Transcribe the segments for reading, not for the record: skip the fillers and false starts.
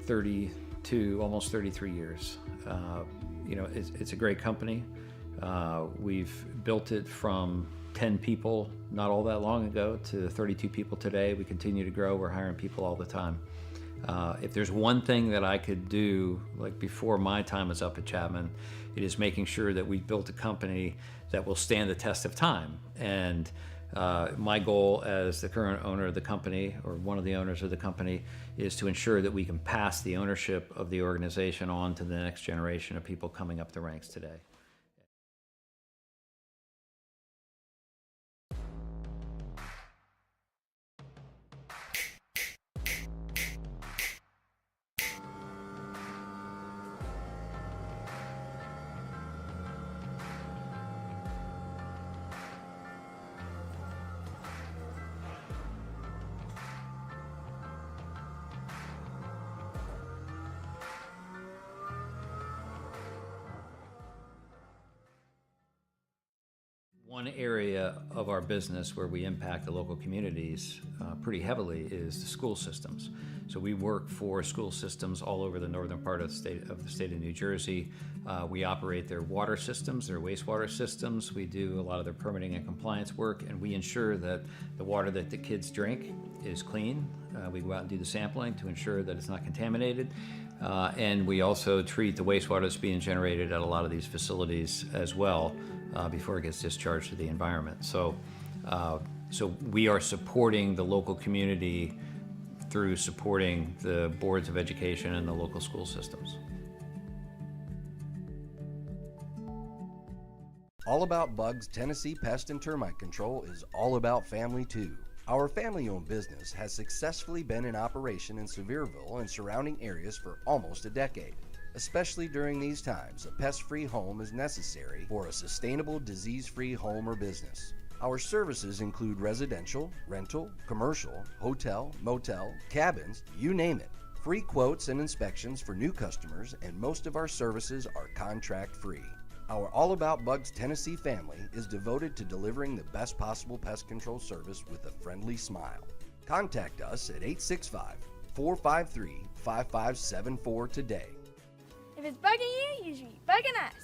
32, almost 33 years. It's a great company. We've built it from 10 people not all that long ago to 32 people today. We continue to grow. We're hiring people all the time. If there's one thing that I could do, like before my time is up at Chapman, it is making sure that we've built a company that will stand the test of time. And my goal as the current owner of the company, or one of the owners of the company, is to ensure that we can pass the ownership of the organization on to the next generation of people coming up the ranks today. One area of our business where we impact the local communities pretty heavily is the school systems. So we work for school systems all over the northern part of the state of New Jersey. We operate their water systems, their wastewater systems. We do a lot of their permitting and compliance work, and we ensure that the water that the kids drink is clean. We go out and do the sampling to ensure that it's not contaminated. And we also treat the wastewater that's being generated at a lot of these facilities as well before it gets discharged to the environment. So we are supporting the local community through supporting the boards of education and the local school systems. All About Bugs Tennessee Pest and Termite Control is all about family too. Our family-owned business has successfully been in operation in Sevierville and surrounding areas for almost a decade. Especially during these times, a pest-free home is necessary for a sustainable, disease-free home or business. Our services include residential, rental, commercial, hotel, motel, cabins, you name it. Free quotes and inspections for new customers, and most of our services are contract-free. Our All About Bugs Tennessee family is devoted to delivering the best possible pest control service with a friendly smile. Contact us at 865-453-5574 today. If it's bugging you, you should be bugging us.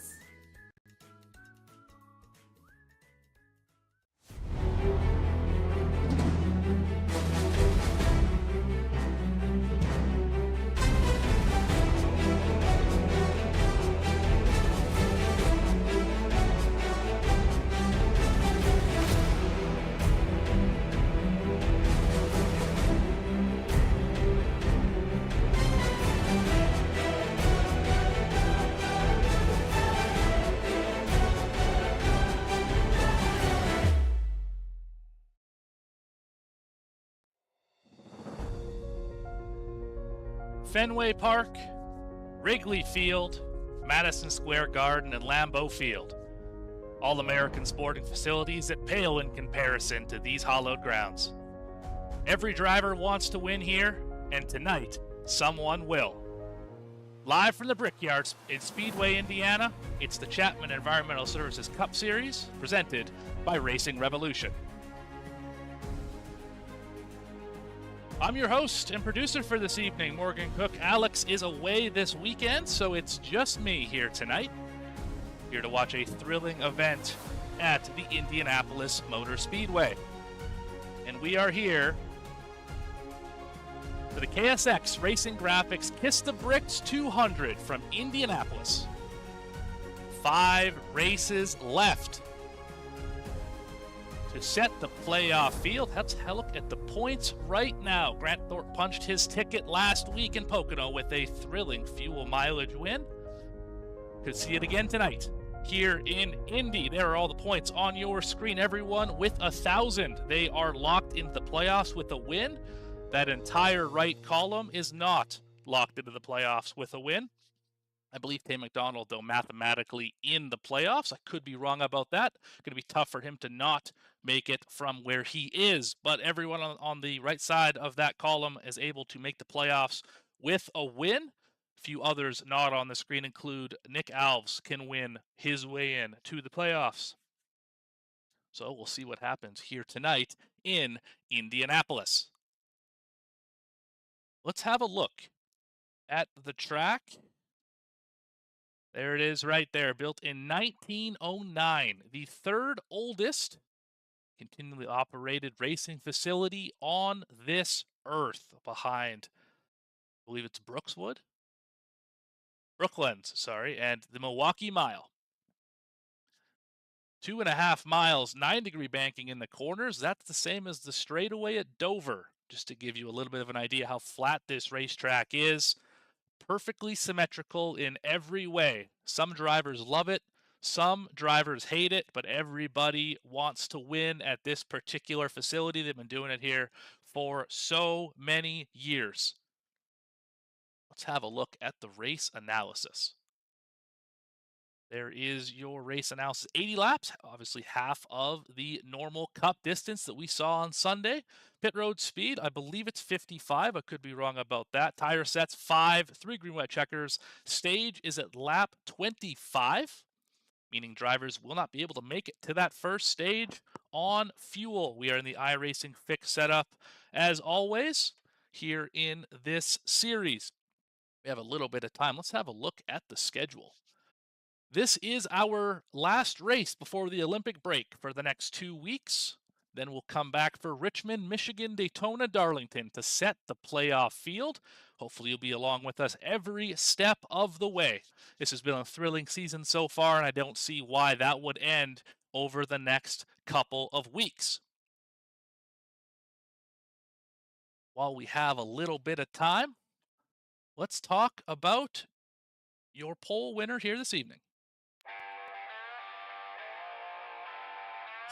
Fenway Park, Wrigley Field, Madison Square Garden, and Lambeau Field. All-American sporting facilities that pale in comparison to these hallowed grounds. Every driver wants to win here, and tonight, someone will. Live from the Brickyard in Speedway, Indiana, it's the Chapman Environmental Services Cup Series, presented by Racing Revolution. I'm your host and producer for this evening, Morgan Cook. Alex is away this weekend, so it's just me here tonight. Here to watch a thrilling event at the Indianapolis Motor Speedway. And we are here for the KSX Racing Graphics Kiss the Bricks 200 from Indianapolis. 5 races left to set the playoff field. Let's look at the points right now. Grant Thorpe punched his ticket last week in Pocono with a thrilling fuel mileage win. Could see it again tonight here in Indy. There are all the points on your screen. Everyone with 1,000. They are locked into the playoffs with a win. That entire right column is not locked into the playoffs with a win. I believe Tay McDonald, though, mathematically in the playoffs. I could be wrong about that. Going to be tough for him to not make it from where he is. But everyone on the right side of that column is able to make the playoffs with a win. A few others not on the screen include Nick Alves can win his way in to the playoffs. So we'll see what happens here tonight in Indianapolis. Let's have a look at the track. There it is right there, built in 1909, the third oldest continually operated racing facility on this earth behind, I believe it's Brooklands, sorry, and the Milwaukee Mile. 2.5 miles, 9-degree banking in the corners. That's the same as the straightaway at Dover, just to give you a little bit of an idea how flat this racetrack is. Perfectly symmetrical in every way. Some drivers love it, some drivers hate it, but everybody wants to win at this particular facility. They've been doing it here for so many years. Let's have a look at the race analysis. There is your race analysis. 80 laps, obviously half of the normal cup distance that we saw on Sunday. Pit road speed, I believe it's 55. I could be wrong about that. Tire sets, 5, 3 green white checkers. Stage is at lap 25, meaning drivers will not be able to make it to that first stage on fuel. We are in the iRacing Fix setup, as always, here in this series. We have a little bit of time. Let's have a look at the schedule. This is our last race before the Olympic break for the next 2 weeks. Then we'll come back for Richmond, Michigan, Daytona, Darlington to set the playoff field. Hopefully you'll be along with us every step of the way. This has been a thrilling season so far, and I don't see why that would end over the next couple of weeks. While we have a little bit of time, let's talk about your pole winner here this evening.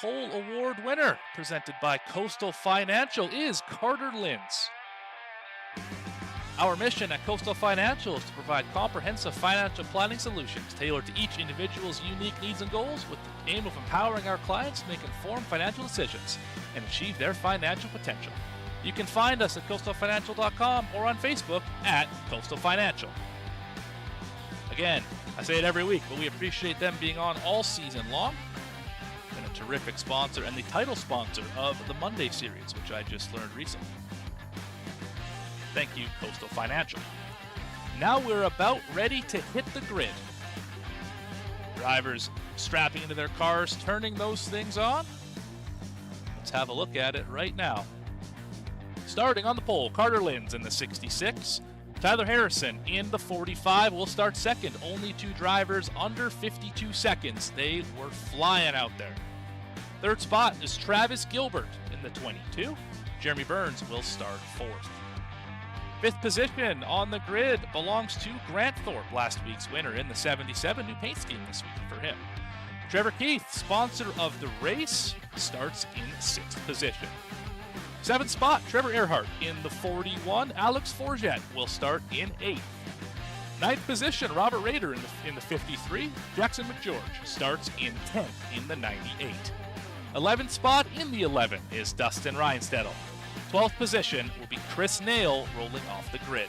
Pole Award winner, presented by Coastal Financial, is Carter Linz. Our mission at Coastal Financial is to provide comprehensive financial planning solutions tailored to each individual's unique needs and goals, with the aim of empowering our clients to make informed financial decisions and achieve their financial potential. You can find us at coastalfinancial.com or on Facebook at Coastal Financial. Again, I say it every week, but we appreciate them being on all season long. And a terrific sponsor and the title sponsor of the Monday series, which I just learned recently. Thank you, Coastal Financial. Now we're about ready to hit the grid. Drivers strapping into their cars, turning those things on. Let's have a look at it right now. Starting on the pole, Carter Linz in the 66. Tyler Harrison in the 45 will start second. Only 2 drivers under 52 seconds. They were flying out there. Third spot is Travis Gilbert in the 22. Jeremy Burns will start 4th. 5th position on the grid belongs to Grant Thorpe, last week's winner in the 77. New paint scheme this week for him. Trevor Keith, sponsor of the race, starts in 6th position. 7th spot, Trevor Erhardt in the 41. Alex Forget will start in 8th. 9th position, Robert Rader in the 53. Jackson McGeorge starts in 10th in the 98. 11th spot in the 11 is Dustin Reinstedel. 12th position will be Chris Nail rolling off the grid.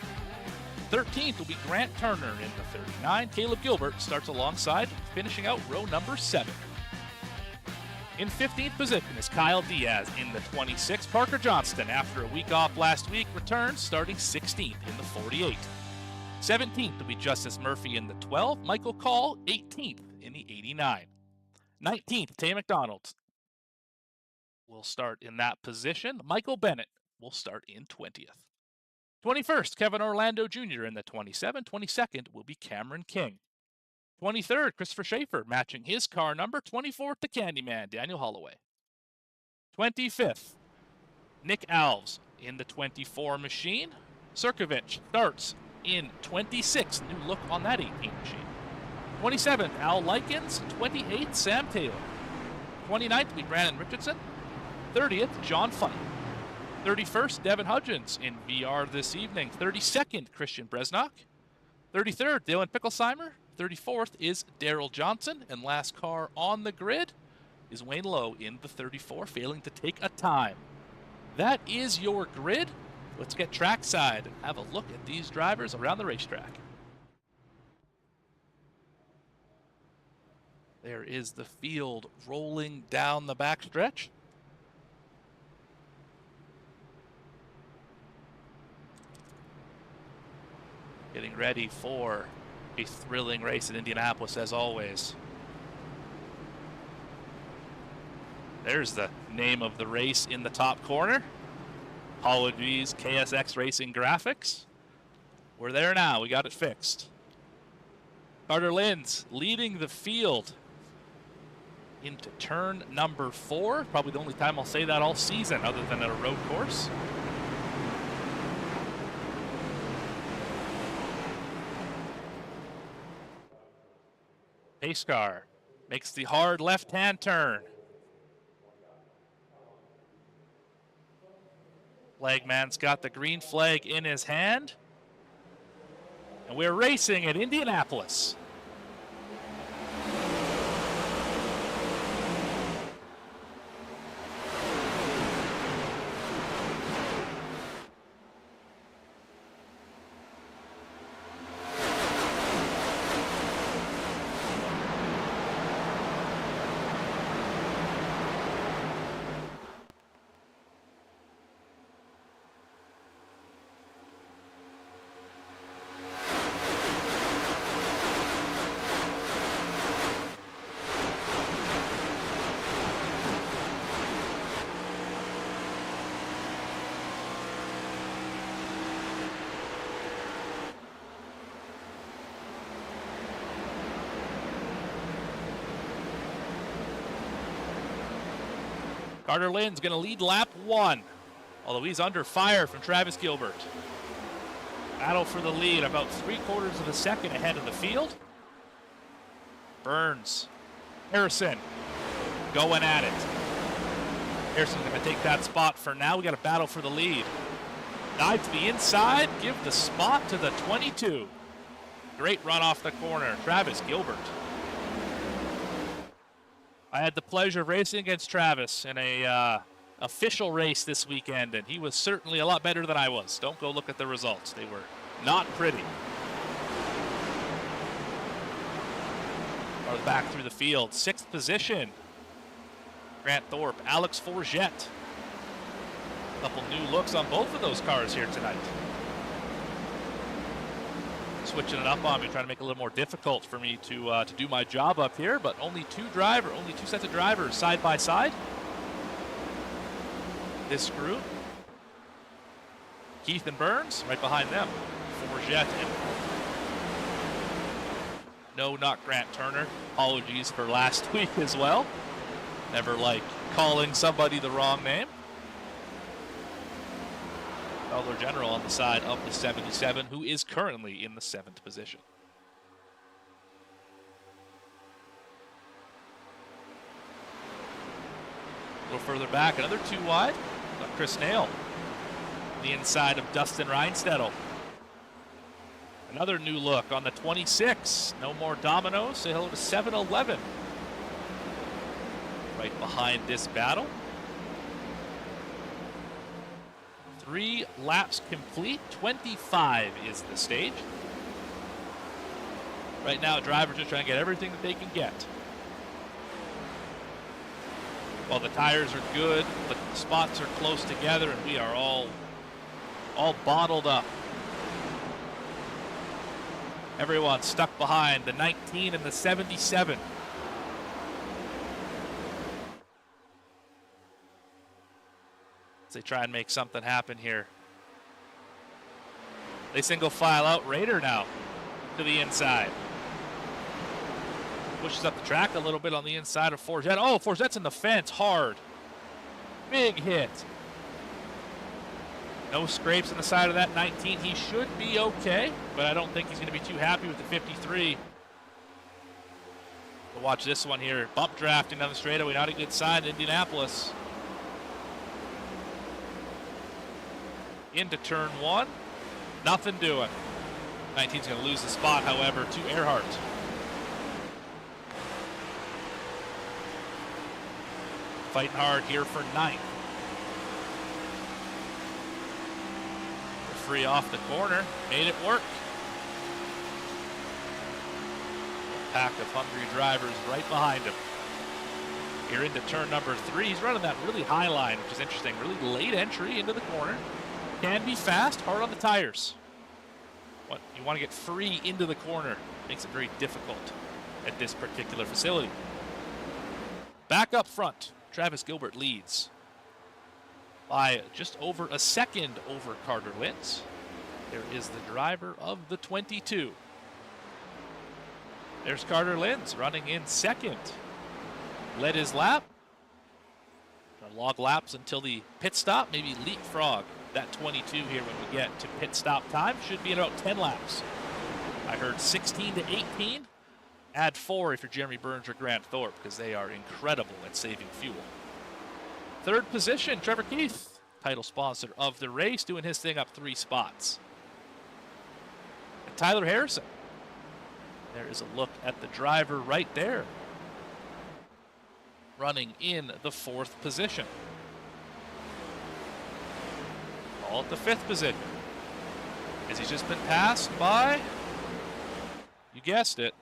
13th will be Grant Turner in the 39. Caleb Gilbert starts alongside, finishing out row number 7. In 15th position is Kyle Diaz in the 26. Parker Johnston, after a week off last week, returns starting 16th in the 48. 17th will be Justice Murphy in the 12. Michael Call, 18th in the 89. 19th, Tay McDonald will start in that position. Michael Bennett will start in 20th. 21st, Kevin Orlando Jr. in the 27. 22nd will be Cameron King. 23rd, Christopher Schaefer, matching his car number. 24th, the Candyman, Daniel Holloway. 25th, Nick Alves in the 24 machine. Sirkovich starts in 26th. New look on that 18 machine. 27th, Al Likens. 28th, Sam Taylor. 29th will be Brandon Richardson. 30th, John Funny. 31st, Devin Hudgens in VR this evening. 32nd, Christian Bresnock. 33rd, Dylan Picklesheimer. 34th is Daryl Johnson, and last car on the grid is Wayne Lowe in the 34, failing to take a time. That is your grid. Let's get trackside and have a look at these drivers around the racetrack. There is the field rolling down the backstretch. Getting ready for a thrilling race in Indianapolis, as always. There's the name of the race in the top corner. Apologies, KSX Racing Graphics. We're there now. We got it fixed. Carter Linz leading the field into turn number 4. Probably the only time I'll say that all season other than at a road course. Pace car makes the hard left-hand turn. Flagman's got the green flag in his hand. And we're racing at Indianapolis. Carter Linz going to lead lap 1, although he's under fire from Travis Gilbert. Battle for the lead, about 3/4 of a second ahead of the field. Burns, Harrison going at it. Harrison's going to take that spot for now. We got a battle for the lead. Dive to the inside, give the spot to the 22. Great run off the corner, Travis Gilbert. I had the pleasure of racing against Travis in a official race this weekend, and he was certainly a lot better than I was. Don't go look at the results. They were not pretty. Or back through the field. 6th position. Grant Thorpe, Alex Forget. A couple new looks on both of those cars here tonight. Switching it up on me, trying to make it a little more difficult for me to do my job up here, but only two sets of drivers side by side. This group, Keith and Burns, right behind them. Forget and no, not Grant Turner. Apologies for last week as well. Never like calling somebody the wrong name. Felder General on the side of the 77, who is currently in the 7th position. A little further back, another 2 wide. Chris Nail, the inside of Dustin Reinstedel. Another new look on the 26. No more Dominoes. Say hello to 7-Eleven. Right behind this battle. 3 laps complete. 25 is the stage. Right now, drivers just trying to get everything that they can get. While the tires are good, the spots are close together, and we are all bottled up. Everyone stuck behind the 19 and the 77. As they try and make something happen here. They single file out Raider now to the inside. Pushes up the track a little bit on the inside of Forget. Oh, Forget's in the fence hard. Big hit. No scrapes on the side of that 19. He should be okay, but I don't think he's going to be too happy with the 53. We'll watch this one here. Bump drafting down the straightaway. Not a good sign in Indianapolis. Into turn 1. Nothing doing. 19's going to lose the spot, however, to Erhardt. Fighting hard here for 9th. Free off the corner, made it work. A pack of hungry drivers right behind him. Here into turn number 3. He's running that really high line, which is interesting. Really late entry into the corner. Can be fast, hard on the tires. You want to get free into the corner. Makes it very difficult at this particular facility. Back up front, Travis Gilbert leads by just over a second over Carter Lentz. There is the driver of the 22. There's Carter Lentz running in second. Led his lap. Gonna log laps until the pit stop, maybe leapfrog that 22 here when we get to pit stop time. Should be about 10 laps. I heard 16 to 18. Add 4 if you're Jeremy Burns or Grant Thorpe, because they are incredible at saving fuel. Third position, Trevor Keith, title sponsor of the race, doing his thing up 3 spots. And Tyler Harrison. There is a look at the driver right there, running in the 4th position. All at the 5th position, as he's just been passed by, you guessed it,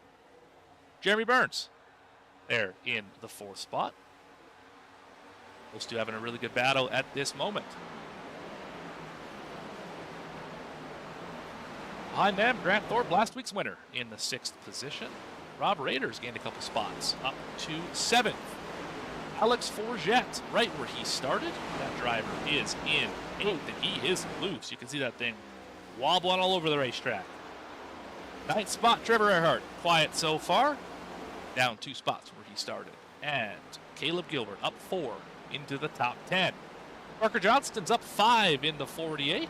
Jeremy Burns. There in the 4th spot. Those two having a really good battle at this moment. Behind them, Grant Thorpe, last week's winner, in the 6th position. Rob Raiders gained a couple spots, up to 7th. Alex Forget, right where he started. That driver is in 8th, and he is loose. You can see that thing wobbling all over the racetrack. 9th spot, Trevor Erhardt, quiet so far. Down 2 spots where he started. And Caleb Gilbert up 4 into the top 10. Parker Johnston's up 5 in the 48.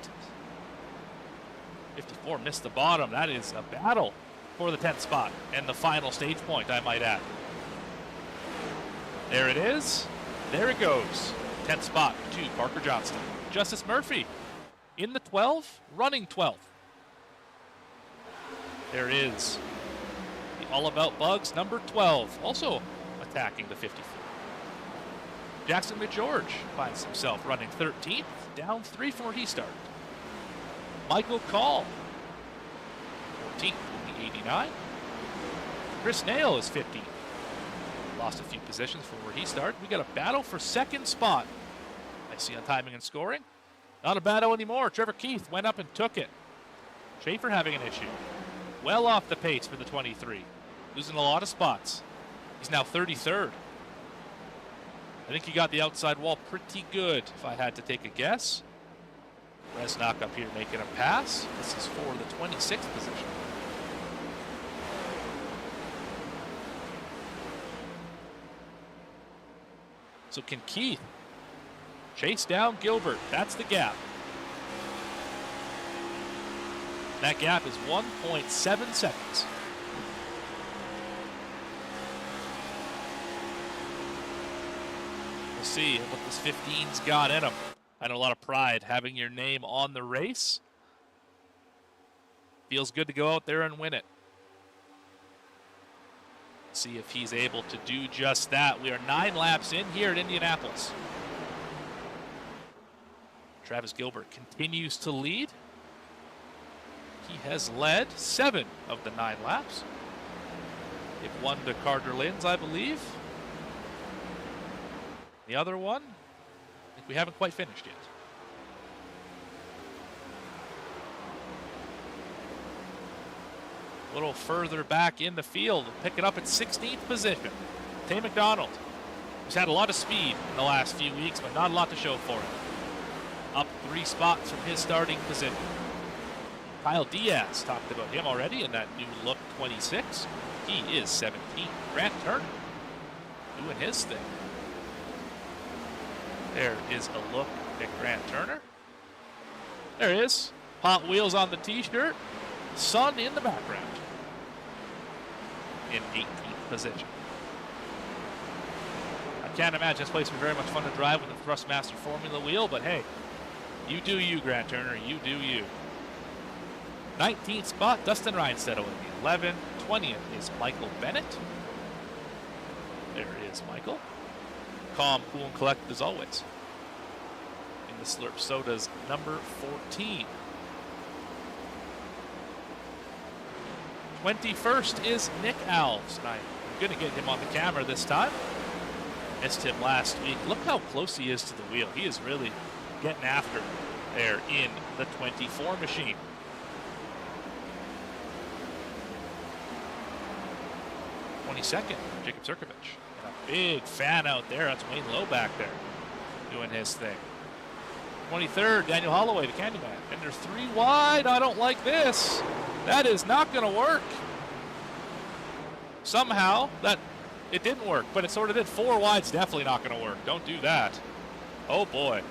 54 missed the bottom. That is a battle for the 10th spot and the final stage point, I might add. There it is. There it goes. 10th spot to Parker Johnston. Justice Murphy in the 12, running 12th. There is the All About Bugs, number 12, also attacking the 54. Jackson McGeorge finds himself running 13th, down 3 from where he started. Michael Call, 14th in the 89. Chris Nail is 15th. Lost a few positions from where he started. We got a battle for 2nd spot. I see on timing and scoring. Not a battle anymore. Trevor Keith went up and took it. Schaefer having an issue. Well off the pace for the 23. Losing a lot of spots. He's now 33rd. I think he got the outside wall pretty good, if I had to take a guess. Resnock up here making a pass. This is for the 26th position. So can Keith chase down Gilbert? That's the gap. That gap is 1.7 seconds. We'll see what this 15's got in him. I know a lot of pride having your name on the race. Feels good to go out there and win it. See if he's able to do just that. We are 9 laps in here at Indianapolis. Travis Gilbert continues to lead. He has led 7 of the 9 laps. Give 1 to Carter Lentz, I believe. The other one, I think we haven't quite finished yet. A little further back in the field, pick it up at 16th position. Tay McDonald, who's had a lot of speed in the last few weeks, but not a lot to show for it. Up 3 spots from his starting position. Kyle Diaz, talked about him already in that new look 26. He is 17. Grant Turner doing his thing. There is a look at Grant Turner. There it is. Hot Wheels on the t-shirt. Sun in the background. In 18th position. I can't imagine this place would be very much fun to drive with the Thrustmaster Formula wheel, but hey, you do you, Grant Turner. You do you. 19th spot, Dustin Reinstedt in the 11. 20th is Michael Bennett. There is Michael. Calm, cool, and collected as always. In the Slurp Soda's number 14. 21st is Nick Alves. I'm going to get him on the camera this time. Missed him last week. Look how close he is to the wheel. He is really getting after there in the 24 machine. 22nd, Jacob Sirkovich. And a big fan out there. That's Wayne Lowe back there doing his thing. 23rd, Daniel Holloway, the Candyman. And they're 3 wide. I don't like this. That is not going to work. Somehow, it didn't work, but it sort of did. 4 wide's definitely not going to work. Don't do that. Oh, boy.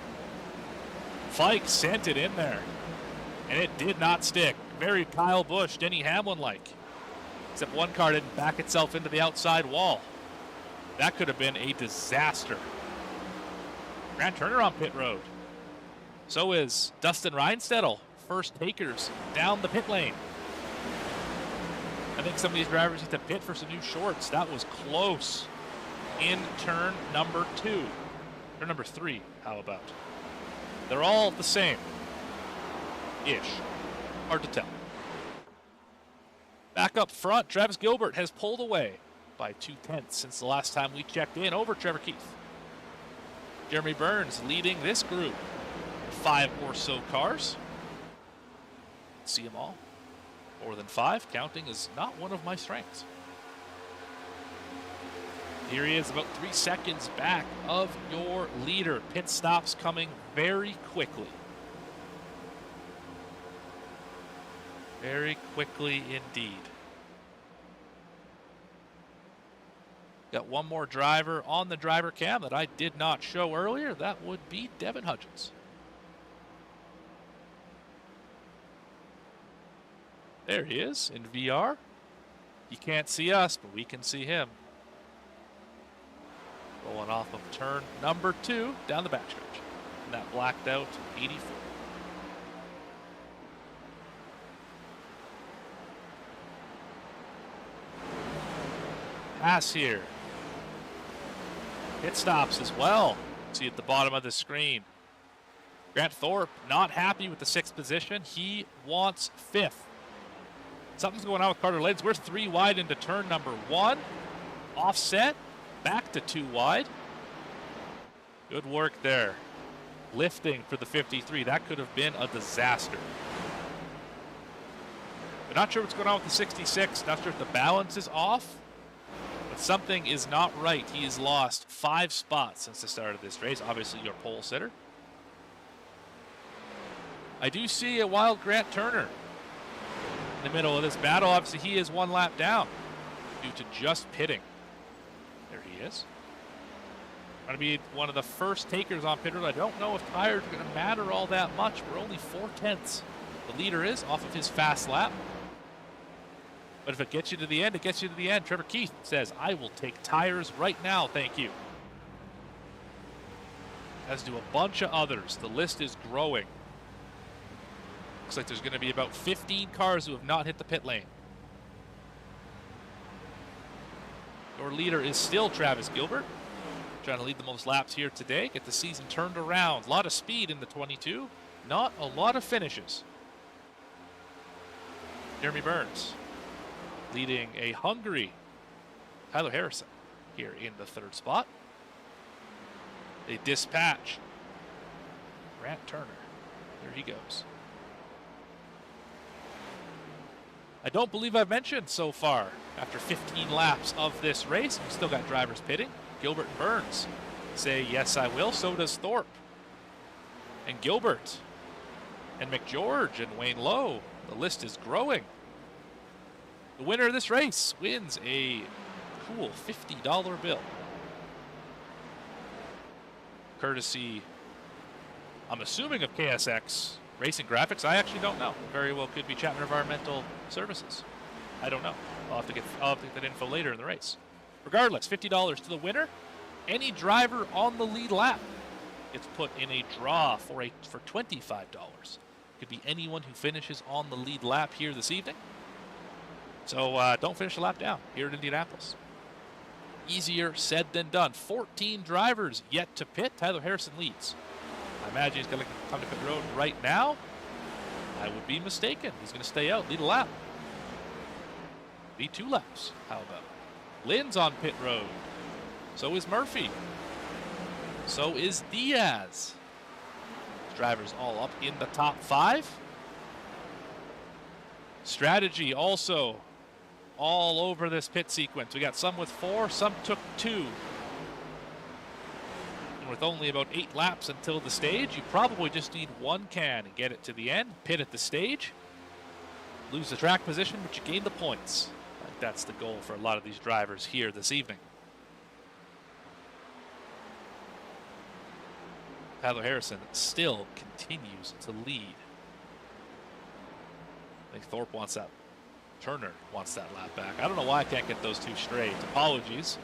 Fike sent it in there, and it did not stick. Very Kyle Busch, Denny Hamlin-like. Except one car didn't back itself into the outside wall. That could have been a disaster. Grant Turner on pit road. So is Dustin Reinstedel. First takers down the pit lane. I think some of these drivers need to pit for some new shorts. That was close in turn number 2. Turn number 3, how about? They're all the same. Ish. Hard to tell. Back up front, Travis Gilbert has pulled away by 2/10 since the last time we checked in over Trevor Keith. Jeremy Burns leading this group. 5 or so cars. See them all. More than 5. Counting is not one of my strengths. Here he is, about 3 seconds back of your leader. Pit stops coming very quickly. Very quickly indeed. Got one more driver on the driver cam that I did not show earlier. That would be Devin Hudgens. There he is in VR. He can't see us, but we can see him. Rolling off of turn number 2 down the backstretch. And that blacked out 84. Pass here. Pit stops as well. See at the bottom of the screen. Grant Thorpe not happy with the 6th position. He wants 5th. Something's going on with Carter Lids. We're 3 wide into turn number 1. Offset. Back to 2 wide. Good work there. Lifting for the 53. That could have been a disaster. We're not sure what's going on with the 66. Not sure if the balance is off. But something is not right. He has lost 5 spots since the start of this race. Obviously your pole sitter. I do see a wild Grant Turner in the middle of this battle. Obviously he is 1 lap down due to just pitting. There he is. Going to be one of the first takers on pit road. I don't know if tires are going to matter all that much. We're only 4/10. The leader is off of his fast lap. But if it gets you to the end, it gets you to the end. Trevor Keith says, I will take tires right now, thank you. As do a bunch of others. The list is growing. Looks like there's going to be about 15 cars who have not hit the pit lane. Your leader is still Travis Gilbert. Trying to lead the most laps here today. Get the season turned around. A lot of speed in the 22. Not a lot of finishes. Jeremy Burns leading a hungry Tyler Harrison here in the 3rd spot. They dispatch Grant Turner. There he goes. I don't believe I've mentioned so far, after 15 laps of this race, we've still got drivers pitting. Gilbert and Burns say, yes, I will. So does Thorpe. And Gilbert. And McGeorge and Wayne Lowe. The list is growing. The winner of this race wins a cool $50 bill. Courtesy, I'm assuming, of KSX Racing Graphics. I actually don't know. Very well could be Chapman Environmental Services. I don't know. I'll have to get that info later in the race. Regardless, $50 to the winner. Any driver on the lead lap gets put in a draw for $25. Could be anyone who finishes on the lead lap here this evening. So don't finish a lap down here at Indianapolis. Easier said than done. 14 drivers yet to pit. Tyler Harrison leads. I imagine he's going to come to pit road right now. I would be mistaken. He's going to stay out, lead a lap. Be 2 laps. How about it? Lynn's on pit road. So is Murphy. So is Diaz. Drivers all up in the top 5. Strategy also all over this pit sequence. We got some with 4, some took 2. And with only about 8 laps until the stage, you probably just need 1 can and get it to the end, pit at the stage, lose the track position, but you gain the points. I think that's the goal for a lot of these drivers here this evening. Tyler Harrison still continues to lead. I think Thorpe wants that. Turner wants that lap back. I don't know why I can't get those two straight. Apologies.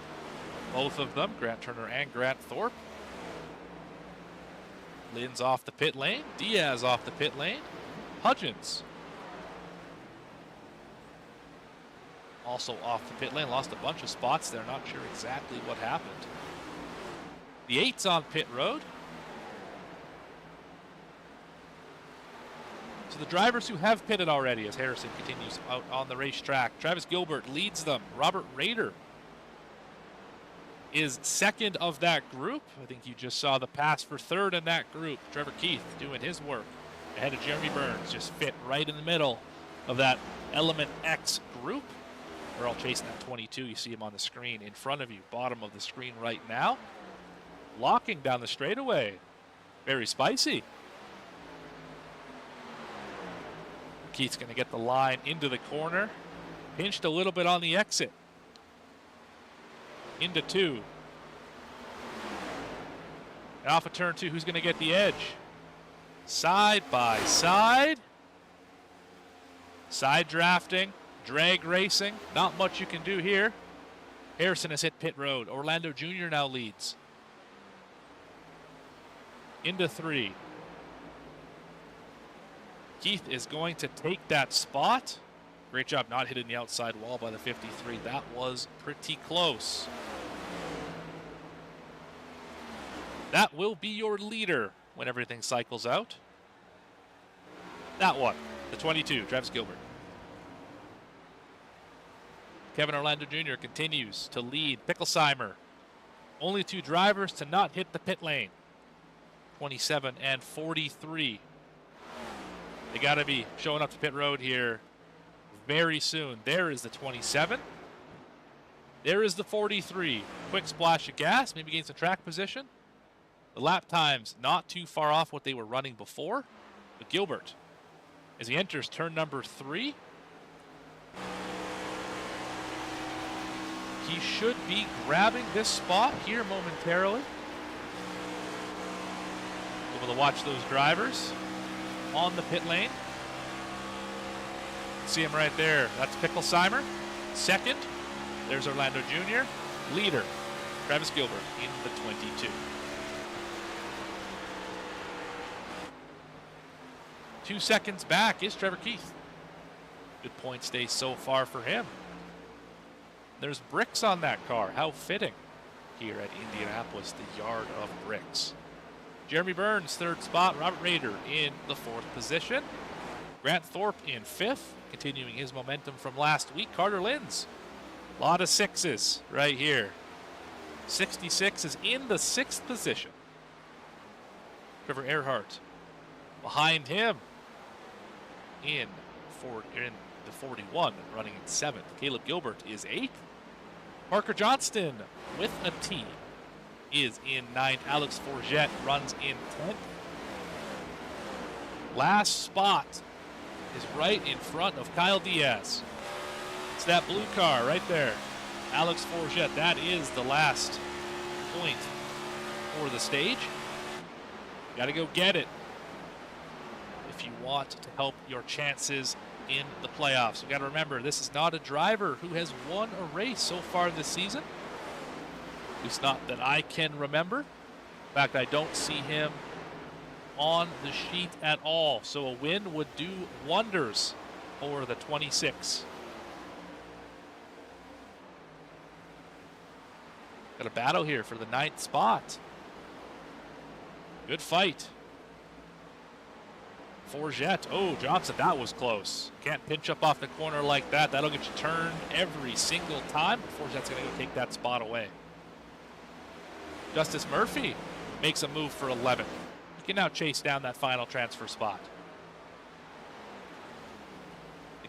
Both of them, Grant Turner and Grant Thorpe. Lynn's off the pit lane. Diaz off the pit lane. Hudgens also off the pit lane. Lost a bunch of spots there. Not sure exactly what happened. The 8's on pit road. So the drivers who have pitted already as Harrison continues out on the racetrack. Travis Gilbert leads them. Robert Rader is second of that group. I think you just saw the pass for third in that group. Trevor Keith doing his work ahead of Jeremy Burns. Just fit right in the middle of that Element X group. They're all chasing that 22. You see him on the screen in front of you, bottom of the screen right now. Locking down the straightaway. Very spicy. Keith's going to get the line into the corner. Pinched a little bit on the exit. Into 2. And off of turn 2, who's going to get the edge? Side by side. Side drafting. Drag racing. Not much you can do here. Harrison has hit pit road. Orlando Jr. now leads. Into 3. Keith is going to take that spot. Great job not hitting the outside wall by the 53. That was pretty close. That will be your leader when everything cycles out. That one, the 22, Travis Gilbert. Kevin Orlando Jr. continues to lead. Picklesheimer, only 2 drivers to not hit the pit lane. 27 and 43. They got to be showing up to pit road here very soon. There is the 27. There is the 43. Quick splash of gas, maybe gain some track position. The lap times not too far off what they were running before. But Gilbert, as he enters turn number 3, he should be grabbing this spot here momentarily. Able to watch those drivers on the pit lane. See him right there. That's Picklesheimer. Second, there's Orlando Jr. Leader, Travis Gilbert in the 22. 2 seconds back is Trevor Keith. Good point stay so far for him. There's bricks on that car. How fitting here at Indianapolis, the yard of bricks. Jeremy Burns, 3rd spot. Robert Rader in the 4th position. Grant Thorpe in 5th, continuing his momentum from last week. Carter Linz, a lot of 6s right here. 66 is in the 6th position. Trevor Erhardt behind him in the 41, running in 7th. Caleb Gilbert is 8th. Parker Johnston with a T is in 9th. Alex Forget runs in 10th. Last spot is right in front of Kyle Diaz. It's that blue car right there. Alex Forget, that is the last point for the stage. Got to go get it if you want to help your chances in the playoffs. We got to remember, this is not a driver who has won a race so far this season. At least not that I can remember. In fact, I don't see him on the sheet at all. So a win would do wonders for the 26. Got a battle here for the 9th spot. Good fight. Forget. Oh, Johnson, that was close. Can't pinch up off the corner like that. That'll get you turned every single time. But Forget's going to go take that spot away. Justice Murphy makes a move for 11th. He can now chase down that final transfer spot.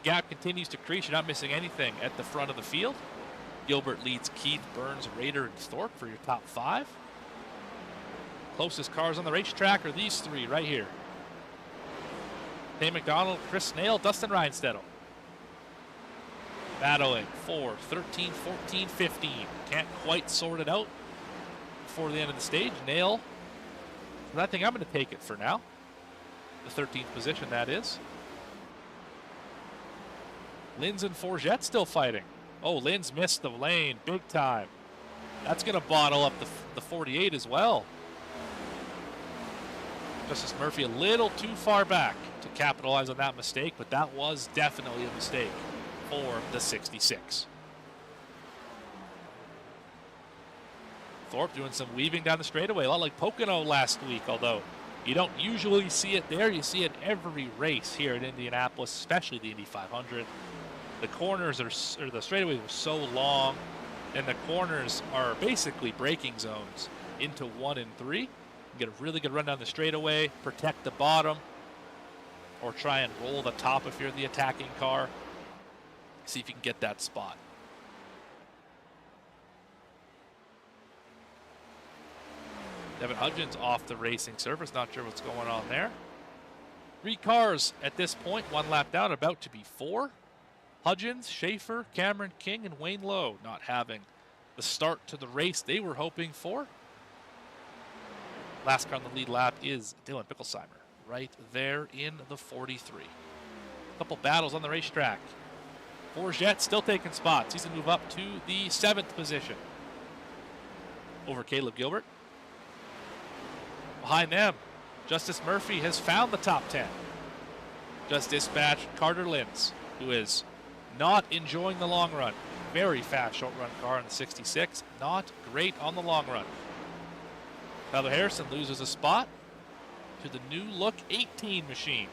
The gap continues to crease. You're not missing anything at the front of the field. Gilbert leads Keith, Burns, Rader, and Thorpe for your top 5. Closest cars on the racetrack are these 3 right here. Tay McDonald, Chris Snail, Dustin Reinstedel. Battling for 13, 14, 15. Can't quite sort it out before the end of the stage. Nail. I think I'm going to take it for now. The 13th position, that is. Linz and Forget still fighting. Oh, Linz missed the lane big time. That's going to bottle up the 48 as well. Justice Murphy a little too far back to capitalize on that mistake, but that was definitely a mistake for the 66. Thorpe doing some weaving down the straightaway, a lot like Pocono last week, although you don't usually see it there. You see it every race here in Indianapolis, especially the Indy 500. The corners or the straightaways are so long, and the corners are basically braking zones into 1 and 3. You get a really good run down the straightaway, protect the bottom, or try and roll the top if you're the attacking car. See if you can get that spot. Devin Hudgens off the racing surface, not sure what's going on there. 3 cars at this point, 1 lap down, about to be 4. Hudgens, Schaefer, Cameron King, and Wayne Lowe not having the start to the race they were hoping for. Last car on the lead lap is Dylan Picklesheimer, right there in the 43. Couple battles on the racetrack. Forget still taking spots. He's going to move up to the 7th position over Caleb Gilbert. Behind them, Justice Murphy has found the top 10. Just dispatched Carter Linz, who is not enjoying the long run. Very fast short run car in the 66. Not great on the long run. Tyler Harrison loses a spot to the new look 18 machine.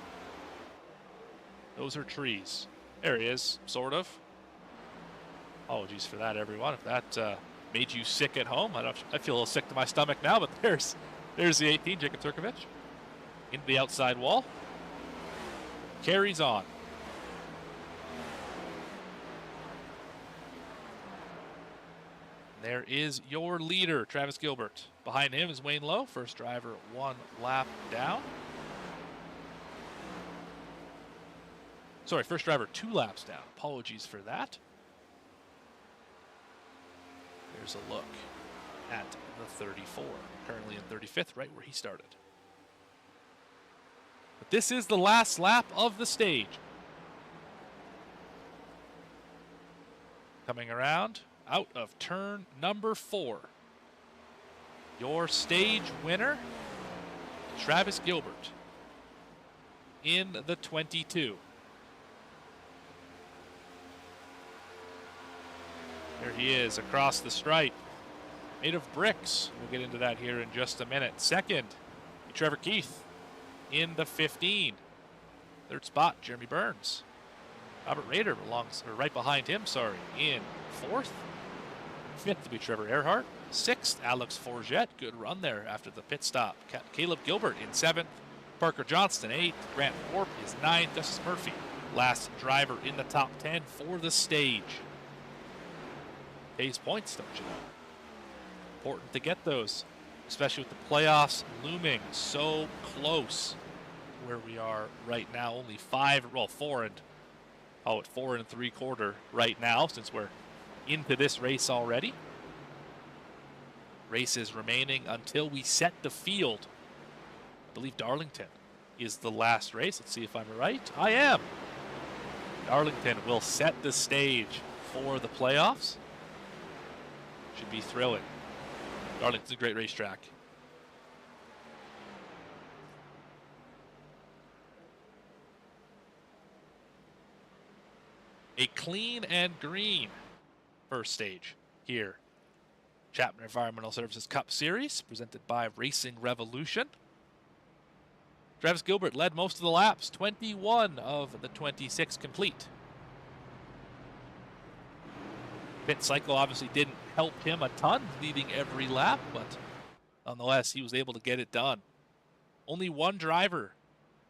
Those are trees. There he is, sort of. Apologies for that, everyone. If that made you sick at home, I feel a little sick to my stomach now, but there's the 18, Jacob Turkovich. Into the outside wall. Carries on. There is your leader, Travis Gilbert. Behind him is Wayne Lowe, first driver 1 lap down. Sorry, first driver 2 laps down. Apologies for that. There's a look at the 34, currently in 35th, right where he started. But this is the last lap of the stage. Coming around out of turn number 4. Your stage winner, Travis Gilbert, in the 22. There he is across the stripe, made of bricks. We'll get into that here in just a minute. Second, Trevor Keith in the 15. Third spot, Jeremy Burns. Robert Rader belongs, or right behind him, sorry, in 4th. 5th to be Trevor Erhardt. 6th, Alex Forget. Good run there after the pit stop. Caleb Gilbert in 7th. Parker Johnston, 8th. Grant Thorpe is 9th. Justice Murphy, last driver in the top 10 for the stage. Pays points, don't you know? Important to get those, especially with the playoffs looming so close where we are right now. Only 4 and 4 3/4 right now, since we're into this race already. Races remaining until we set the field. I believe Darlington is the last race. Let's see if I'm right. I am. Darlington will set the stage for the playoffs. Should be thrilling. Darlington's a great racetrack. A clean and green first stage here. Chapman Environmental Services Cup Series, presented by Racing Revolution. Travis Gilbert led most of the laps, 21 of the 26 complete. Pit cycle obviously didn't help him a ton, leading every lap, but nonetheless, he was able to get it done. Only one driver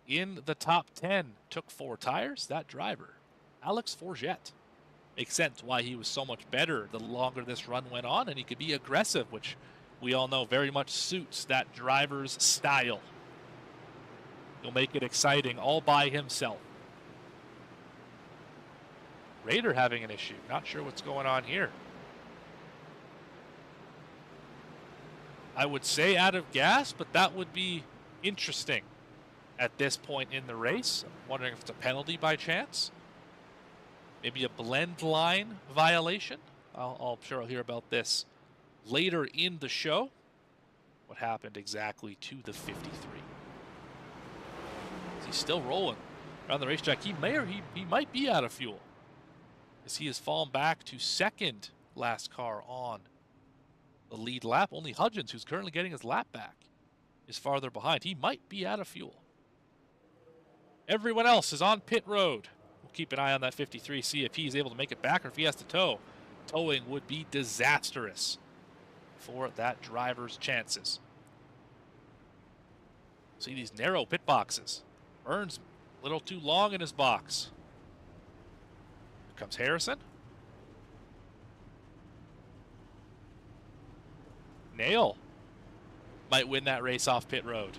in the top 10 took 4 tires. That driver Alex Forget. Makes sense why he was so much better the longer this run went on, and he could be aggressive, which we all know very much suits that driver's style. He'll make it exciting all by himself. Raider having an issue. Not sure what's going on here. I would say out of gas, but that would be interesting at this point in the race. I'm wondering if it's a penalty by chance. Maybe a blend line violation. I'm sure I'll hear about this later in the show. What happened exactly to the 53? He's still rolling around the racetrack. He might be out of fuel, as he has fallen back to second last car on the lead lap. Only Hudgens, who's currently getting his lap back, is farther behind. He might be out of fuel. Everyone else is on pit road. We'll keep an eye on that 53, see if he's able to make it back or if he has to tow. Towing would be disastrous for that driver's chances. See these narrow pit boxes. Burns a little too long in his box. Here comes Harrison. Nail might win that race off pit road.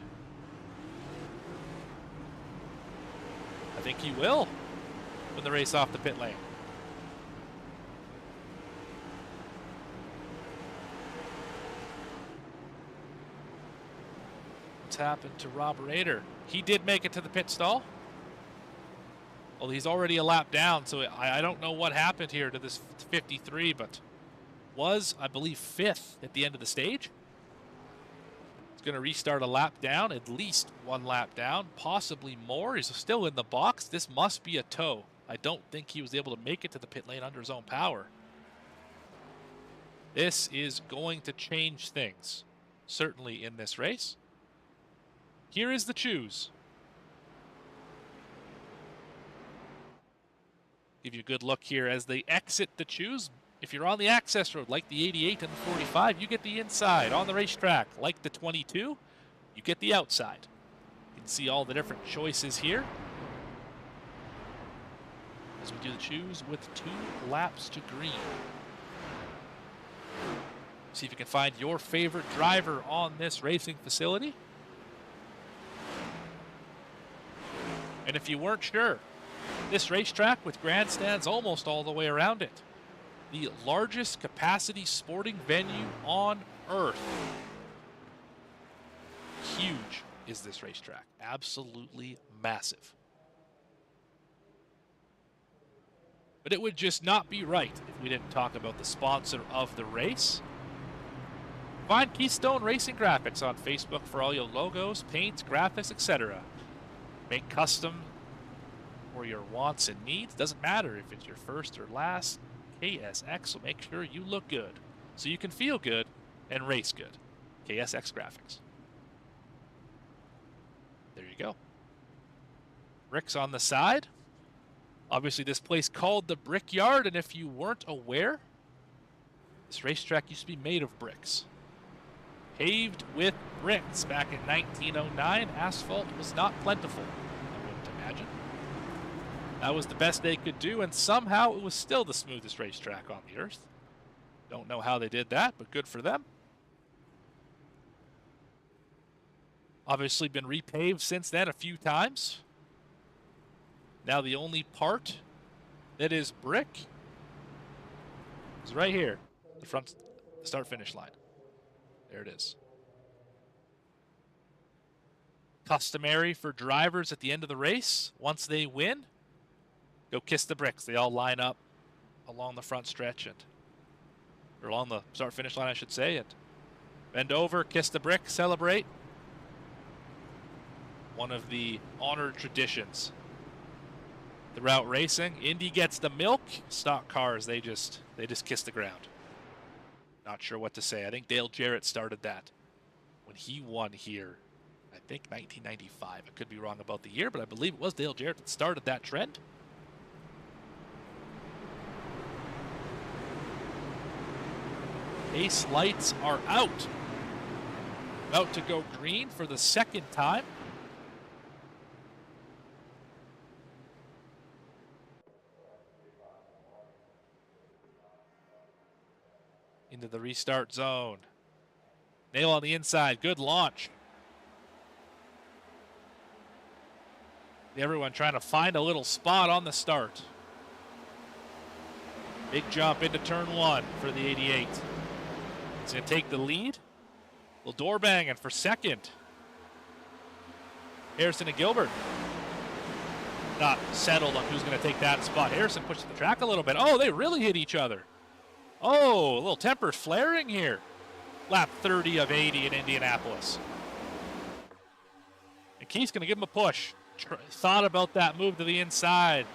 I think he will win the race off the pit lane. What's happened to Rob Rader? He did make it to the pit stall. Well, he's already a lap down, so I don't know what happened here to this 53, but was, I believe, 5th at the end of the stage. He's going to restart a lap down, at least one lap down, possibly more. He's still in the box. This must be a tow. I don't think he was able to make it to the pit lane under his own power. This is going to change things, certainly in this race. Here is the choose. Give you a good look here as they exit the choose. If you're on the access road like the 88 and the 45, you get the inside. On the racetrack like the 22, you get the outside. You can see all the different choices here as we do the choose with 2 laps to green. See if you can find your favorite driver on this racing facility. And if you weren't sure, this racetrack with grandstands almost all the way around it. The largest capacity sporting venue on Earth. Huge is this racetrack. Absolutely massive. But it would just not be right if we didn't talk about the sponsor of the race. Find Keystone Racing Graphics on Facebook for all your logos, paints, graphics, etc. Make custom for your wants and needs. Doesn't matter if it's your first or last. KSX will make sure you look good so you can feel good and race good. KSX Graphics. There you go. Bricks on the side. Obviously this place called the Brickyard, and if you weren't aware, this racetrack used to be made of bricks. Paved with bricks back in 1909. Asphalt was not plentiful, I wouldn't imagine. That was the best they could do, and somehow it was still the smoothest racetrack on the earth. Don't know how they did that, but good for them. Obviously been repaved since then a few times. Now the only part that is brick is right here, the front start-finish line. There it is. Customary for drivers at the end of the race, once they win, go kiss the bricks. They all line up along the front stretch, or along the start-finish line, I should say, and bend over, kiss the brick, celebrate. One of the honored traditions throughout racing. Indy gets the milk. Stock cars, they just kiss the ground. Not sure what to say. I think Dale Jarrett started that when he won here. I think 1995. I could be wrong about the year, but I believe it was Dale Jarrett that started that trend. Ace lights are out. About to go green for the second time. into the restart zone. Nail on the inside. Good launch. Everyone trying to find a little spot on the start. Big jump into turn 1 for the 88. He's going to take the lead. Little door banging for second. Harrison and Gilbert. Not settled on who's going to take that spot. Harrison pushes the track a little bit. Oh, they really hit each other. Oh, a little temper flaring here. Lap 30 of 80 in Indianapolis. And Keith's going to give him a push. Thought about that move to the inside.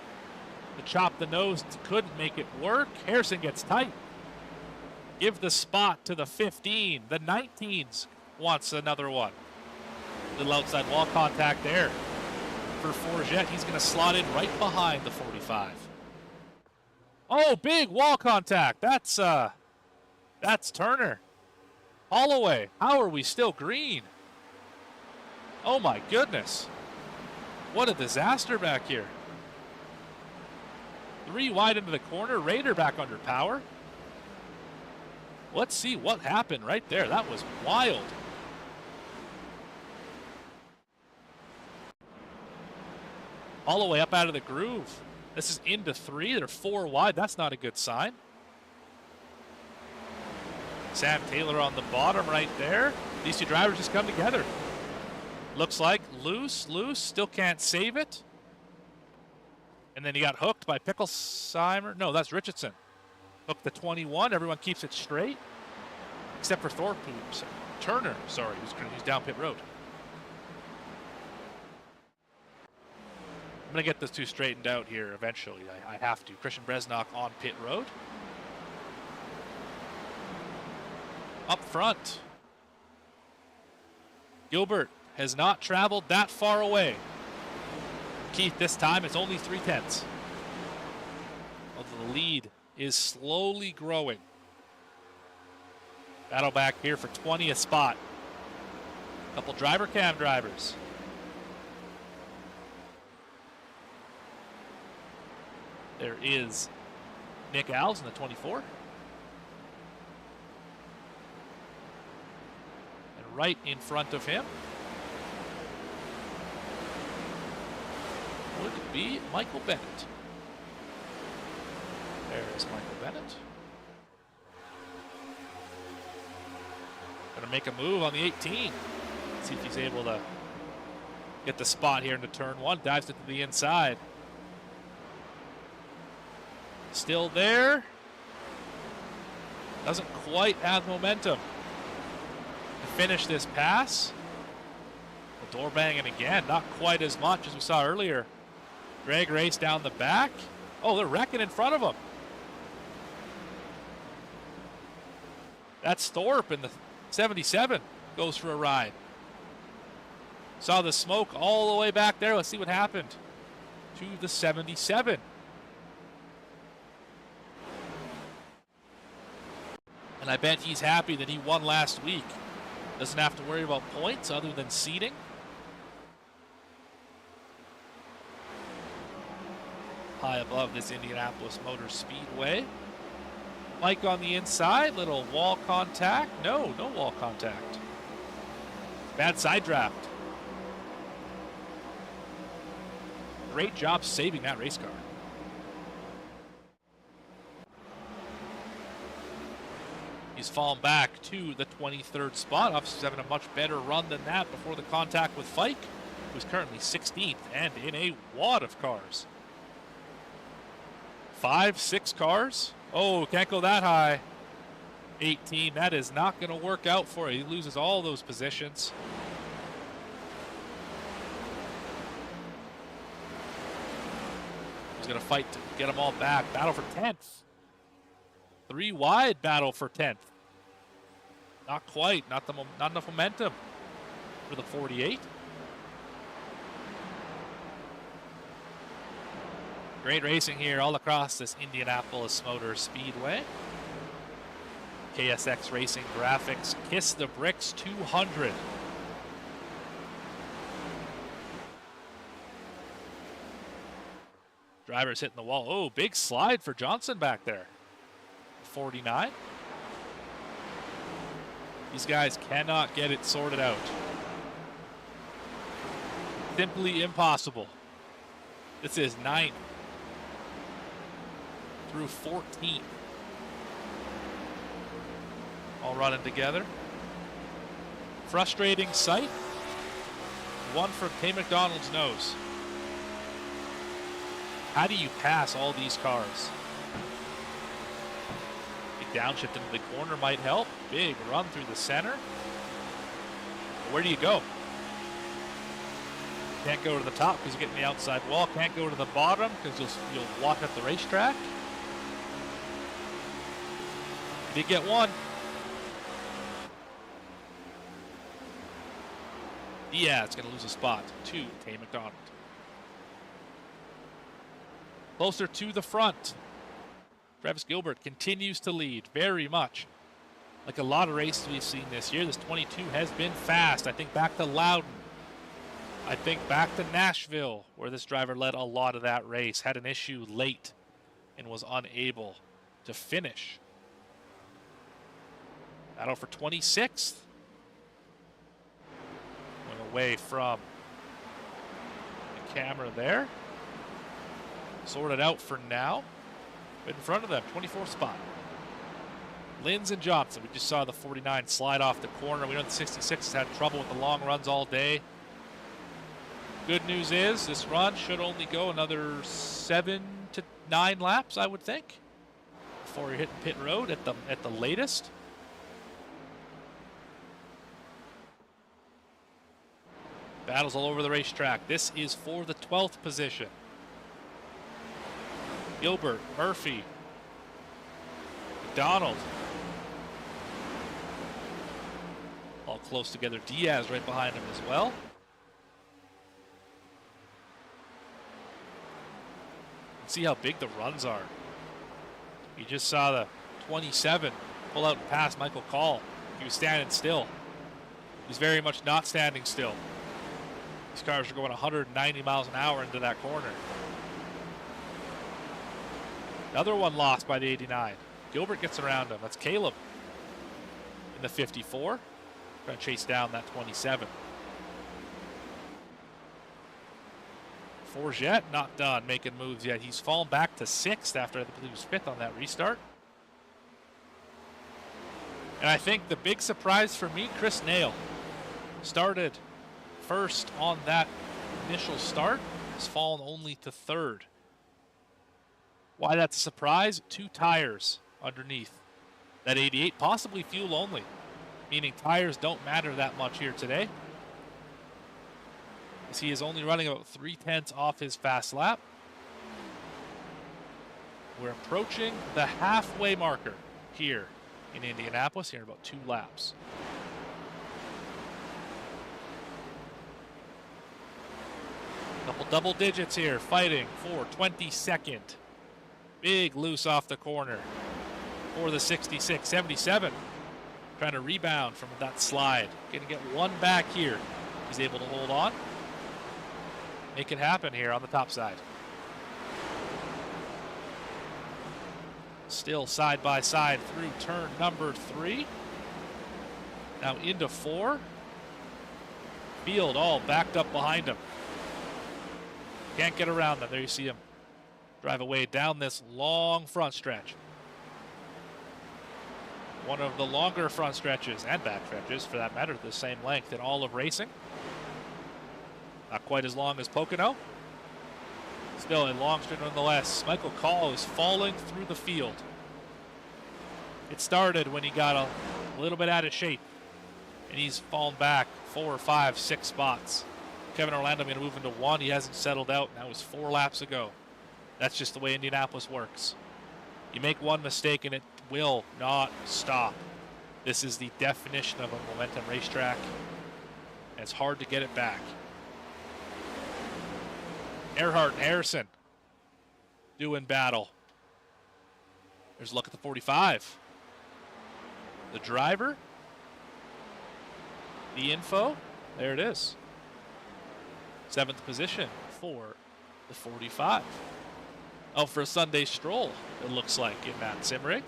To chop the nose, couldn't make it work. Harrison gets tight. Give the spot to the 15. The 19s wants another one. Little outside wall contact there for Forget. He's going to slot in right behind the 45. Oh, big wall contact. That's Turner. Holloway. How are we still green? Oh my goodness. What a disaster back here. 3 wide into the corner. Raider back under power. Let's see what happened right there. That was wild. Holloway up out of the groove. This is into 3. They're 4 wide. That's not a good sign. Sam Taylor on the bottom right there. These two drivers just come together. Looks like loose, still can't save it. And then he got hooked by Picklesheimer. No, that's Richardson. Hooked the 21. Everyone keeps it straight. Except for Thorpe. Turner, sorry, who's down pit road. I'm going to get those two straightened out here eventually. I have to. Christian Bresnock on pit road. Up front. Gilbert has not traveled that far away. Keith, this time it's only 3/10. Although the lead is slowly growing. Battle back here for 20th spot. Couple driver cam drivers. There is Nick Alves in the 24. And right in front of him would be Michael Bennett. There's Michael Bennett. Gonna make a move on the 18. See if he's able to get the spot here into turn 1. Dives it to the inside. Still there. Doesn't quite have momentum to finish this pass. The door banging again. Not quite as much as we saw earlier. Drag race down the back. Oh, they're wrecking in front of him. That's Thorpe, and the 77 goes for a ride. Saw the smoke all the way back there. Let's see what happened to the 77. And I bet he's happy that he won last week. Doesn't have to worry about points other than seeding. High above this Indianapolis Motor Speedway. Mike on the inside, little wall contact. No wall contact. Bad side draft. Great job saving that race car. He's fallen back to the 23rd spot. Officer's having a much better run than that before the contact with Fike, who's currently 16th and in a wad of cars. 5, 6 cars. Oh, can't go that high. 18, that is not going to work out for him. He loses all those positions. He's going to fight to get them all back. Battle for 10th. 3 wide battle for 10th. Not quite, not enough momentum for the 48. Great racing here all across this Indianapolis Motor Speedway. KSX Racing Graphics, Kiss the Bricks 200. Drivers hitting the wall. Oh, big slide for Johnson back there. 49. These guys cannot get it sorted out. Simply impossible. This is 9 through 14. All running together. Frustrating sight. One from Tay McDonald's nose. How do you pass all these cars? Big downshift into the corner might help. Big run through the center. Where do you go? Can't go to the top because you're getting the outside wall. Can't go to the bottom because you'll walk up the racetrack. Did get one. Yeah, it's going to lose a spot to Tay McDonald. Closer to the front. Travis Gilbert continues to lead very much. Like a lot of races we've seen this year, this 22 has been fast. I think back to Loudon. I think back to Nashville, where this driver led a lot of that race. Had an issue late and was unable to finish. Battle for 26th. Went away from the camera there. Sorted out for now. In front of them, 24th spot. Linz and Johnson. We just saw the 49 slide off the corner. We know the 66 has had trouble with the long runs all day. Good news is this run should only go another 7 to 9 laps, I would think, before you're hitting pit road at the latest. Battles all over the racetrack. This is for the 12th position. Gilbert, Murphy, McDonald. All close together. Diaz right behind him as well. See how big the runs are. You just saw the 27 pull out and pass Michael Call. He was standing still. He's very much not standing still. These cars are going 190 miles an hour into that corner. Another one lost by the 89. Gilbert gets around him. That's Caleb in the 54. Trying to chase down that 27. Forget not done making moves yet. He's fallen back to 6th after I believe he was 5th on that restart. And I think the big surprise for me, Chris Nail started first on that initial start. Has fallen only to 3rd. Why that's a surprise? 2 tires underneath that 88, possibly fuel only, meaning tires don't matter that much here today. As he is only running about 0.3 off his fast lap. We're approaching the halfway marker here in Indianapolis here in about 2 laps. Couple double digits here, fighting for 22nd. Big loose off the corner for the 66. 77 trying to rebound from that slide. Going to get one back here. He's able to hold on. Make it happen here on the top side. Still side by side through turn number 3. Now into 4. Field all backed up behind him. Can't get around them. There you see him drive away down this long front stretch. One of the longer front stretches and back stretches, for that matter, the same length in all of racing. Not quite as long as Pocono. Still a long stretch nonetheless. Michael Call is falling through the field. It started when he got a little bit out of shape, and he's fallen back 4, 5, 6 spots. Kevin Orlando going to move into 1. He hasn't settled out. That was 4 laps ago. That's just the way Indianapolis works. You make one mistake and it will not stop. This is the definition of a momentum racetrack, and it's hard to get it back. Erhardt and Harrison doing battle. There's a look at the 45. The driver, the info, there it is. 7th position for the 45. Oh, for a Sunday stroll, it looks like, in that sim rig.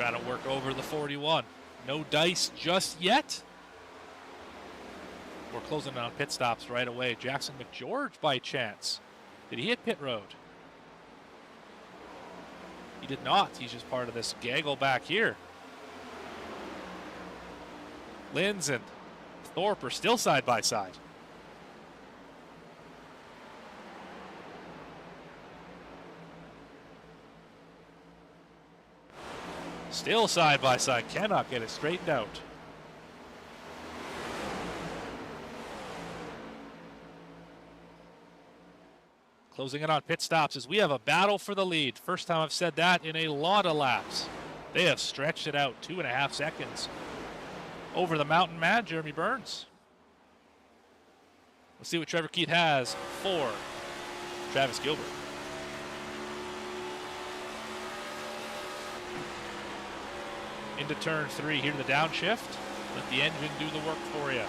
Trying to work over the 41. No dice just yet. We're closing on pit stops right away. Jackson McGeorge by chance. Did he hit pit road? He did not. He's just part of this gaggle back here. Linz and Thorpe are still side by side. Still side by side. Cannot get it straightened out. Closing in on pit stops as we have a battle for the lead. First time I've said that in a lot of laps. They have stretched it out 2.5 seconds over the mountain man, Jeremy Burns. Let's see what Trevor Keith has for Travis Gilbert. Into turn 3, here to the downshift. Let the engine do the work for you.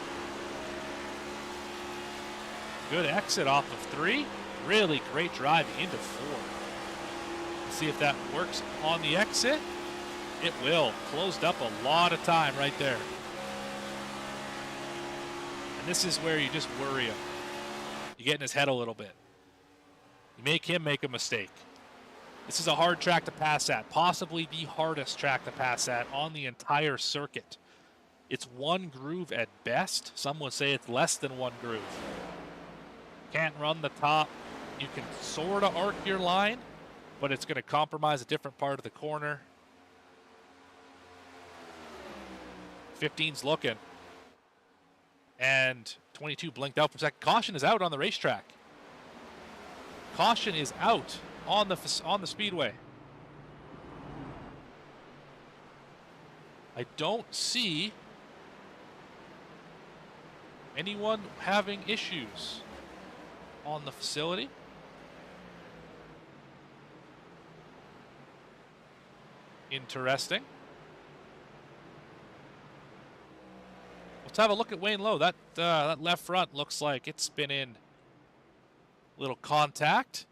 Good exit off of 3. Really great drive into 4. Let's see if that works on the exit. It will. Closed up a lot of time right there. And this is where you just worry him. You get in his head a little bit. You make him make a mistake. This is a hard track to pass at, possibly the hardest track to pass at on the entire circuit. It's one groove at best. Some would say it's less than one groove. Can't run the top. You can sort of arc your line, but it's going to compromise a different part of the corner. 15's looking. And 22 blinked out for a second. Caution is out on the racetrack. Caution is out on the speedway. I don't see anyone having issues on the facility. Interesting. Let's have a look at Wayne Lowe. That left front looks like it's been in little contact.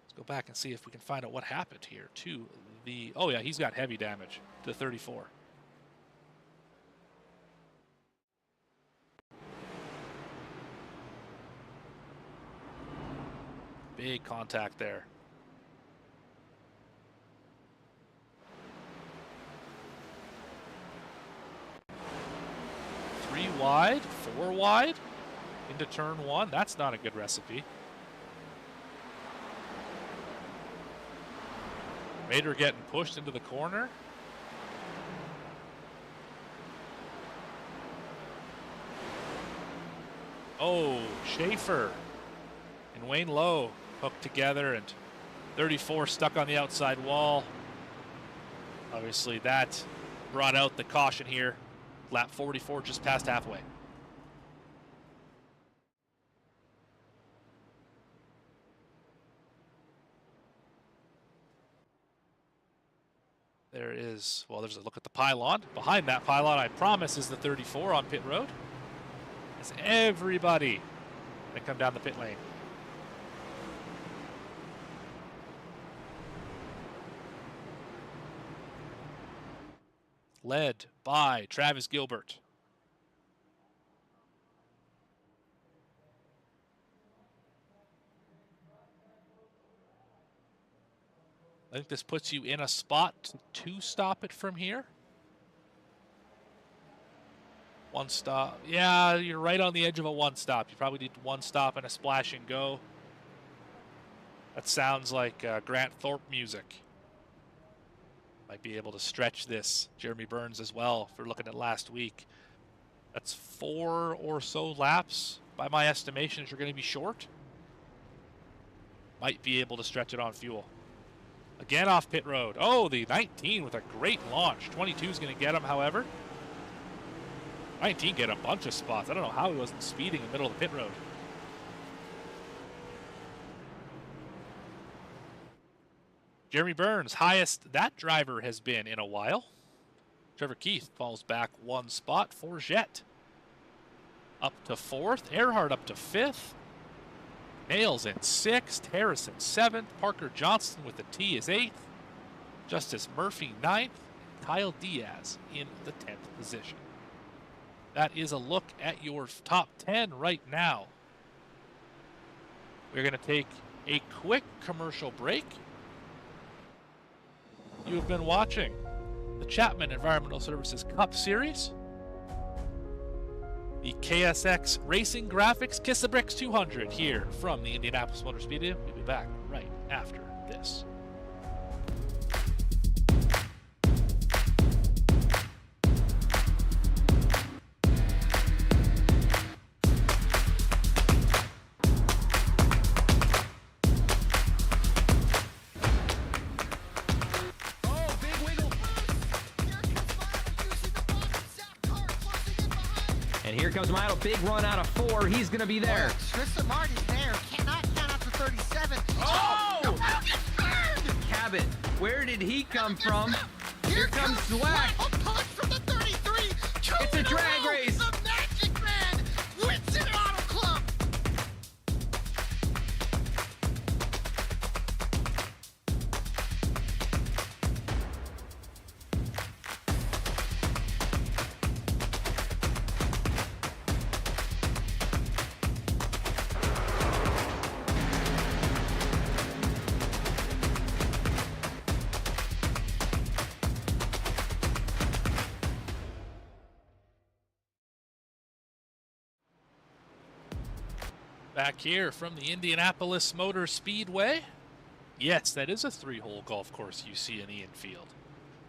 Let's go back and see if we can find out what happened here to the... Oh, yeah, he's got heavy damage to 34. Big contact there. Three wide, 4 wide into turn 1. That's not a good recipe. Mader getting pushed into the corner. Oh, Schaefer and Wayne Lowe hooked together, and 34 stuck on the outside wall. Obviously that brought out the caution here. Lap 44 just past halfway. There is, well, there's a look at the pylon. Behind that pylon, I promise, is the 34 on pit road. It's everybody that come down the pit lane. Led by Travis Gilbert. I think this puts you in a spot to stop it from here. One stop. Yeah, you're right on the edge of a one stop. You probably need one stop and a splash and go. That sounds like Grant Thorpe music. Might be able to stretch this. Jeremy Burns as well, if we're looking at last week. That's 4 or so laps. By my estimations, you're going to be short. Might be able to stretch it on fuel. Again off pit road. Oh, the 19 with a great launch. 22 is going to get him, however. 19 get a bunch of spots. I don't know how he wasn't speeding in the middle of the pit road. Jeremy Burns, highest that driver has been in a while. Trevor Keith falls back 1 spot. Forget up to 4th. Erhardt up to 5th. Nails in 6th. Harrison 7th. Parker Johnston with the T is 8th. Justice Murphy 9th. Kyle Diaz in the 10th position. That is a look at your top 10 right now. We're going to take a quick commercial break. You have been watching the Chapman Environmental Services Cup Series, the KSX Racing Graphics Kiss the Bricks 200 here from the Indianapolis Motor Speedway. We'll be back right after this. And here comes Milo, big run out of 4. He's going to be there. Tristan Martin's there. Cannot count out to 37. Oh! The ball gets burned! Cabot, where did he come from? Here comes Swack. Swack. A punch from the 33. It's a drag race. The Magic Man wins it Auto Club. Back here from the Indianapolis Motor Speedway. Yes, that is a 3-hole golf course you see in the infield.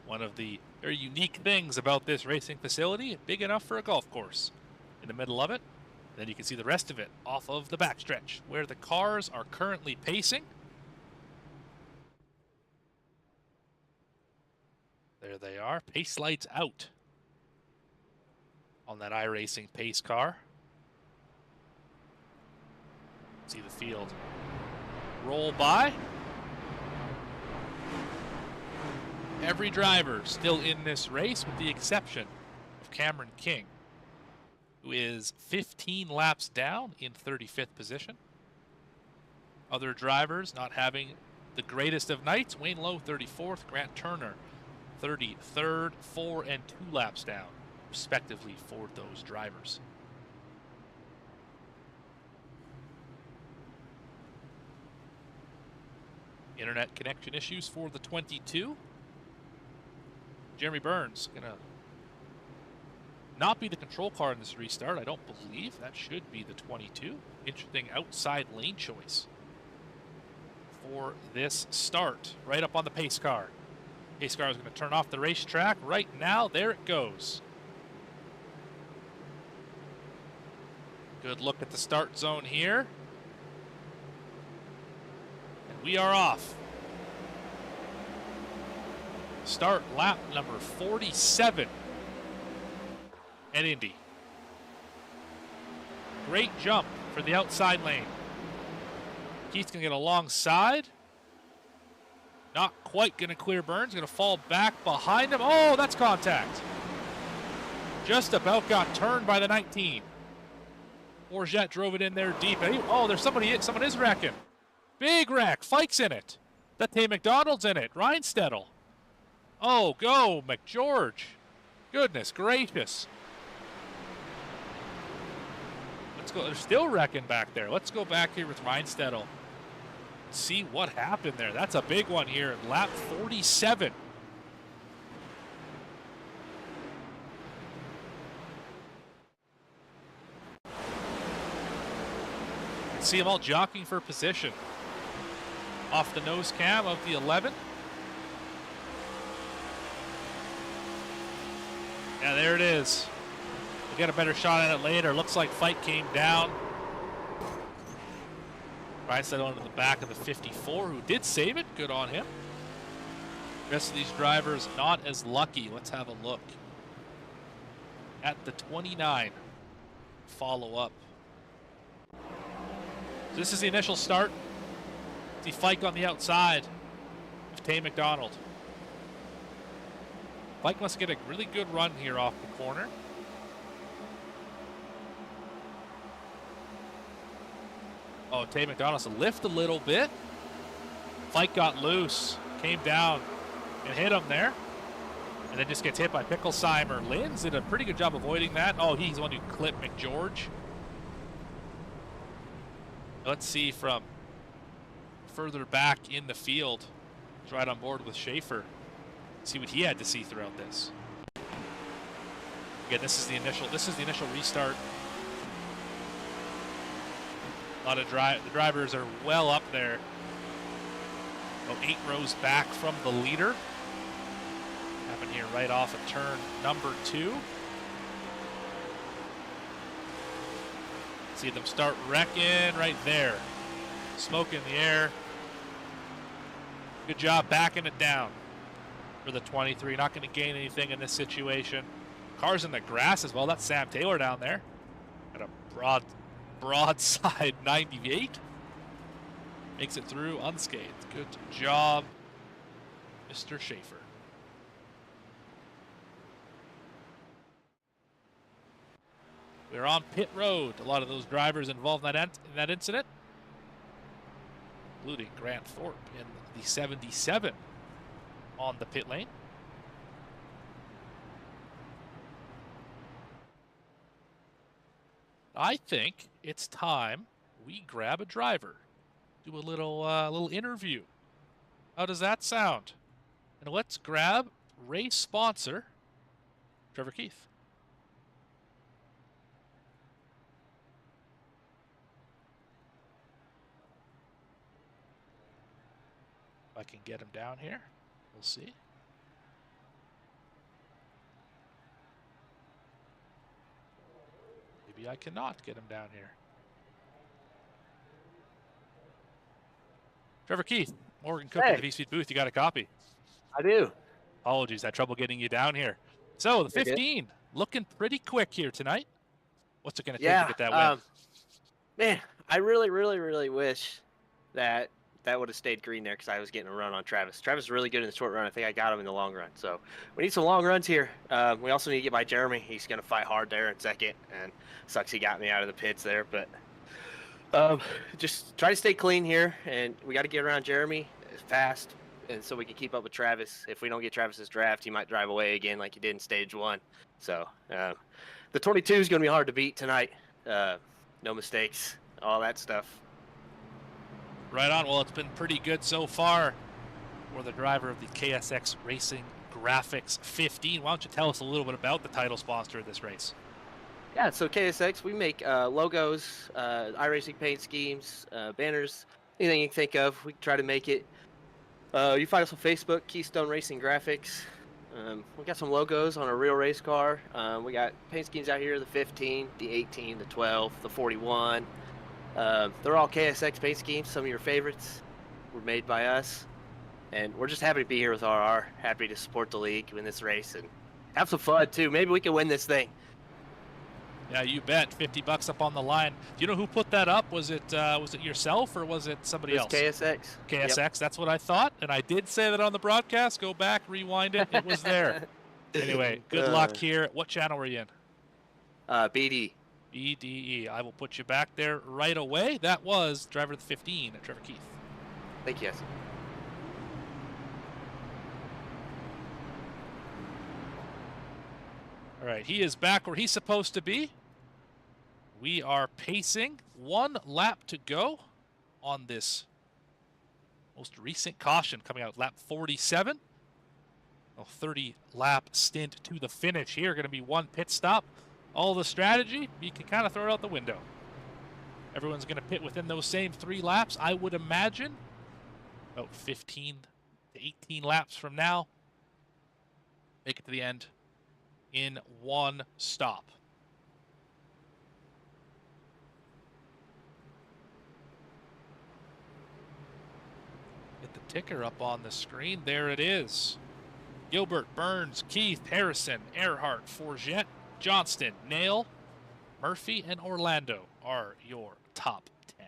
One of the very unique things about this racing facility, big enough for a golf course. In the middle of it, then you can see the rest of it off of the backstretch, where the cars are currently pacing. There they are, pace lights out on that iRacing pace car. See the field roll by. Every driver still in this race with the exception of Cameron King, who is 15 laps down in 35th position. Other drivers not having the greatest of nights. Wayne Lowe 34th, Grant Turner 33rd, 4 and 2 laps down respectively for those drivers. Internet connection issues for the 22. Jeremy Burns gonna not be the control car in this restart, I don't believe. That should be the 22. Interesting outside lane choice for this start. Right up on the pace car. Pace car is gonna turn off the racetrack right now. There it goes. Good look at the start zone here. We are off. Start lap number 47 at Indy. Great jump for the outside lane. Keith's gonna get alongside. Not quite gonna clear Burns, gonna fall back behind him. Oh, that's contact. Just about got turned by the 19. Orjet drove it in there deep. Oh, there's somebody, someone is wrecking. Big wreck. Fike's in it. Dante McDonald's in it. Reinstedel. Oh, go, McGeorge. Goodness gracious. Let's go. They're still wrecking back there. Let's go back here with Reinstedel. See what happened there. That's a big one here. Lap 47. See them all jockeying for position. Off the nose cam of the 11. Yeah, there it is. We'll get a better shot at it later. Looks like Fike came down. Reinstedt onto the back of the 54, who did save it. Good on him. The rest of these drivers not as lucky. Let's have a look at the 29 follow up. This is the initial start. See Fike on the outside of Tay McDonald. Fike must get a really good run here off the corner. Oh, Tay McDonald's to lift a little bit. Fike got loose, came down and hit him there. And then just gets hit by Picklesheimer. Linz did a pretty good job avoiding that. Oh, he's the one who clipped McGeorge. Let's see from further back in the field. He's right on board with Schaefer. See what he had to see throughout this. Again, this is the initial restart. A lot of the drivers are well up there. About 8 rows back from the leader. Happened here right off of turn number 2. See them start wrecking right there. Smoke in the air. Good job backing it down for the 23. Not going to gain anything in this situation. Cars in the grass as well. That's Sam Taylor down there. Got a broadside 98. Makes it through unscathed. Good job, Mr. Schaefer. We're on pit road. A lot of those drivers involved in that incident, including Grant Thorpe in the 77 on the pit lane. I think it's time we grab a driver, do a little interview. How does that sound? And let's grab race sponsor, Trevor Keith. If I can get him down here, we'll see. Maybe I cannot get him down here. Trevor Keith, Morgan Cook at the V-Speed booth. You got a copy? I do. Apologies, had trouble getting you down here. So the 15, looking pretty quick here tonight. What's it going to take to get that win? Man, I really wish that would have stayed green there because I was getting a run on Travis. Travis is really good in the short run. I think I got him in the long run. So we need some long runs here. We also need to get by Jeremy. He's going to fight hard there in second. And sucks he got me out of the pits there. But just try to stay clean here. And we got to get around Jeremy fast. And so we can keep up with Travis. If we don't get Travis's draft, he might drive away again like he did in stage 1. So the 22 is going to be hard to beat tonight. No mistakes, all that stuff. Right on. Well, it's been pretty good so far for the driver of the KSX Racing Graphics 15. Why don't you tell us a little bit about the title sponsor of this race? Yeah, so KSX, we make logos, iRacing paint schemes, banners, anything you can think of. We try to make it. You find us on Facebook, Keystone Racing Graphics. We got some logos on a real race car. We got paint schemes out here, the 15, the 18, the 12, the 41. They're all KSX paint schemes. Some of your favorites were made by us. And we're just happy to be here with RR. Happy to support the league, win this race, and have some fun, too. Maybe we can win this thing. Yeah, you bet. $50 up on the line. Do you know who put that up? Was it yourself or was it somebody else? KSX. KSX, Yep. That's what I thought. And I did say that on the broadcast. Go back, rewind it. It was there. Anyway, good luck here. What channel were you in? BD. BDE. I will put you back there right away. That was driver 15, Trevor Keith. Thank you. All right, he is back where he's supposed to be. We are pacing. 1 lap to go on this most recent caution coming out lap 47. A 30-lap stint to the finish here. Going to be 1 pit stop. All the strategy, you can kind of throw it out the window. Everyone's going to pit within those same 3 laps, I would imagine. About 15 to 18 laps from now. Make it to the end in 1 stop. Get the ticker up on the screen. There it is. Gilbert, Burns, Keith, Harrison, Erhardt, Forget, Johnston, Nail, Murphy, and Orlando are your top 10.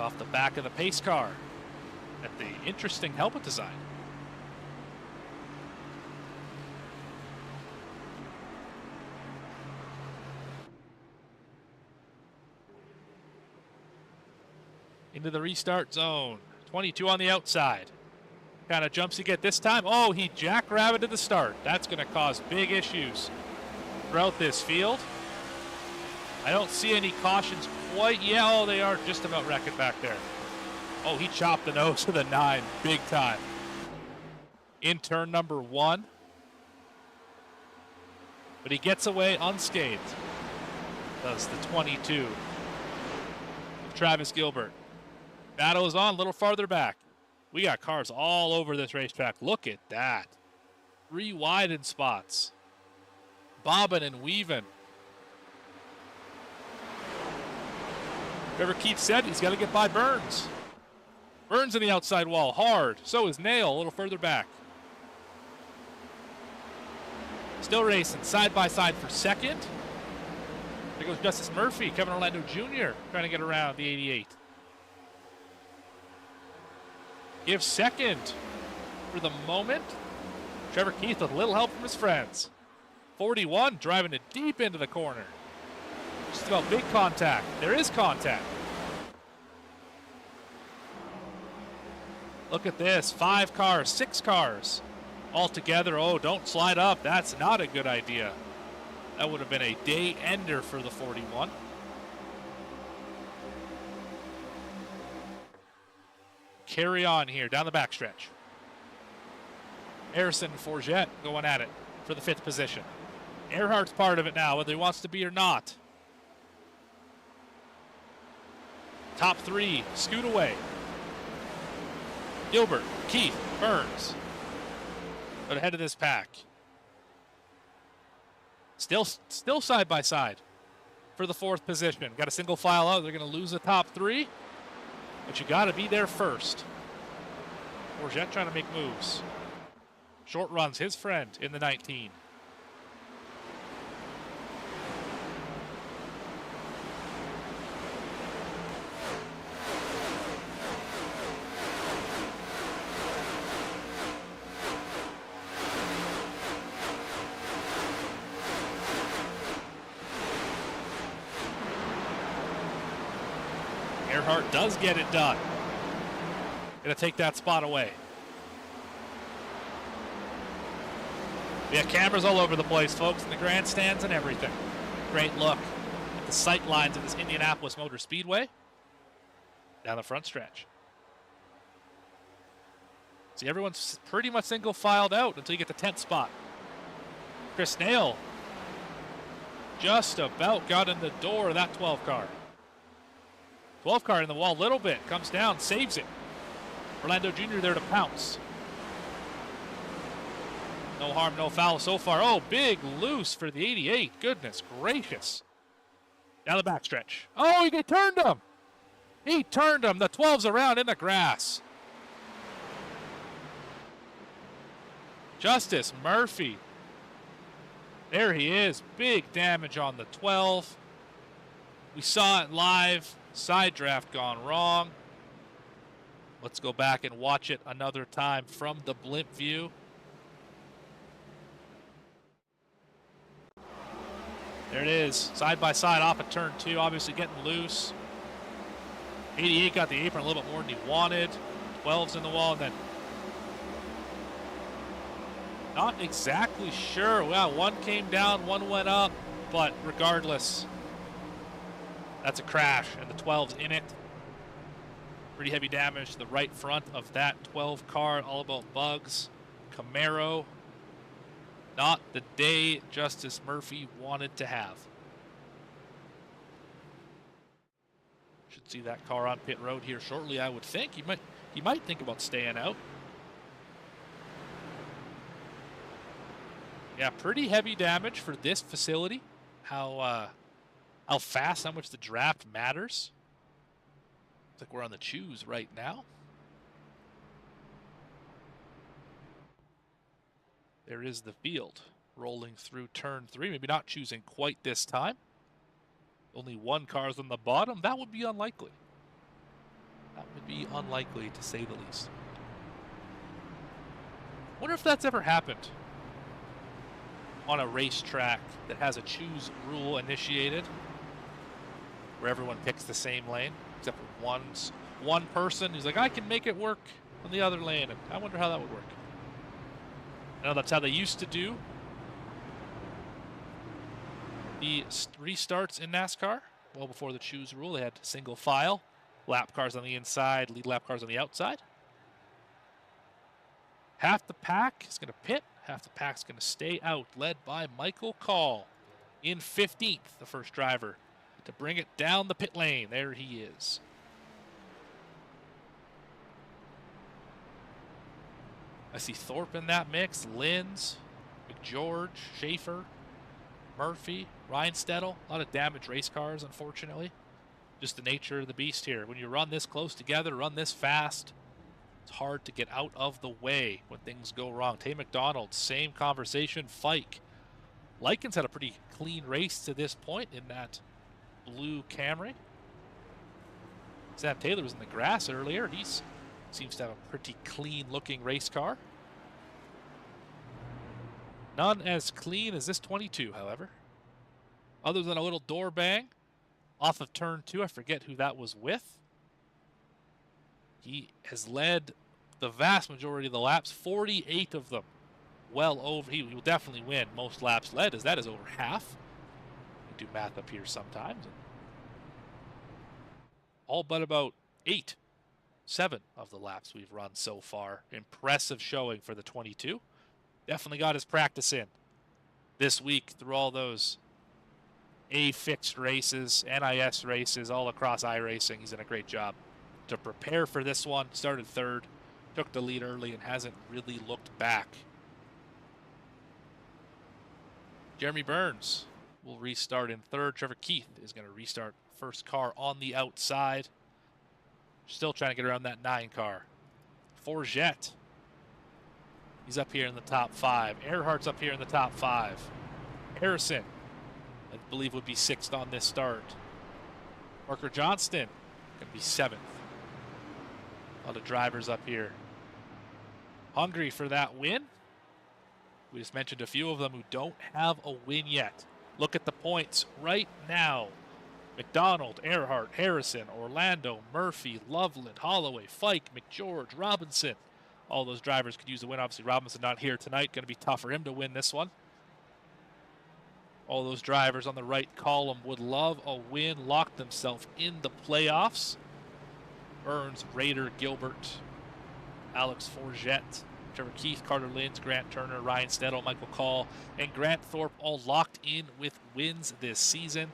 Off the back of the pace car at the interesting helmet design. Into the restart zone. 22 on the outside. Kind of jumps to get this time. Oh, he jackrabbited the start. That's going to cause big issues throughout this field. I don't see any cautions quite yet. Oh, they are just about wrecking back there. Oh, he chopped the nose of the 9 big time. In turn number 1. But he gets away unscathed. Does the 22 of Travis Gilbert. Battle is on a little farther back. We got cars all over this racetrack. Look at that. 3 widen spots. Bobbing and weaving. Trevor Keith said he's got to get by Burns. Burns in the outside wall, hard. So is Nail, a little further back. Still racing, side by side for second. There goes Justice Murphy, Kevin Orlando Jr. trying to get around the 88. Gives second for the moment. Trevor Keith with a little help from his friends. 41 driving it deep into the corner. Just about big contact. There is contact. Look at this. 5 cars, 6 cars all together. Oh, don't slide up. That's not a good idea. That would have been a day ender for the 41. Carry on here down the backstretch. Harrison and Forget going at it for the 5th position. Erhardt's part of it now, whether he wants to be or not. Top 3 scoot away. Gilbert, Keith, Burns. But ahead of this pack. Still side by side for the 4th position. Got a single file out. They're going to lose the top 3. But you got to be there first. Forget trying to make moves. Short runs, his friend in the 19. Erhardt does get it done. Gonna take that spot away. We have cameras all over the place, folks, in the grandstands and everything. Great look at the sight lines of this Indianapolis Motor Speedway down the front stretch. See, everyone's pretty much single filed out until you get the 10th spot. Chris Nail just about got in the door of that 12 car. 12 car in the wall a little bit, comes down, saves it. Orlando Jr. there to pounce. No harm, no foul so far. Oh, big loose for the 88. Goodness gracious. Down the backstretch. Oh, he turned him. He turned him. The 12's around in the grass. Justice Murphy. There he is. Big damage on the 12. We saw it live. Side draft gone wrong. Let's go back and watch it another time from the blimp view. There it is, side by side off of turn 2, obviously getting loose. 88 got the apron a little bit more than he wanted. 12's in the wall, and then not exactly sure. Well, one came down, one went up, but regardless, that's a crash, and the 12's in it. Pretty heavy damage to the right front of that 12 car, all about bugs. Camaro. Not the day Justice Murphy wanted to have. Should see that car on pit road here shortly, I would think. He might think about staying out. Yeah, pretty heavy damage for this facility. How fast, how much the draft matters. Looks like we're on the choose right now. There is the field rolling through turn 3. Maybe not choosing quite this time. Only one car's on the bottom. That would be unlikely. That would be unlikely, to say the least. Wonder if that's ever happened on a racetrack that has a choose rule initiated, where everyone picks the same lane, except for one person who's like, I can make it work on the other lane. And I wonder how that would work. I know that's how they used to do the restarts in NASCAR. Well before the choose rule, they had single file. Lap cars on the inside, lead lap cars on the outside. Half the pack is going to pit. Half the pack's going to stay out, led by Michael Call in 15th, the first driver to bring it down the pit lane. There he is. I see Thorpe in that mix, Linz, McGeorge, Schaefer, Murphy, Ryan Stedel. A lot of damaged race cars, unfortunately. Just the nature of the beast here. When you run this close together, run this fast, it's hard to get out of the way when things go wrong. Tay McDonald, same conversation. Fike. Likens had a pretty clean race to this point in that blue Camry. Sam Taylor was in the grass earlier. He seems to have a pretty clean-looking race car. None as clean as this 22, however. Other than a little door bang off of turn 2. I forget who that was with. He has led the vast majority of the laps, 48 of them. Well over, he will definitely win most laps led, as that is over half. We do math up here sometimes. All but about 7 of the laps we've run so far. Impressive showing for the 22. Definitely got his practice in this week through all those A-fixed races, NIS races, all across iRacing. He's done a great job to prepare for this one. Started third, took the lead early, and hasn't really looked back. Jeremy Burns will restart in third. Trevor Keith is going to restart first car on the outside. Still trying to get around that 9 car. Forget. He's up here in the top 5. Erhardt's up here in the top 5. Harrison, I believe, would be 6th on this start. Parker Johnston going to be 7th. A lot of drivers up here hungry for that win. We just mentioned a few of them who don't have a win yet. Look at the points right now. McDonald, Erhardt, Harrison, Orlando, Murphy, Loveland, Holloway, Fike, McGeorge, Robinson. All those drivers could use a win. Obviously, Robinson not here tonight. Going to be tough for him to win this one. All those drivers on the right column would love a win, lock themselves in the playoffs. Burns, Rader, Gilbert, Alex Forget, Trevor Keith, Carter Linz, Grant Turner, Ryan Stedel, Michael Call, and Grant Thorpe all locked in with wins this season.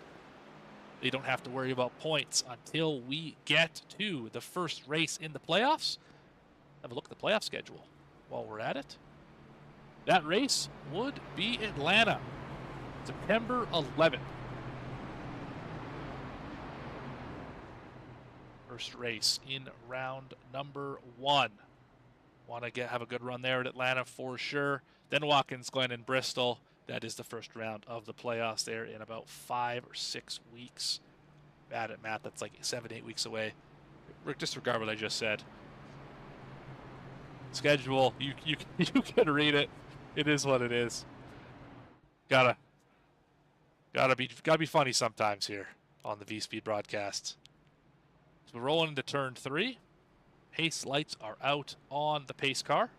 They don't have to worry about points until we get to the first race in the playoffs. Have a look at the playoff schedule while we're at it. That race would be Atlanta, September 11th. First race in round number 1. Want to have a good run there at Atlanta for sure. Then Watkins Glen and Bristol. That is the first round of the playoffs there in about 5 or 6 weeks. Bad at math, that's like 7 to 8 weeks away. Disregard what I just said. Schedule, you can read it. It is what it is. Gotta be funny sometimes here on the V-Speed broadcast. So we're rolling into turn 3. Pace lights are out on the pace car.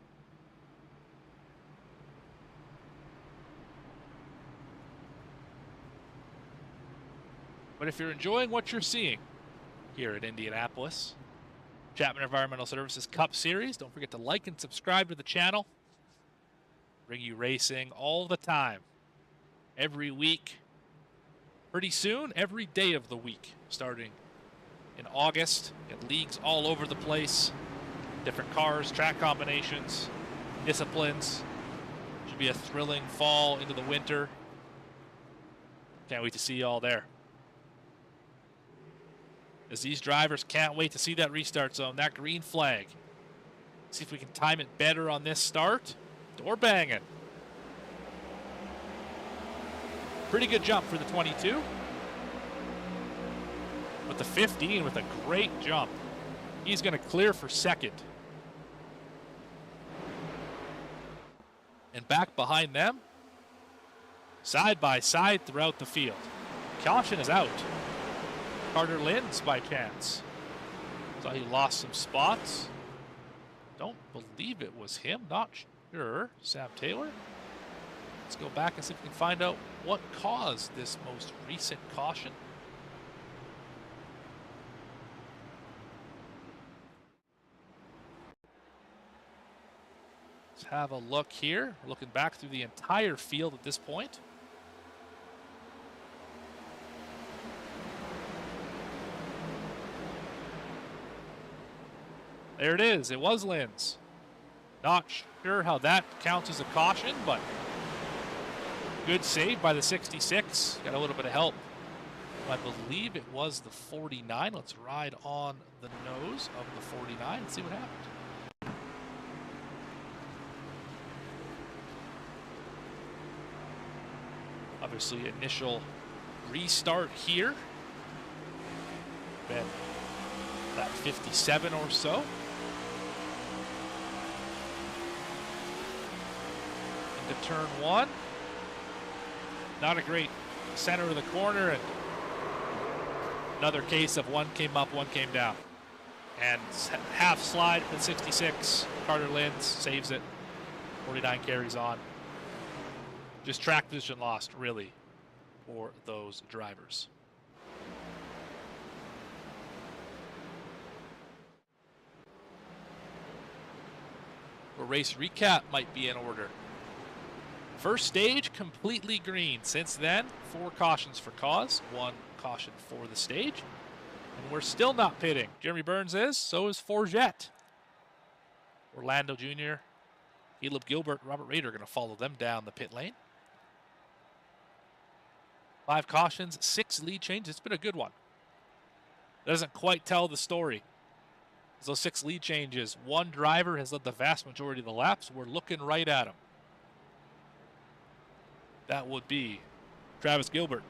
But if you're enjoying what you're seeing here at Indianapolis, Chapman Environmental Services Cup Series, don't forget to like and subscribe to the channel. Bring you racing all the time, every week, pretty soon, every day of the week, starting in August. Get leagues all over the place, different cars, track combinations, disciplines. Should be a thrilling fall into the winter. Can't wait to see you all there. As these drivers can't wait to see that restart zone, that green flag. See if we can time it better on this start. Door banging. Pretty good jump for the 22. But the 15 with a great jump. He's going to clear for second. And back behind them, side by side throughout the field. Caution is out. Carter Linz by chance. Thought he lost some spots. Don't believe it was him. Not sure. Sam Taylor. Let's go back and see if we can find out what caused this most recent caution. Let's have a look here. We're looking back through the entire field at this point. There it is. It was Linz. Not sure how that counts as a caution, but good save by the 66. Got a little bit of help. I believe it was the 49. Let's ride on the nose of the 49 and see what happened. Obviously, initial restart here. Been that 57 or so. Into turn one. Not a great center of the corner, and another case of one came up, one came down. And half slide at 66. Carter Linz saves it. 49 carries on. Just track position lost, really, for those drivers. A race recap might be in order. First stage, completely green. Since then, 4 cautions for cause, 1 caution for the stage. And we're still not pitting. Jeremy Burns is, so is Forget. Orlando Jr., Caleb Gilbert, Robert Rader are going to follow them down the pit lane. 5 cautions, 6 lead changes. It's been a good one. It doesn't quite tell the story. Those 6 lead changes, 1 driver has led the vast majority of the laps. We're looking right at him. That would be Travis Gilbert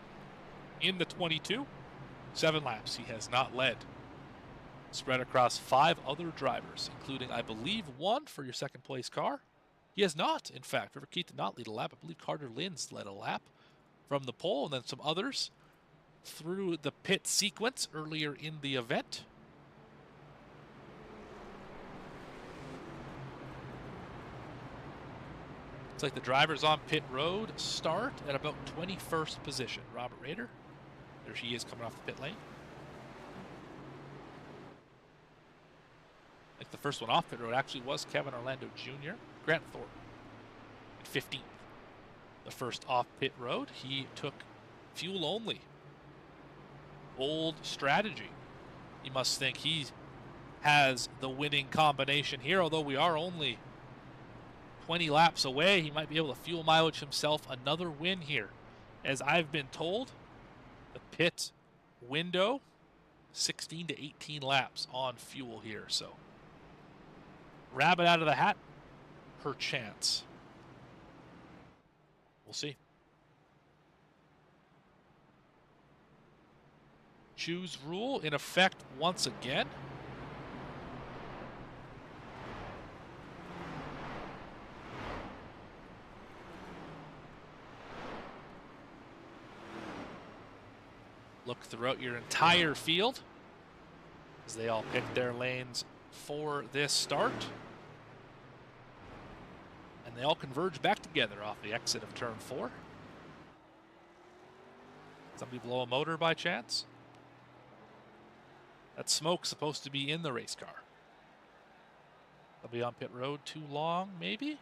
in the 22. 7 laps he has not led. Spread across 5 other drivers, including, I believe, 1 for your second place car. He has not, in fact. Trevor Keith did not lead a lap. I believe Carter Linz led a lap from the pole, and then some others through the pit sequence earlier in the event. Looks like the drivers on pit road start at about 21st position. Robert Rader, there she is coming off the pit lane. I think the first one off pit road actually was Kevin Orlando Jr. Grant Thornton at 15th. The first off pit road, he took fuel only. Bold strategy. You must think he has the winning combination here, although we are only 20 laps away. He might be able to fuel mileage himself another win here. As I've been told, the pit window, 16 to 18 laps on fuel here. So, rabbit out of the hat, her chance. We'll see. Choose rule in effect once again. Look throughout your entire field as they all pick their lanes for this start. And they all converge back together off the exit of turn 4. Somebody blow a motor by chance? That smoke's supposed to be in the race car. They'll be on pit road too long, maybe?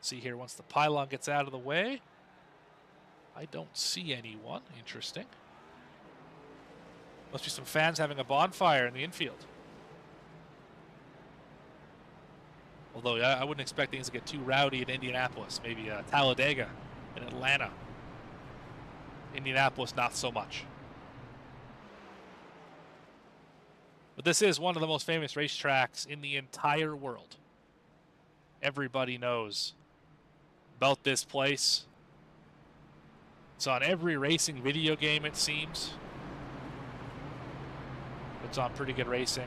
See here, once the pylon gets out of the way. I don't see anyone. Interesting. Must be some fans having a bonfire in the infield. Although I wouldn't expect things to get too rowdy in Indianapolis. Maybe Talladega and Atlanta. Indianapolis, not so much. But this is one of the most famous racetracks in the entire world. Everybody knows about this place. It's on every racing video game, it seems. It's on Pretty Good Racing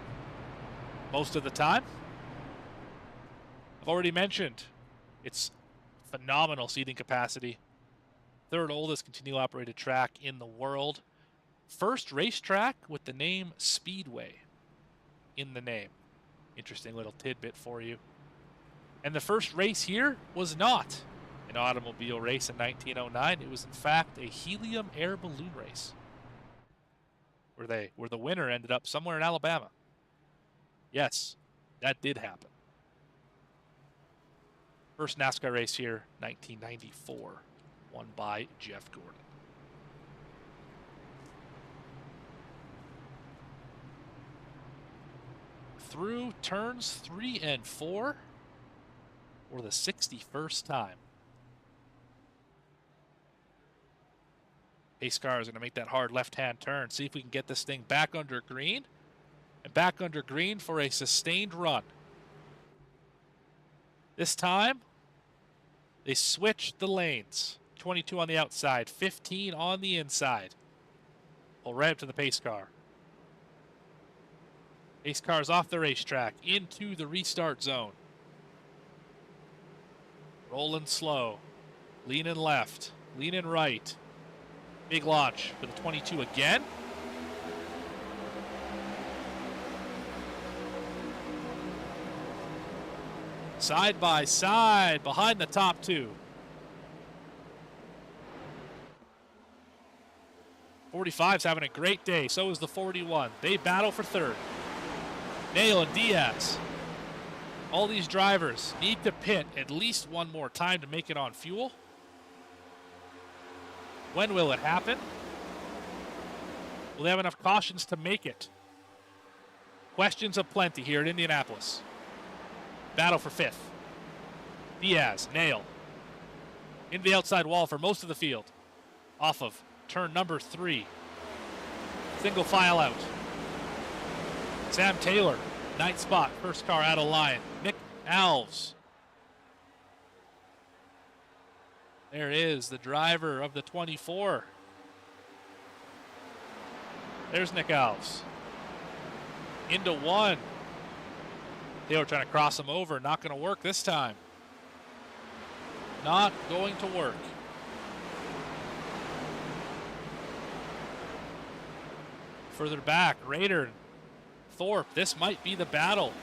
most of the time. I've already mentioned its phenomenal seating capacity. 3rd oldest continual operated track in the world. First racetrack with the name Speedway. in the name. Interesting little tidbit for you. And the first race here was not an automobile race in 1909. It was, in fact, a helium air balloon race where the winner ended up somewhere in Alabama. Yes, that did happen. First NASCAR race here, 1994, won by Jeff Gordon. Through turns 3 and 4 for the 61st time. Pace car is going to make that hard left-hand turn. See if we can get this thing back under green. And back under green for a sustained run. This time, they switched the lanes. 22 on the outside, 15 on the inside. Pull right up to the pace car. Pace car's off the racetrack, into the restart zone. Rolling slow, leaning left, leaning right. Big launch for the 22 again. Side by side, behind the top two. 45's having a great day, so is the 41. They battle for third. Nail and Diaz. All these drivers need to pit at least one more time to make it on fuel. When will it happen? Will they have enough cautions to make it? Questions aplenty here at Indianapolis. Battle for fifth. Diaz, Nail. Into the outside wall for most of the field. Off of turn number 3. Single file out. Sam Taylor, 9th spot, first car out of line. Nick Alves. There is the driver of the 24. There's Nick Alves. Into one. Taylor trying to cross him over. Not going to work this time. Not going to work. Further back, Rader, Thorpe. This might be the battle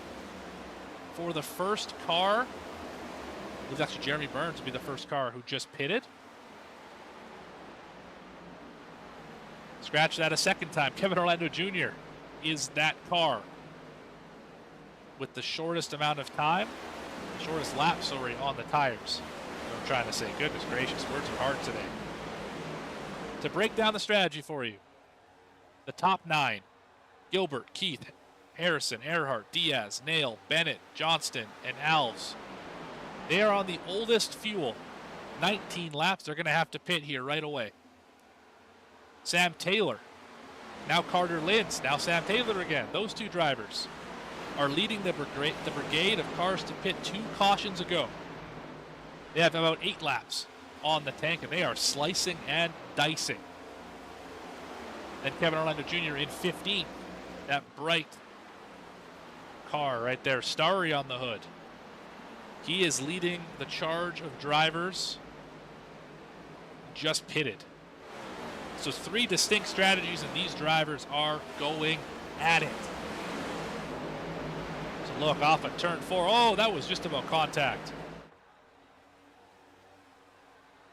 for the first car. I believe actually Jeremy Burns will be the first car who just pitted. Scratch that a second time. Kevin Orlando Jr. is that car with the shortest amount of time, shortest lap, sorry, on the tires. I'm trying to say, goodness gracious, words are hard today. To break down the strategy for you, the top 9, Gilbert, Keith, Harrison, Erhardt, Diaz, Nail, Bennett, Johnston, and Alves. They are on the oldest fuel, 19 laps. They're going to have to pit here right away. Sam Taylor, now Carter Lintz, now Sam Taylor again. Those two drivers are leading the brigade of cars to pit 2 cautions ago. They have about 8 laps on the tank, and they are slicing and dicing. Then Kevin Orlando Jr. in 15th. That bright car right there, starry on the hood. He is leading the charge of drivers just pitted. So 3 distinct strategies, and these drivers are going at it. So look off at turn 4. Oh, that was just about contact.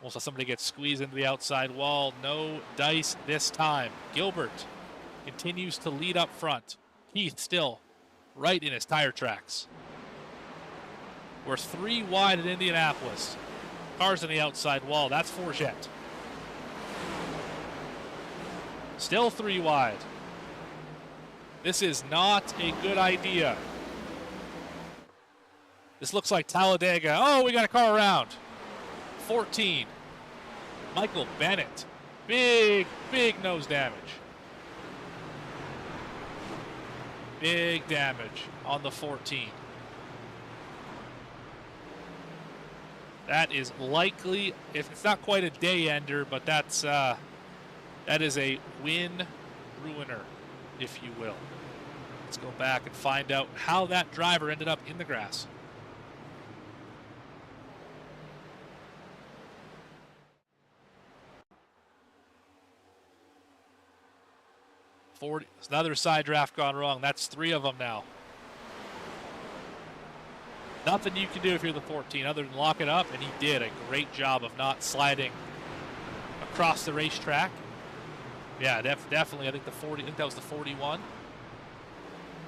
Almost saw somebody get squeezed into the outside wall. No dice this time. Gilbert continues to lead up front. Keith still right in his tire tracks. We're 3 wide at Indianapolis. Cars on the outside wall. That's Forget. Still 3 wide. This is not a good idea. This looks like Talladega. Oh, we got a car around. 14. Michael Bennett. Big nose damage. Big damage on the 14. That is likely, if it's not quite a day ender, but that is a win ruiner, if you will. Let's go back and find out how that driver ended up in the grass. 40. It's another side draft gone wrong. That's 3 of them now. Nothing you can do if you're the 14 other than lock it up, and he did a great job of not sliding across the racetrack. Yeah, definitely. I think I think that was the 41.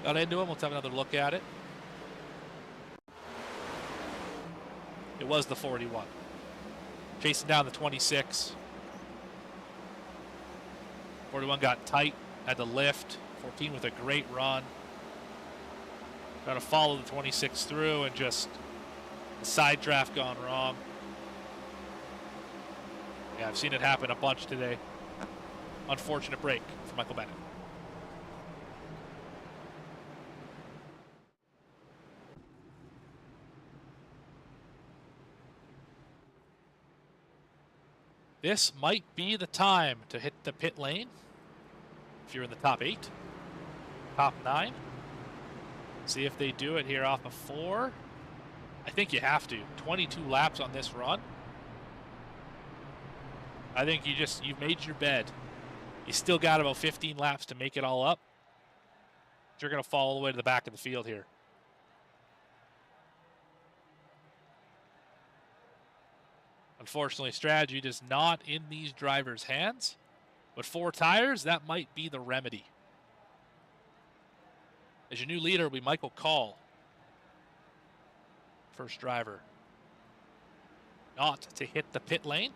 Got into him. Let's have another look at it. It was the 41. Chasing down the 26. 41 got tight, had to lift. 14 with a great run. Trying to follow the 26 through, and just the side draft gone wrong. Yeah, I've seen it happen a bunch today. Unfortunate break for Michael Bennett. This might be the time to hit the pit lane if you're in the top 8, top 9. See if they do it here off of 4. I think you have to. 22 laps on this run. I think you've made your bed. You still got about 15 laps to make it all up. You're going to fall all the way to the back of the field here. Unfortunately, strategy is not in these drivers' hands. But 4 tires, that might be the remedy. As your new leader will be Michael Call. First driver not to hit the pit lane.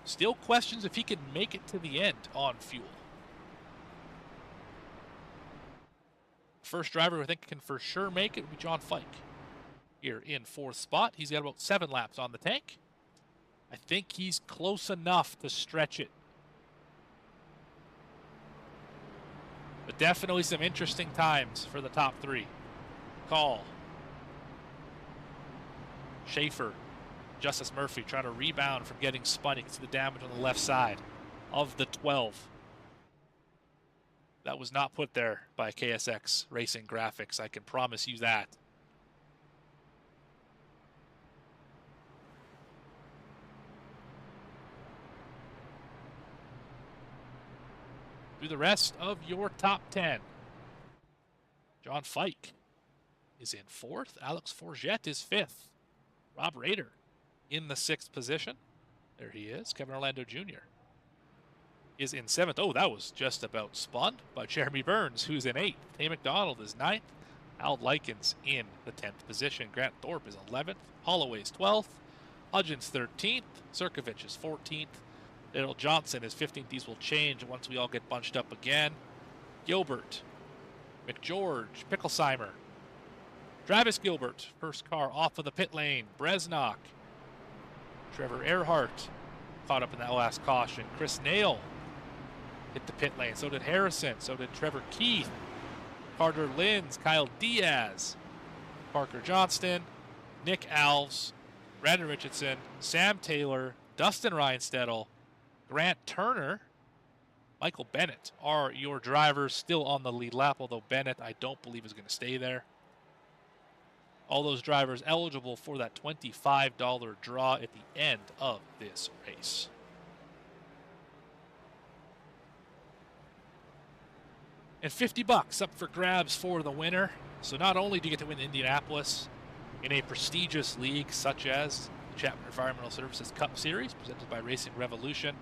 Still questions if he can make it to the end on fuel. First driver who I think can for sure make it will be John Fike. Here in 4th spot. He's got about 7 laps on the tank. I think he's close enough to stretch it. But definitely some interesting times for the top 3. Call. Schaefer. Justice Murphy trying to rebound from getting spun. You can see the damage on the left side of the 12. That was not put there by KSX Racing Graphics. I can promise you that. Through the rest of your top 10. John Fike is in 4th. Alex Forget is 5th. Rob Rader in the 6th position. There he is. Kevin Orlando Jr. is in 7th. Oh, that was just about spun by Jeremy Burns, who's in 8th. Tay McDonald is 9th. Al Likens in the 10th position. Grant Thorpe is 11th. Holloway's 12th. Hudgens 13th. Sirkovich is 14th. Daryl Johnson is 15th. These will change once we all get bunched up again. Gilbert, McGeorge, Picklesheimer, Travis Gilbert, first car off of the pit lane. Bresnock, Trevor Erhardt caught up in that last caution. Chris Nail hit the pit lane. So did Harrison. So did Trevor Keith, Carter Linz, Kyle Diaz, Parker Johnston, Nick Alves, Brandon Richardson, Sam Taylor, Dustin Reinstedel, Grant Turner, Michael Bennett are your drivers still on the lead lap, although Bennett I don't believe is going to stay there. All those drivers eligible for that $25 draw at the end of this race. And $50 up for grabs for the winner. So not only do you get to win Indianapolis in a prestigious league such as the Chapman Environmental Services Cup Series presented by Racing Revolution,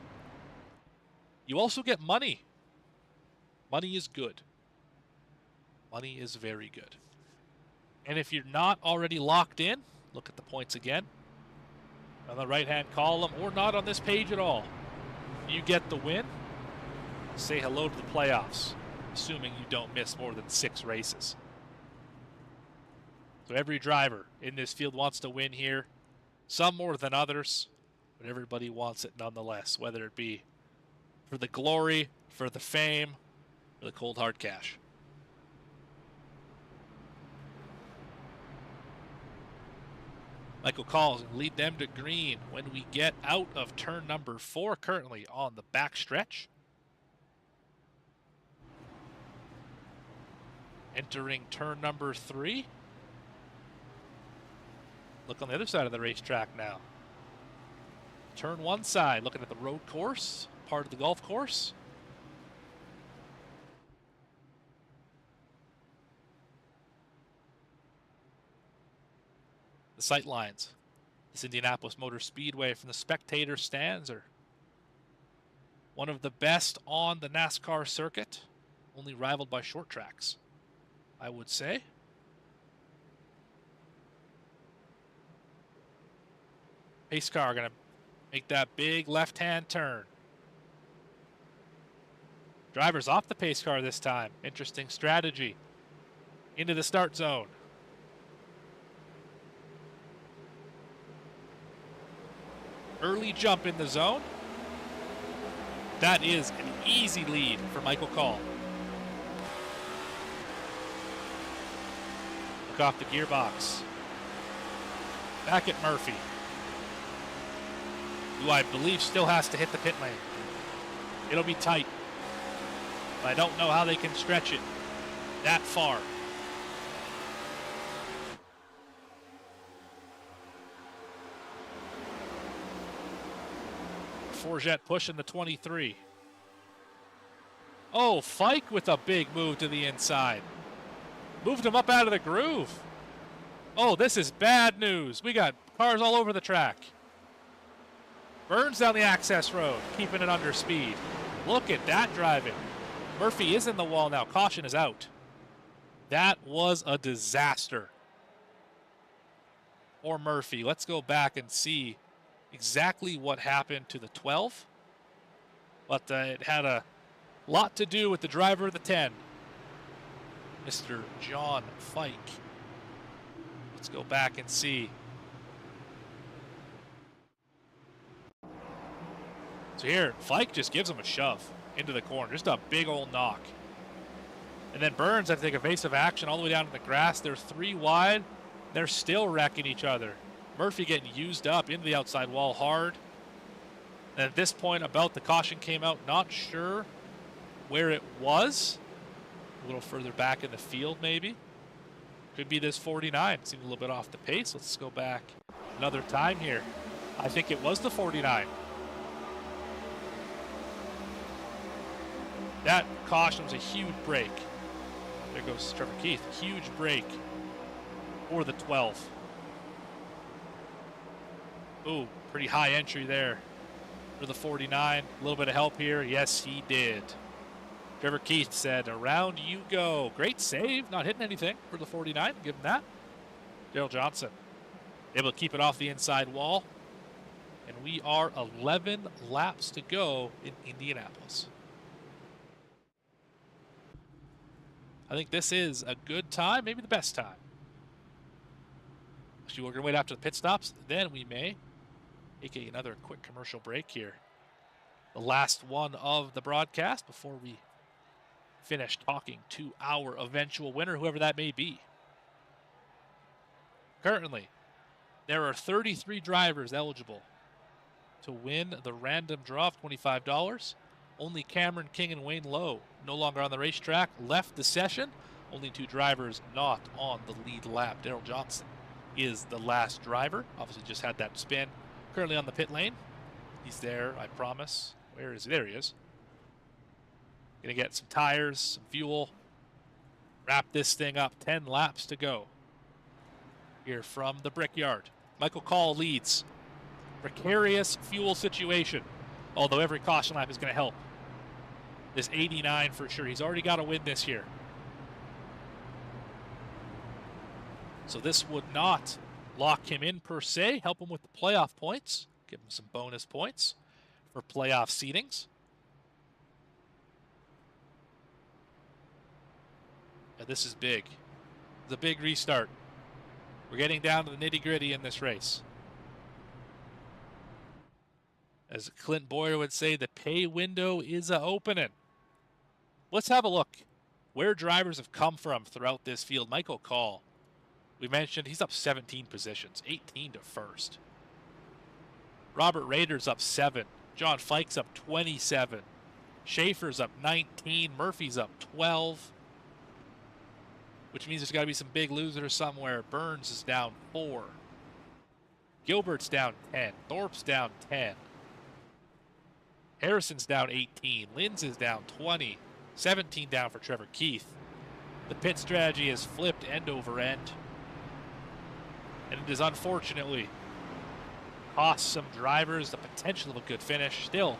you also get money. Money is good. Money is very good. And if you're not already locked in, look at the points again. On the right-hand column, or not on this page at all. You get the win. Say hello to the playoffs, assuming you don't miss more than 6 races. So every driver in this field wants to win here. Some more than others, but everybody wants it nonetheless, whether it be for the glory, for the fame, or the cold hard cash. Michael Calls and lead them to green when we get out of turn number 4, currently on the back stretch. Entering turn number 3. Look on the other side of the racetrack now. Turn 1 side, looking at the road course, part of the golf course. the sight lines. This Indianapolis Motor Speedway from the spectator stands are one of the best on the NASCAR circuit, only rivaled by short tracks, I would say. Pace car going to make that big left-hand turn. Driver's off the pace car this time. Interesting strategy. Into the start zone. Early jump in the zone. That is an easy lead for Michael Call. Look off the gearbox. Back at Murphy, who I believe still has to hit the pit lane. It'll be tight, but I don't know how they can stretch it that far. Forget pushing the 23. Oh, Fike with a big move to the inside. Moved him up out of the groove. Oh, this is bad news. We got cars all over the track. Burns down the access road, keeping it under speed. Look at that driving. Murphy is in the wall now. Caution is out. That was a disaster for Murphy. Let's go back and see exactly what happened to the 12. But it had a lot to do with the driver of the 10, Mr. John Fike. Let's go back and see. So here, Fike just gives him a shove into the corner. Just a big old knock. And then Burns had to take evasive action all the way down to the grass. They're 3 wide. They're still wrecking each other. Murphy getting used up into the outside wall hard. And at this point, about the caution came out. Not sure where it was. A little further back in the field, maybe. Could be this 49. Seemed a little bit off the pace. Let's go back another time here. I think it was the 49. That caution was a huge break. There goes Trevor Keith. Huge break for the 12. Ooh, pretty high entry there for the 49. A little bit of help here. Yes, he did. Trevor Keith said, around you go. Great save. Not hitting anything for the 49. Give him that. Daryl Johnson able to keep it off the inside wall. And we are 11 laps to go in Indianapolis. I think this is a good time, maybe the best time. Actually, we're going to wait after the pit stops. Then we may take another quick commercial break here. The last one of the broadcast before we finish talking to our eventual winner, whoever that may be. Currently, there are 33 drivers eligible to win the random draw of $25. Only Cameron King and Wayne Lowe, no longer on the racetrack, left the session. Only 2 drivers not on the lead lap. Daryl Johnson is the last driver. Obviously just had that spin. Currently on the pit lane. He's there, I promise. Where is he? There he is. Gonna get some tires, some fuel. Wrap this thing up. 10 laps to go. Here from the Brickyard. Michael Call leads. Precarious fuel situation. Although every caution lap is going to help. This 89 for sure. He's already got a win this year. So this would not lock him in per se. Help him with the playoff points. Give him some bonus points for playoff seedings. Yeah, this is big. It's a big restart. We're getting down to the nitty-gritty in this race. As Clint Boyer would say, the pay window is opening. Let's have a look where drivers have come from throughout this field. Michael Call, we mentioned he's up 17 positions, 18 to first. Robert Rader's up 7. John Fike's up 27. Schaefer's up 19. Murphy's up 12. Which means there's got to be some big losers somewhere. Burns is down 4. Gilbert's down 10. Thorpe's down 10. Harrison's down 18. Linz is down 20. 17 down for Trevor Keith. The pit strategy is flipped end over end. And it is unfortunately cost some drivers the potential of a good finish. Still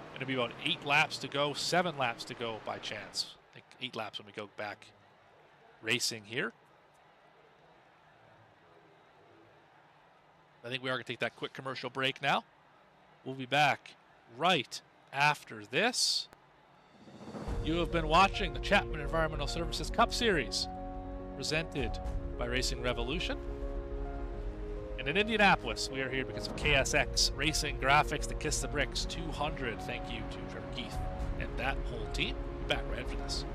going to be about 8 laps to go, 7 laps to go by chance. I think 8 laps when we go back racing here. I think we are going to take that quick commercial break now. We'll be back right after this. You have been watching the Chapman Environmental Services Cup Series, presented by Racing Revolution. And in Indianapolis, we are here because of KSX Racing Graphics, the Kiss the Bricks 200. Thank you to Trevor Keith and that whole team. We'll be back right after this.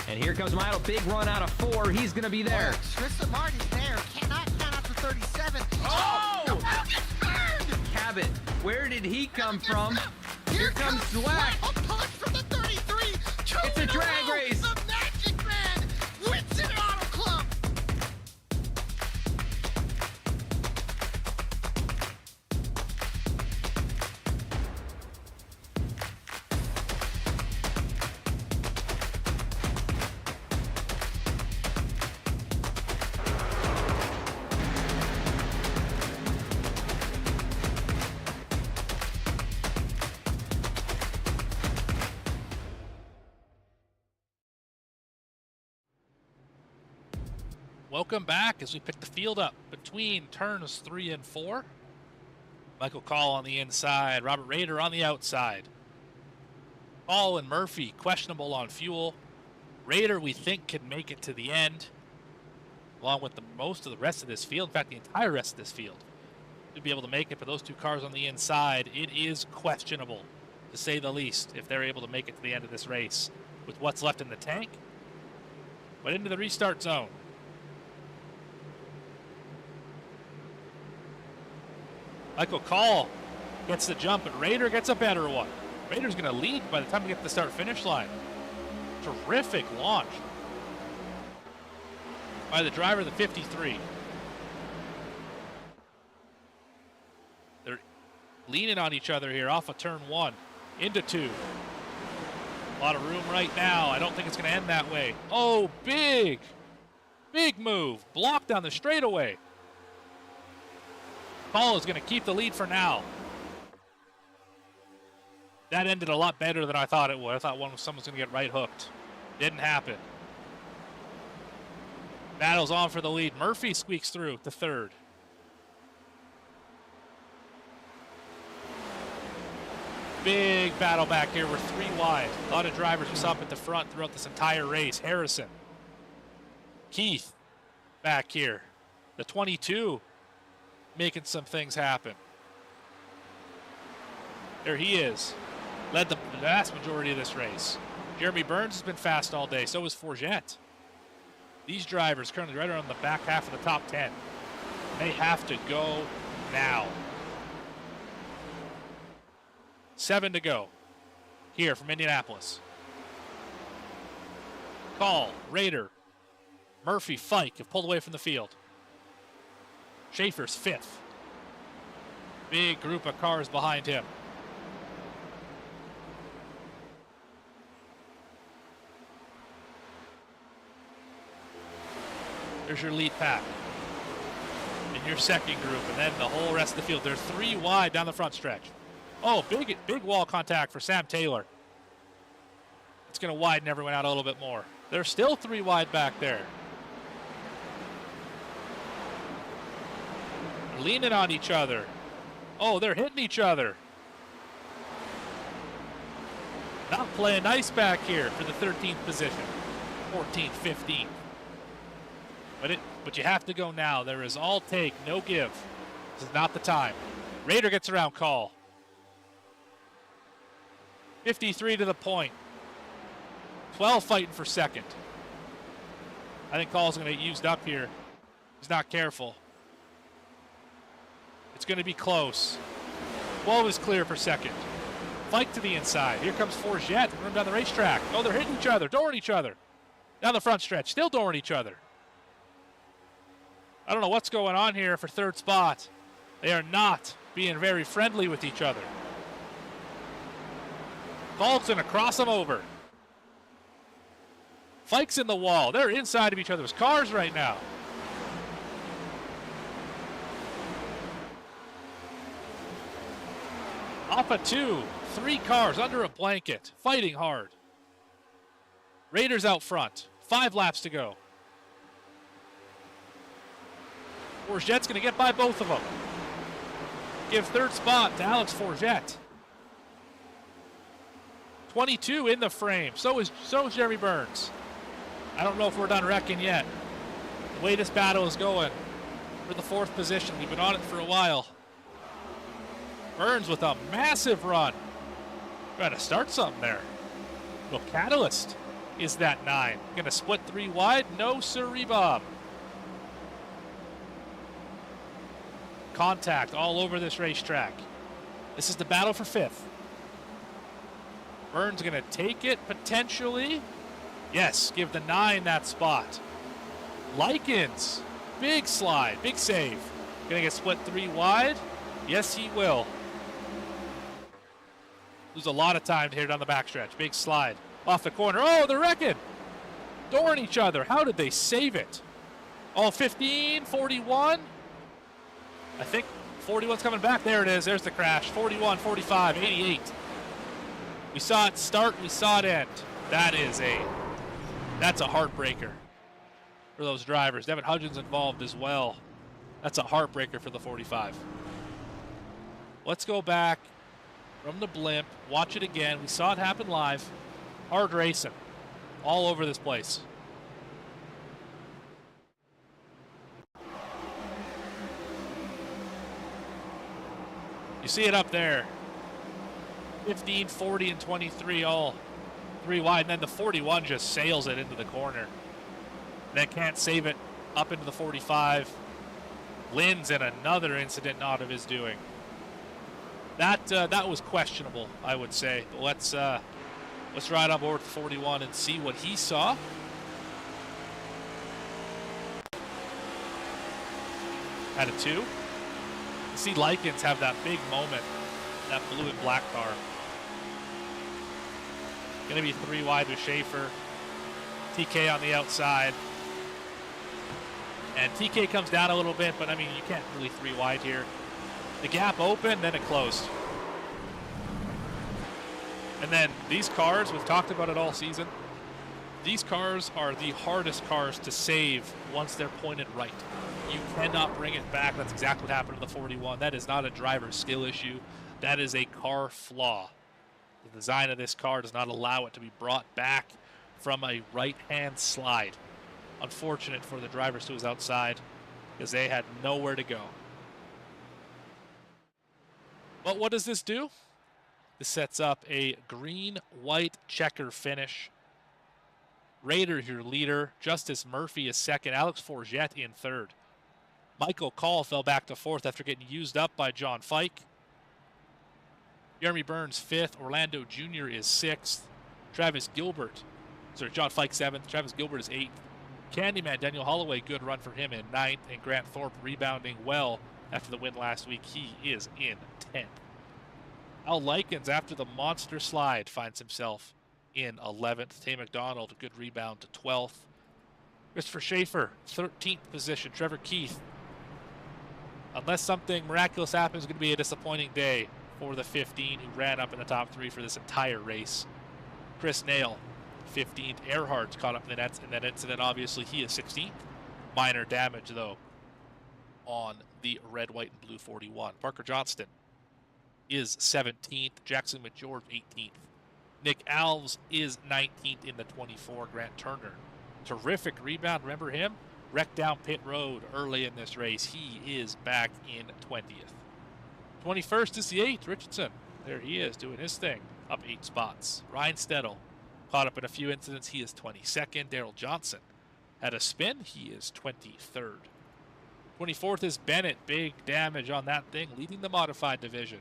And here comes Milo. Big run out of 4. He's going to be there. Tristan Martin's there. Cannot count out to 37. Oh! The ball gets burned! Cabot, where did he come from? Here comes Slack. Slack. A punch from the 33. It's a drag race. The Magic Man wins it Auto Club. Welcome back as we pick the field up between turns 3 and 4. Michael Call on the inside, Robert Rader on the outside. Call and Murphy questionable on fuel. Rader we think can make it to the end, along with most of the rest of this field. In fact, the entire rest of this field to be able to make it. For those 2 cars on the inside, it is questionable, to say the least, if they're able to make it to the end of this race with what's left in the tank. But into the restart zone. Michael Call gets the jump, and Rader gets a better one. Rader's going to lead by the time we get to the start-finish line. Terrific launch by the driver of the 53. They're leaning on each other here off of turn 1 into 2. A lot of room right now. I don't think it's going to end that way. Oh, big move. Blocked down the straightaway. Call is going to keep the lead for now. That ended a lot better than I thought it would. I thought someone's going to get right hooked. Didn't happen. Battle's on for the lead. Murphy squeaks through to 3rd. Big battle back here. We're 3 wide. A lot of drivers was up at the front throughout this entire race. Harrison. Keith back here. The 22 making some things happen. There he is. Led the vast majority of this race. Jeremy Burns has been fast all day. So is Forget. These drivers currently right around the back half of the top 10. They have to go now. 7 to go here from Indianapolis. Call, Rader, Murphy, Fike have pulled away from the field. Schaefer's 5th. Big group of cars behind him. There's your lead pack. And your second group, and then the whole rest of the field. They're 3 wide down the front stretch. Oh, big wall contact for Sam Taylor. It's going to widen everyone out a little bit more. They're still 3 wide back there. They're leaning on each other. Oh, they're hitting each other. Not playing nice back here for the 13th position. 14th, 15th. But you have to go now. There is all take, no give. This is not the time. Rader gets around Call. 53 to the point. 12 fighting for second. I think Call's going to get used up here. He's not careful. It's going to be close. 12 is clear for second. Fike to the inside. Here comes Forget. Run down the racetrack. Oh, they're hitting each other, dooring each other. Down the front stretch, still dooring each other. I don't know what's going on here for third spot. They are not being very friendly with each other. Colt's gonna cross them over. Fike's in the wall. They're inside of each other's cars right now. Off a 2, 3 cars under a blanket, fighting hard. Raiders out front, 5 laps to go. Forget's going to get by both of them. Give third spot to Alex Forget. 22 in the frame, so is Jeremy Burns. I don't know if we're done wrecking yet. The way this battle is going for the 4th position, we've been on it for a while. Burns with a massive run. Trying to start something there. Little catalyst is that 9. Gonna split 3 wide? No siree, Bob. Contact all over this racetrack. This is the battle for 5th. Burns gonna take it potentially. Yes, give the 9 that spot. Likens, big slide, big save. Gonna get split 3 wide. Yes, he will. Lose a lot of time here down the backstretch. Big slide off the corner. Oh, they're wrecking. Dooring each other. How did they save it? Oh, 15, 41. I think 41's coming back. There it is. There's the crash. 41, 45, 88. We saw it start. We saw it end. That's a heartbreaker for those drivers. Devin Hudgens involved as well. That's a heartbreaker for the 45. Let's go back from the blimp, watch it again. We saw it happen live. Hard racing all over this place. You see it up there. 15, 40, and 23 all 3 wide, and then the 41 just sails it into the corner. Then can't save it up into the 45. Lynn's in another incident not of his doing. That was questionable, I would say. But let's ride on board with 41 and see what he saw. At a 2. You see Likens have that big moment, that blue and black car. Going to be 3 wide with Schaefer. TK on the outside. And TK comes down a little bit, but I mean, you can't really 3 wide here. The gap opened, then it closed. And then these cars, we've talked about it all season. These cars are the hardest cars to save once they're pointed right. You cannot bring it back. That's exactly what happened to the 41. That is not a driver's skill issue. That is a car flaw. The design of this car does not allow it to be brought back from a right-hand slide. Unfortunate for the drivers who was outside because they had nowhere to go. But what does this do? This sets up a green-white checker finish. Raiders your leader. Justice Murphy is second. Alex Forget in third. Michael Call fell back to 4th after getting used up by John Fike. Jeremy Burns 5th. Orlando Jr. is 6th. John Fike 7th. Travis Gilbert is 8th. Candyman Daniel Holloway, good run for him in 9th. And Grant Thorpe rebounding well after the win last week. He is in 10th. Al Likens, after the monster slide, finds himself in 11th. Tay McDonald, a good rebound to 12th. Christopher Schaefer, 13th position. Trevor Keith, unless something miraculous happens, going to be a disappointing day for the 15 who ran up in the top 3 for this entire race. Chris Nail, 15th. Erhardt caught up in that incident. Obviously, he is 16th. Minor damage, though, on the red, white, and blue 41. Parker Johnston is 17th. Jackson McGeorge, 18th. Nick Alves is 19th in the 24. Grant Turner, terrific rebound. Remember him? Wrecked down pit road early in this race. He is back in 20th. 21st is the 8th. Richardson, there he is doing his thing. Up 8 spots. Ryan Stedel caught up in a few incidents. He is 22nd. Daryl Johnson had a spin. He is 23rd. 24th is Bennett. Big damage on that thing, leading the modified division.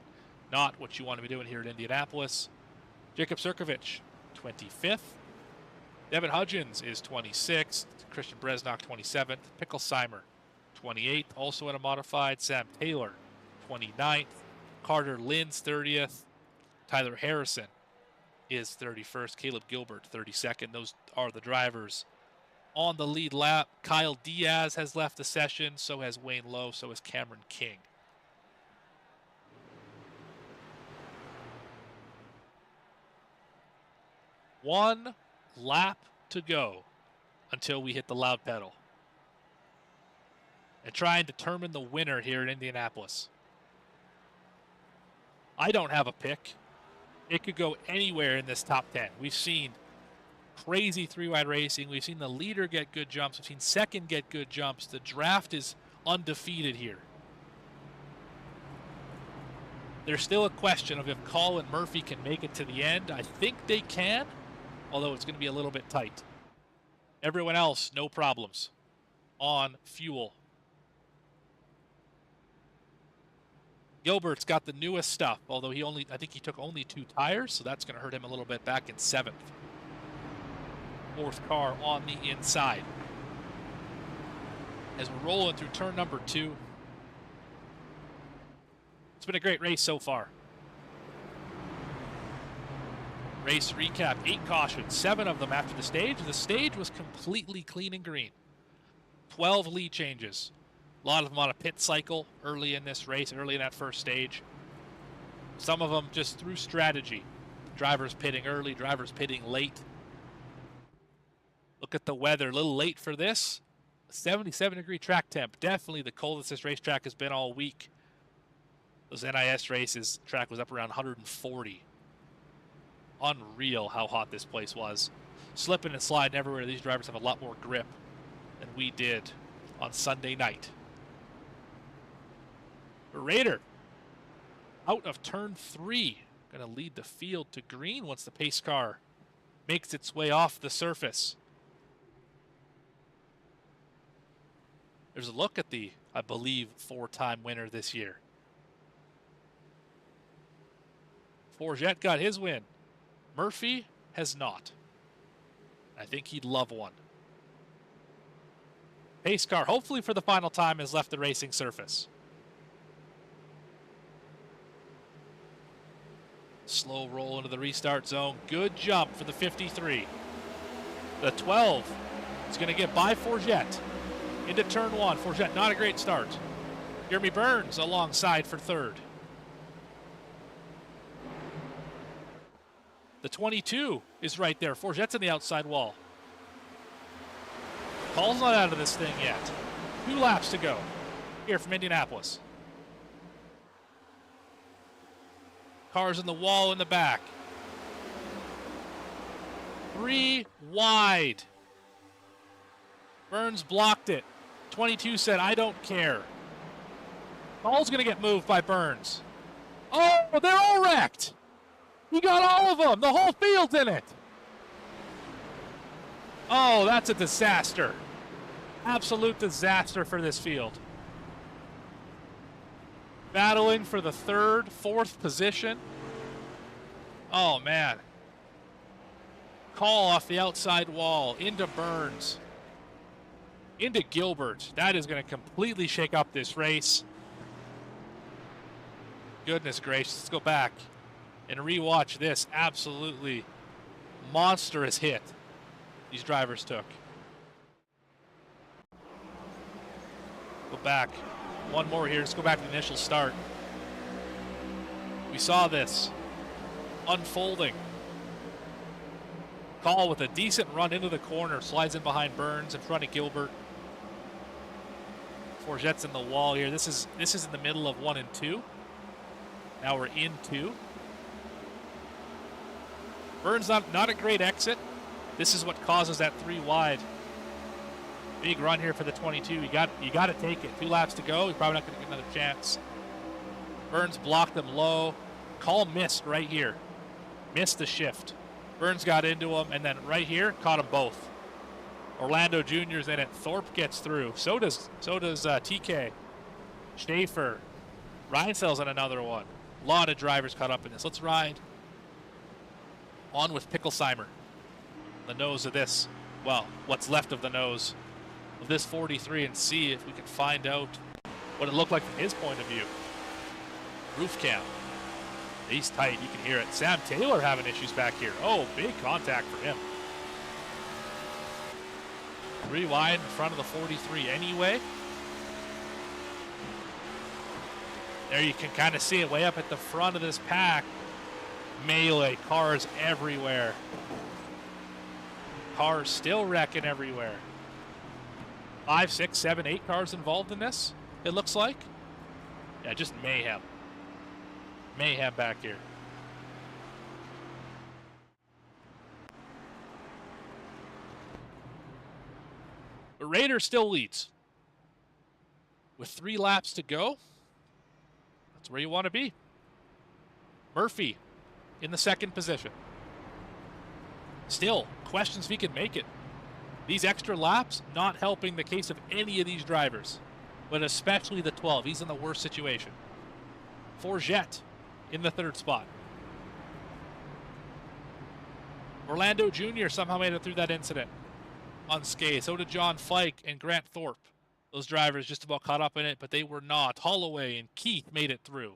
Not what you want to be doing here in Indianapolis. Jacob Sirkovich, 25th. Devin Hudgens is 26th. Christian Bresnock, 27th. Picklesheimer, 28th. Also in a modified. Sam Taylor, 29th. Carter Lynn's 30th. Tyler Harrison is 31st. Caleb Gilbert, 32nd. Those are the drivers on the lead lap. Kyle Diaz has left the session. So has Wayne Lowe. So has Cameron King. One lap to go until we hit the loud pedal and try and determine the winner here in Indianapolis. I don't have a pick. It could go anywhere in this top 10. We've seen crazy three-wide racing. We've seen the leader get good jumps. We've seen second get good jumps. The draft is undefeated here. There's still a question of if Call and Murphy can make it to the end. I think they can, although it's going to be a little bit tight. Everyone else, no problems on fuel. Gilbert's got the newest stuff, although I think he took only 2 tires, so that's going to hurt him a little bit back in 7th. 4th car on the inside. As we're rolling through turn number 2. It's been a great race so far. Race recap, 8 cautions, 7 of them after the stage. The stage was completely clean and green. 12 lead changes. A lot of them on a pit cycle early in this race, early in that first stage. Some of them just through strategy. Drivers pitting early, drivers pitting late. Look at the weather, a little late for this. 77-degree track temp, definitely the coldest this racetrack has been all week. Those NIS races, track was up around 140. Unreal how hot this place was. Slipping and sliding everywhere. These drivers have a lot more grip than we did on Sunday night. Raider out of turn 3. Going to lead the field to green once the pace car makes its way off the surface. There's a look at the, I believe, 4-time winner this year. Forget got his win. Murphy has not. I think he'd love one. Pace car, hopefully for the final time, has left the racing surface. Slow roll into the restart zone. Good jump for the 53. The 12 is going to get by Forget into turn 1. Forget, not a great start. Jeremy Burns alongside for 3rd. The 22 is right there. Forget's in the outside wall. Call's not out of this thing yet. 2 laps to go here from Indianapolis. Cars in the wall in the back. 3 wide. Burns blocked it. 22 said, I don't care. Call's going to get moved by Burns. Oh, they're all wrecked. He got all of them. The whole field's in it. Oh, that's a disaster. Absolute disaster for this field. Battling for the 3rd, 4th position. Oh, man. Call off the outside wall into Burns. Into Gilbert. That is going to completely shake up this race. Goodness gracious. Let's go back and rewatch this absolutely monstrous hit these drivers took. Go back. One more here. Let's go back to the initial start. We saw this unfolding. Call with a decent run into the corner. Slides in behind Burns in front of Gilbert. Forget's in the wall here. This is in the middle of 1 and 2. Now we're in 2. Burns not a great exit. This is what causes that 3 wide. Big run here for the 22. You got to take it. 2 laps to go. He's probably not going to get another chance. Burns blocked them low. Call missed right here. Missed the shift. Burns got into him, and then right here caught them both. Orlando Jr.'s in it. Thorpe gets through. So does TK. Schaefer. Reinsell's in another one. A lot of drivers caught up in this. Let's ride on with Picklesheimer. The nose of this, well, what's left of the nose of this 43, and see if we can find out what it looked like from his point of view. Roof cam. He's tight, you can hear it. Sam Taylor having issues back here. Oh, big contact for him. Rewind in front of the 43 anyway. There you can kind of see it way up at the front of this pack. Melee, cars everywhere. Cars still wrecking everywhere. 5, 6, 7, 8 cars involved in this, it looks like. Yeah, just mayhem. Mayhem back here. But Raider still leads. With 3 laps to go, that's where you want to be. Murphy in the second position. Still, questions if he can make it. These extra laps not helping the case of any of these drivers, but especially the 12. He's in the worst situation. Forget in the 3rd spot. Orlando Jr. somehow made it through that incident unscathed. So did John Fike and Grant Thorpe. Those drivers just about caught up in it, but they were not. Holloway and Keith made it through.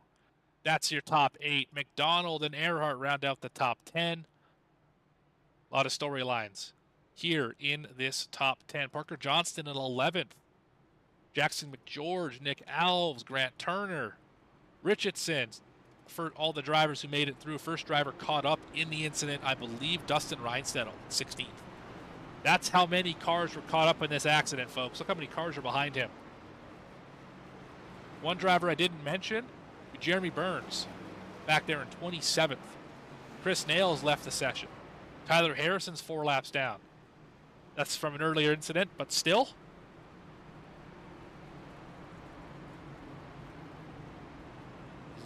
That's your top 8. McDonald and Erhardt round out the top 10. A lot of storylines here in this top 10. Parker Johnston in 11th. Jackson McGeorge, Nick Alves, Grant Turner, Richardson. For all the drivers who made it through. First driver caught up in the incident, I believe Dustin Reinstedt, 16th. That's how many cars were caught up in this accident, folks. Look how many cars are behind him. One driver I didn't mention, Jeremy Burns, back there in 27th. Chris Nails left the session. Tyler Harrison's 4 laps down. That's from an earlier incident, but still.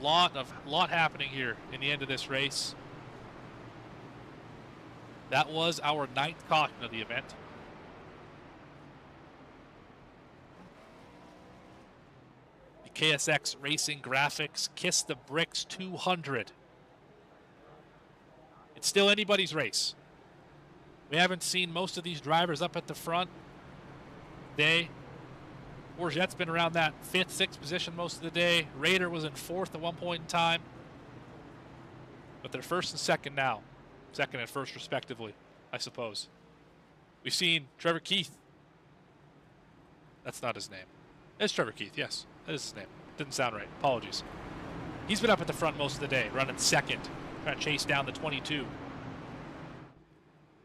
Lot happening here in the end of this race. That was our 9th caution of the event. The KSX Racing Graphics Kiss the Bricks 200. It's still anybody's race. We haven't seen most of these drivers up at the front. Bourgette's been around that 5th, 6th position most of the day. Raider was in 4th at one point in time. But they're 1st and 2nd now. 2nd and 1st respectively, I suppose. We've seen Trevor Keith. That's not his name. It's Trevor Keith, yes. That is his name. Didn't sound right. Apologies. He's been up at the front most of the day, running 2nd, trying to chase down the 22.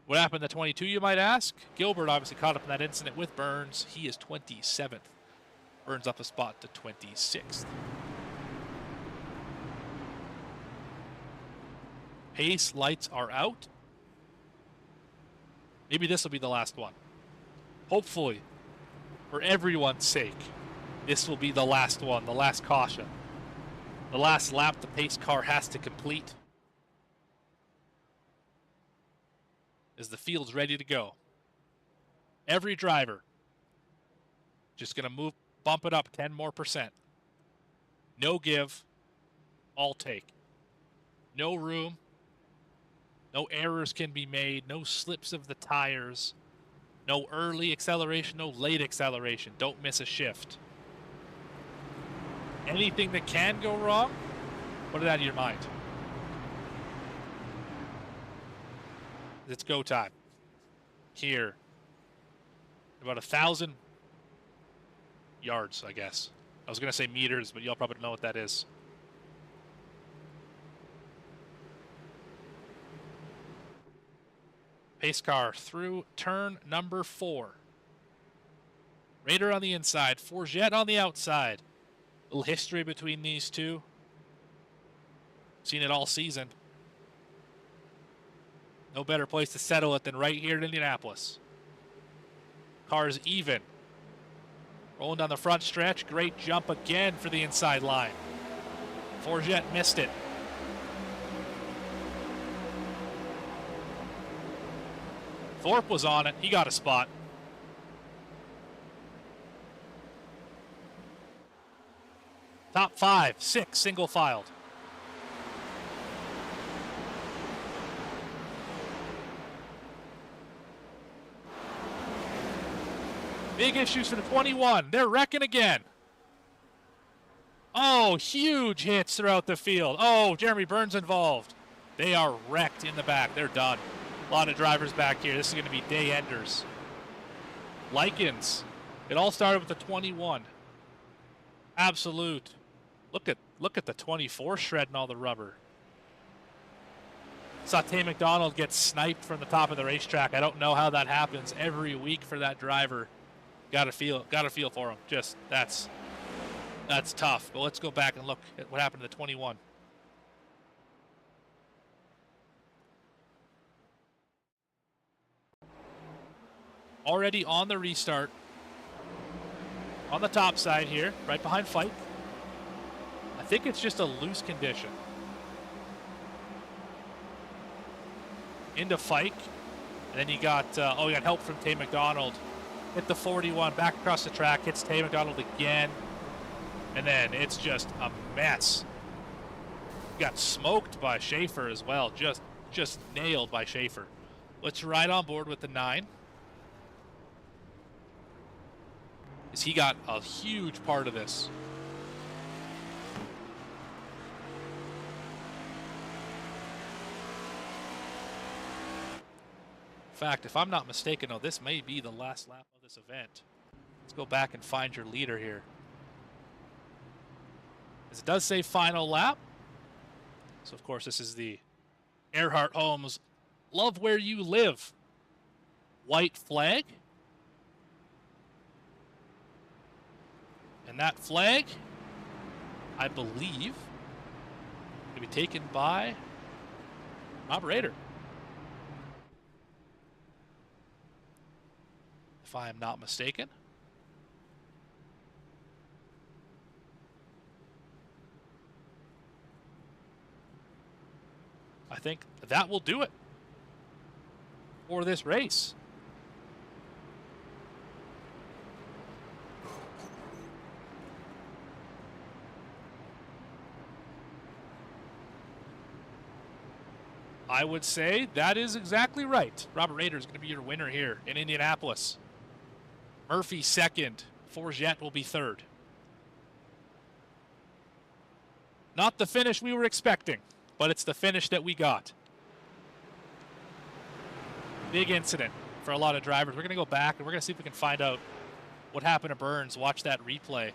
What happened to 22, you might ask? Gilbert obviously caught up in that incident with Burns. He is 27th. Burns up a spot to 26th. Pace lights are out. Maybe this will be the last one. Hopefully, for everyone's sake, this will be the last one, the last caution. The last lap the pace car has to complete. As the field's ready to go. Every driver just going to bump it up 10 more %. No give, all take. No room. No errors can be made. No slips of the tires. No early acceleration, no late acceleration. Don't miss a shift. Anything that can go wrong, put it out of your mind. It's go time. Here. About 1,000 yards, I guess. I was going to say meters, but y'all probably know what that is. Pace car through turn number 4. Raider on the inside, Forget on the outside. Little history between these two. Seen it all season. No better place to settle it than right here in Indianapolis. Cars even. Rolling down the front stretch. Great jump again for the inside line. Forget missed it. Thorpe was on it. He got a spot. Top 5, 6 single filed. Big issues for the 21. They're wrecking again. Oh, huge hits throughout the field. Oh, Jeremy Burns involved. They are wrecked in the back. They're done. A lot of drivers back here. This is going to be day enders. Likens. It all started with the 21. Absolute. Look at the 24 shredding all the rubber. Saw Tay McDonald get sniped from the top of the racetrack. I don't know how that happens every week for that driver. Got to feel for him. Just that's tough. But let's go back and look at what happened to the 21. Already on the restart. On the top side here, right behind Fike. I think it's just a loose condition. Into Fike. And then you got help from Tay McDonald. Hit the 41, back across the track, hits Tay McDonald again. And then it's just a mess. Got smoked by Schaefer as well. Just nailed by Schaefer. Let's ride on board with the 9. As he got a huge part of this. In fact, if I'm not mistaken, this may be the last lap of this event. Let's go back and find your leader here. As it does say final lap. So, of course, this is the Erhardt Homes Love Where You Live white flag. And that flag, I believe, will be taken by operator. If I am not mistaken. I think that will do it for this race. I would say that is exactly right. Robert Rader is going to be your winner here in Indianapolis. Murphy second. Forget will be third. Not the finish we were expecting, but it's the finish that we got. Big incident for a lot of drivers. We're going to go back and we're going to see if we can find out what happened to Burns. Watch that replay.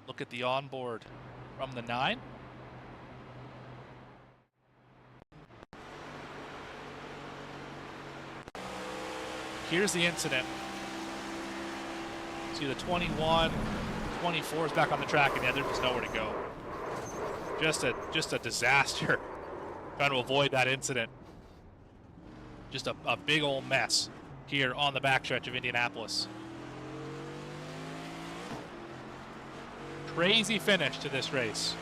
Look at the onboard from the 9. Here's the incident. See the 21, 24 is back on the track, and yeah, there's just nowhere to go. Just a disaster. Trying to avoid that incident. Just a big old mess here on the backstretch of Indianapolis. Crazy finish to this race.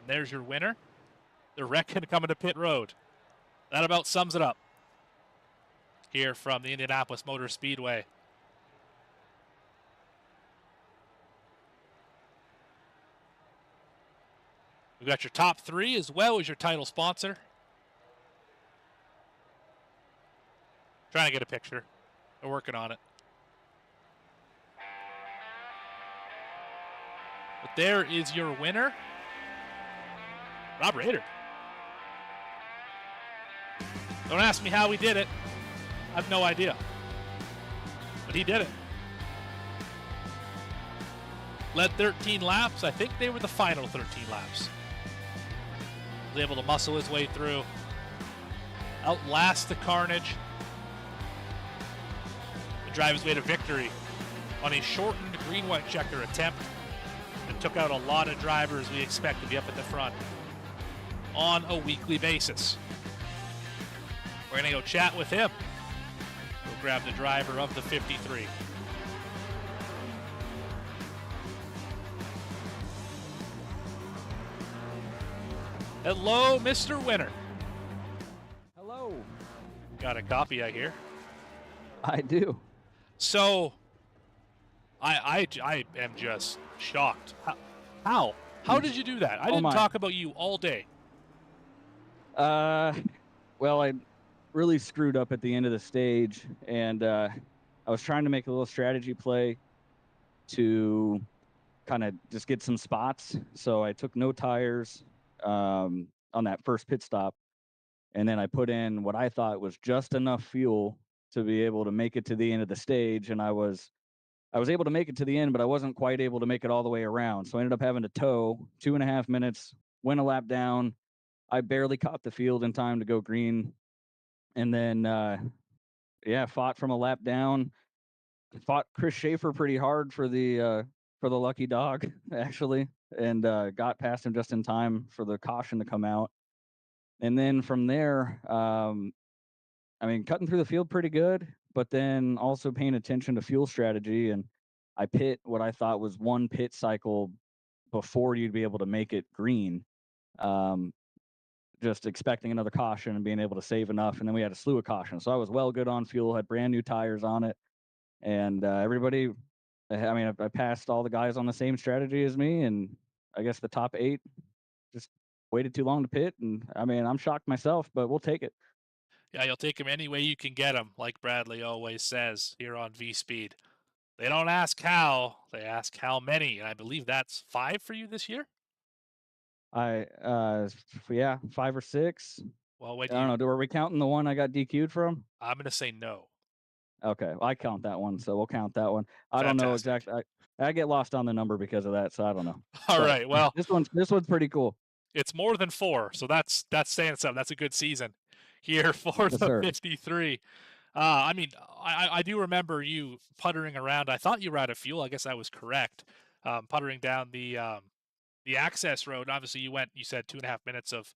And there's your winner. The wreck coming to pit road. That about sums it up here from the Indianapolis Motor Speedway. We've got your top 3 as well as your title sponsor. Trying to get a picture. We're working on it. But there is your winner, Rob Rader. Don't ask me how he did it. I have no idea. But he did it. Led 13 laps. I think they were the final 13 laps. Was able to muscle his way through. Outlast the carnage. And drive his way to victory on a shortened green-white checker attempt that took out a lot of drivers we expect to be up at the front on a weekly basis. We're going to go chat with him. We'll grab the driver of the 53. Hello, Mr. Winner. Hello. Got a copy, I hear. I do. So, I am just shocked. How? How did you do that? I Oh didn't my. talk about you all day. Well, I really screwed up at the end of the stage, and I was trying to make a little strategy play to kind of just get some spots. So I took no tires on that first pit stop, and then I put in what I thought was just enough fuel to be able to make it to the end of the stage, and I was able to make it to the end, but I wasn't quite able to make it all the way around. So I ended up having to tow 2.5 minutes, went a lap down. I barely caught the field in time to go green, and then fought from a lap down. Fought Chris Schaefer pretty hard for the lucky dog actually, and got past him just in time for the caution to come out. And then from there, I mean, cutting through the field pretty good, but then also paying attention to fuel strategy. And I pit what I thought was one pit cycle before you'd be able to make it green. Um, just expecting another caution and being able to save enough. And then we had a slew of cautions. So I was well good on fuel, had brand new tires on it. And everybody, I mean, I passed all the guys on the same strategy as me. And I guess the top 8 just waited too long to pit. And I mean, I'm shocked myself, but we'll take it. Yeah, you'll take them any way you can get them, like Bradley always says here on V-Speed. They don't ask how, they ask how many, and I believe that's 5 for you this year? Yeah, 5 or 6. Well, when I don't know. Are we counting the one I got DQ'd from? I'm going to say no. Okay, I count that one, so we'll count that one. I don't know Fantastic. exactly. I get lost on the number because of that, so I don't know. All But right, well, this one's pretty cool. it's more than 4, so that's saying something. That's a good season here for Yes, the sir. 53. I mean, I do remember you puttering around. I thought you were out of fuel. I guess I was correct. Puttering down the access road. Obviously, you said 2.5 minutes of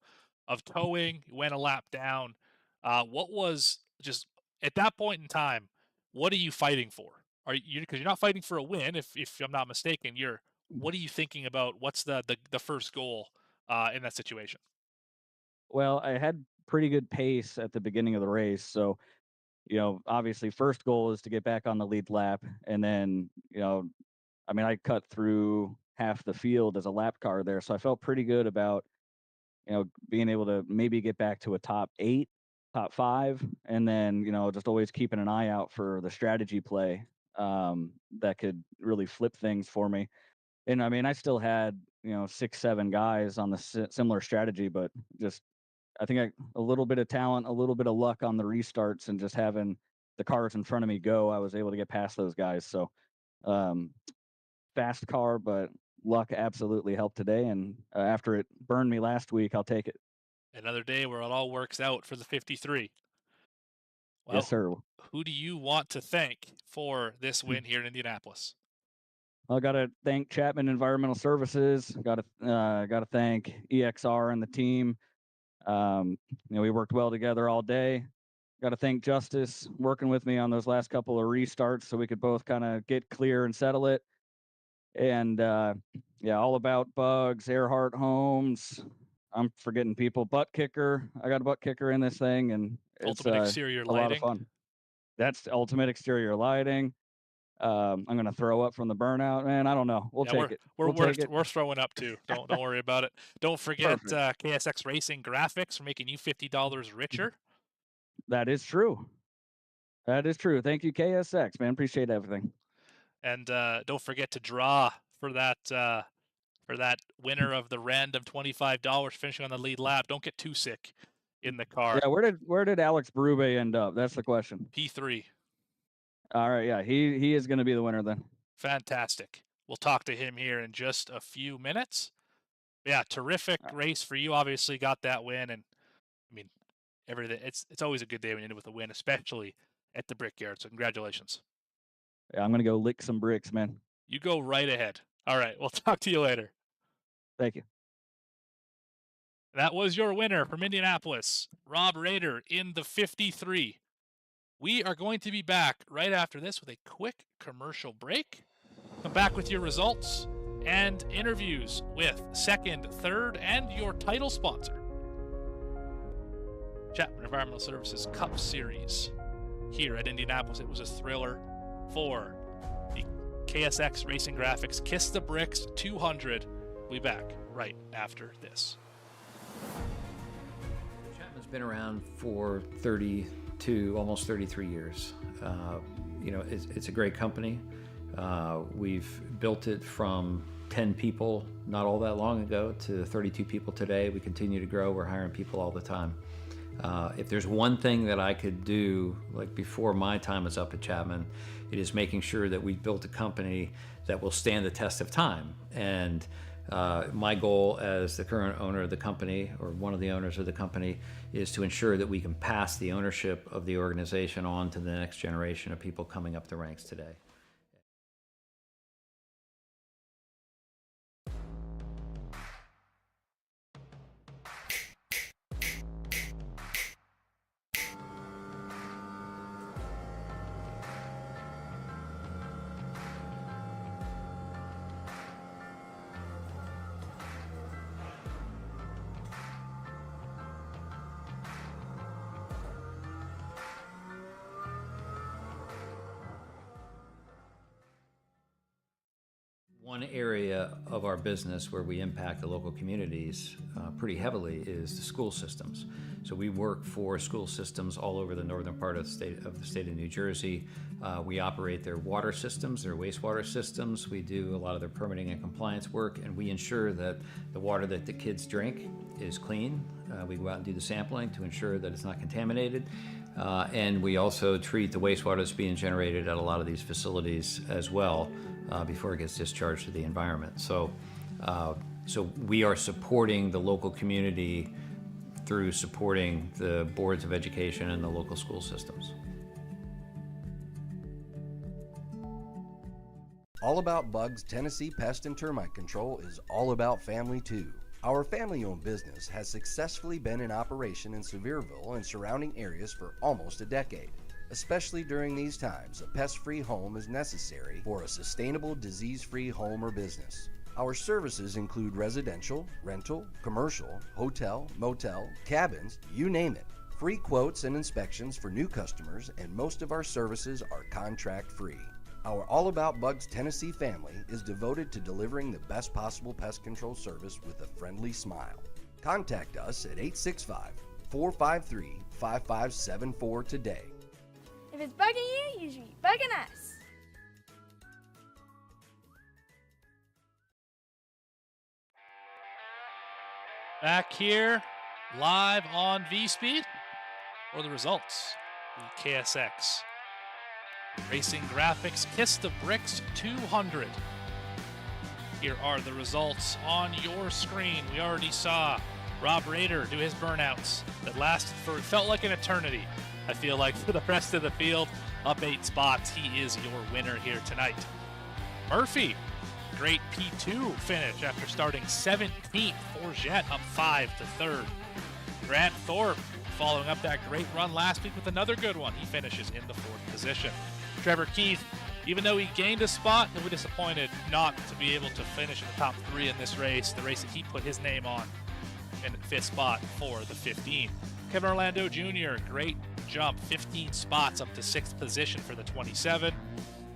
towing. You went a lap down. What was just at that point in time? What are you fighting for? Are you, because you're not fighting for a win, if I'm not mistaken. What are you thinking about? What's the first goal in that situation? Well, I had pretty good pace at the beginning of the race, so obviously, first goal is to get back on the lead lap, and then I mean, I cut through half the field as a lap car there, so I felt pretty good about being able to maybe get back to a top 8, top 5, and then just always keeping an eye out for the strategy play that could really flip things for me. And I mean, I still had 6, 7 guys on the similar strategy, but just I think a little bit of talent, a little bit of luck on the restarts, and just having the cars in front of me go, I was able to get past those guys. So fast car, but luck absolutely helped today. And after it burned me last week, I'll take it. Another day where it all works out for the 53. Well, Yes, sir. who do you want to thank for this win here in Indianapolis? I got to thank Chapman Environmental Services. Got to thank EXR and the team. We worked well together all day. Got to thank Justice working with me on those last couple of restarts so we could both kind of get clear and settle it. And all about bugs, Erhardt Homes. I'm forgetting people. Buttkicker. I got a Buttkicker in this thing, and it's Ultimate exterior a lot of lighting. fun. That's ultimate exterior lighting. I'm gonna throw up from the burnout, man. I don't know. We'll take it. We're throwing up too. Don't worry about it. Don't forget KSX Racing Graphics for making you $50 richer. That is true. That is true. Thank you, KSX, man. Appreciate everything. And don't forget to draw for that winner of the random $25 finishing on the lead lap. Don't get too sick in the car. Yeah, where did Alex Brube end up? That's the question. P3. All right, yeah, he is going to be the winner then. Fantastic. We'll talk to him here in just a few minutes. Yeah, terrific race for you. Obviously got that win, and I mean everything. It's always a good day when you end with a win, especially at the Brickyard. So congratulations. Yeah, I'm gonna go lick some bricks, man. You go right ahead. All right, we'll talk to you later. Thank you. That was your winner from Indianapolis, Rob Rader in the 53. We are going to be back right after this with a quick commercial break. Come back with your results and interviews with second, third, and your title sponsor. Chapman Environmental Services Cup Series here at Indianapolis. It was a thriller for the KSX Racing Graphics Kiss the Bricks 200 We'll be back right after this. Chapman's been around for 32, almost 33 years. It's a great company. We've built it from 10 people not all that long ago to 32 people today. We continue to grow. We're hiring people all the time. If there's one thing that I could do, like before my time is up at Chapman, it is making sure that we've built a company that will stand the test of time. And my goal as the current owner of the company, or one of the owners of the company, is to ensure that we can pass the ownership of the organization on to the next generation of people coming up the ranks today. One area of our business where we impact the local communities pretty heavily is the school systems. So we work for school systems all over the northern part of the state of New Jersey. We operate their water systems, their wastewater systems. We do a lot of their permitting and compliance work, and we ensure that the water that the kids drink is clean. We go out and do the sampling to ensure that it's not contaminated. And we also treat the wastewater that's being generated at a lot of these facilities as well before it gets discharged to the environment. So we are supporting the local community through supporting the boards of education and the local school systems. All About Bugs Tennessee Pest and Termite Control is all about family too. Our family-owned business has successfully been in operation in Sevierville and surrounding areas for almost a decade. Especially during these times, a pest-free home is necessary for a sustainable, disease-free home or business. Our services include residential, rental, commercial, hotel, motel, cabins, you name it. Free quotes and inspections for new customers, and most of our services are contract-free. Our All About Bugs Tennessee family is devoted to delivering the best possible pest control service with a friendly smile. Contact us at 865-453-5574 today. If it's bugging you, you should be bugging us. Back here, live on V-Speed, or the results, the KSX Racing Graphics Kiss the Bricks 200. Here are the results on your screen. We already saw Rob Rader do his burnouts that lasted for, it felt like an eternity. I feel like for the rest of the field, up 8 spots, he is your winner here tonight. Murphy, great P2 finish after starting 17th. Forget up 5 to 3rd. Grant Thorpe following up that great run last week with another good one. He finishes in the 4th position. Trevor Keith, even though he gained a spot, he'll be disappointed not to be able to finish in the top 3 in this race, the race that he put his name on, in 5th spot for the 15. Kevin Orlando Jr., great jump, 15 spots up to 6th position for the 27.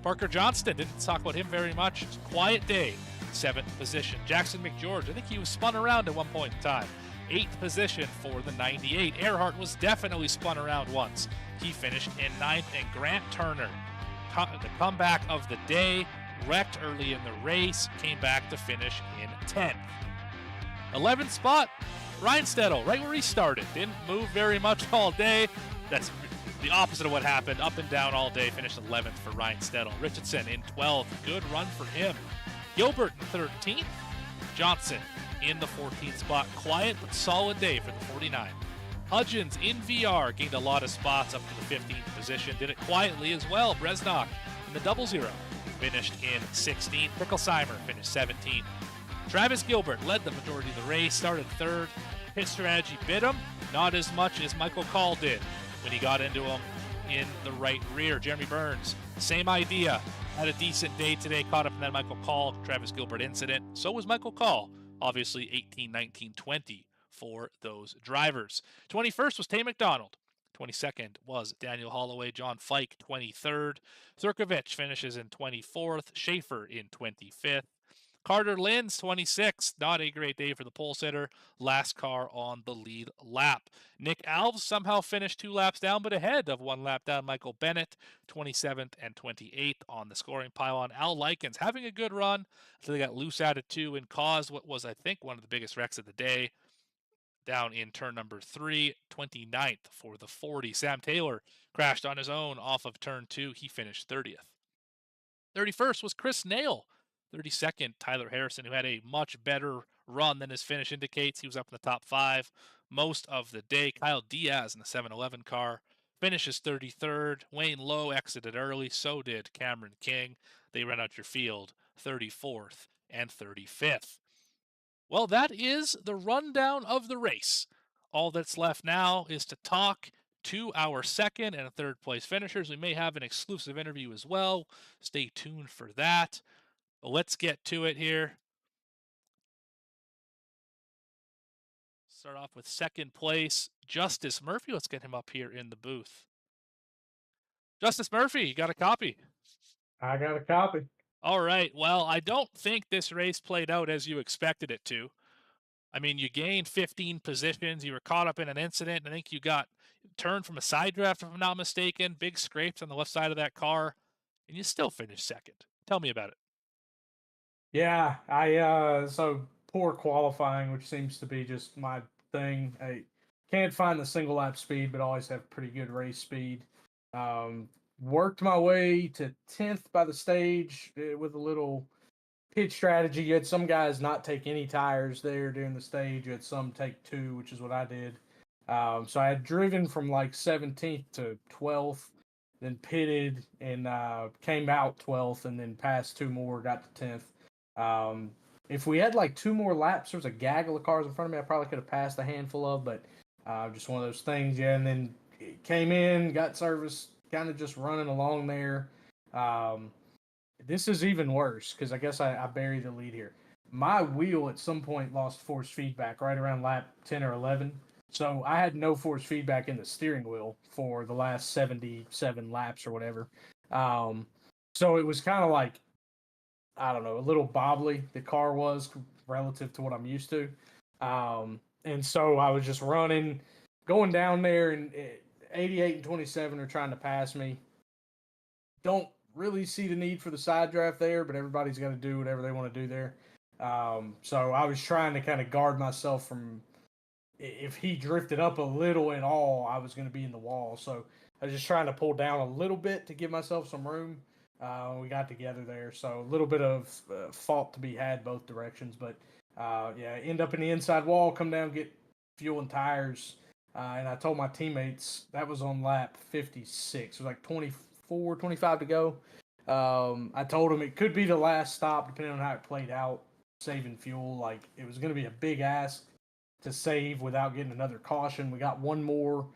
Parker Johnston, didn't talk about him very much. It's a quiet day, 7th position. Jackson McGeorge, I think he was spun around at one point in time. 8th position for the 98. Erhardt was definitely spun around once. He finished in 9th. And Grant Turner, the comeback of the day, wrecked early in the race, came back to finish in 10th. 11th spot, Ryan Stedel, right where he started. Didn't move very much all day. That's the opposite of what happened. Up and down all day, finished 11th for Ryan Stedel. Richardson in 12th, good run for him. Gilbert in 13th. Johnson in the 14th spot. Quiet but solid day for the 49. Hudgens in VR gained a lot of spots up to the 15th position. Did it quietly as well. Bresnock in the 00 finished in 16th. Picklesheimer finished 17th. Travis Gilbert led the majority of the race, started 3rd. Pit strategy bit him, not as much as Michael Call did when he got into him in the right rear. Jeremy Burns, same idea. Had a decent day today, caught up in that Michael Call, Travis Gilbert incident. So was Michael Call. Obviously 18, 19, 20 for those drivers. 21st was Tay McDonald. 22nd was Daniel Holloway. John Fike, 23rd. Zurkovich finishes in 24th. Schaefer in 25th. Carter Lynn's 26th. Not a great day for the pole sitter. Last car on the lead lap. Nick Alves somehow finished 2 laps down, but ahead of 1 lap down Michael Bennett, 27th and 28th on the scoring pylon. Al Likens having a good run until they got loose out of 2 and caused what was, I think, one of the biggest wrecks of the day down in turn number 3, 29th for the 40. Sam Taylor crashed on his own off of turn 2. He finished 30th. 31st was Chris Nail. 32nd, Tyler Harrison, who had a much better run than his finish indicates. He was up in the top 5 most of the day. Kyle Diaz in the 7-Eleven car finishes 33rd. Wayne Lowe exited early. So did Cameron King. They ran out your field 34th and 35th. Well, that is the rundown of the race. All that's left now is to talk to our second and third place finishers. We may have an exclusive interview as well. Stay tuned for that. But let's get to it here. Start off with second place, Justice Murphy. Let's get him up here in the booth. Justice Murphy, you got a copy? I got a copy. All right. Well, I don't think this race played out as you expected it to. I mean, you gained 15 positions. You were caught up in an incident. I think you got turned from a side draft, if I'm not mistaken. Big scrapes on the left side of that car, and you still finished second. Tell me about it. Yeah, so poor qualifying, which seems to be just my thing. I can't find the single lap speed, but always have pretty good race speed. Worked my way to 10th by the stage with a little pitch strategy. You had some guys not take any tires there during the stage. You had some take 2, which is what I did. So I had driven from like 17th to 12th, then pitted and came out 12th, and then passed 2 more, got to 10th. If we had like 2 more laps, there was a gaggle of cars in front of me I probably could have passed a handful of, but just one of those things. Yeah, and then came in, got service, kind of just running along there. This is even worse because I guess I buried the lead here. My wheel at some point lost force feedback right around lap 10 or 11. So I had no force feedback in the steering wheel for the last 77 laps or whatever. So it was kind of like, I don't know, a little bobbly the car was relative to what I'm used to. And so I was just running, going down there, and 88 and 27 are trying to pass me. Don't really see the need for the side draft there, but everybody's got to do whatever they want to do there. So I was trying to kind of guard myself from, if he drifted up a little at all, I was going to be in the wall. So I was just trying to pull down a little bit to give myself some room. We got together there, so a little bit of fault to be had both directions. But yeah, end up in the inside wall, come down, get fuel and tires. And I told my teammates, that was on lap 56. It was like 24, 25 to go. I told them it could be the last stop, depending on how it played out, saving fuel. Like, it was going to be a big ask to save without getting another caution. We got one more.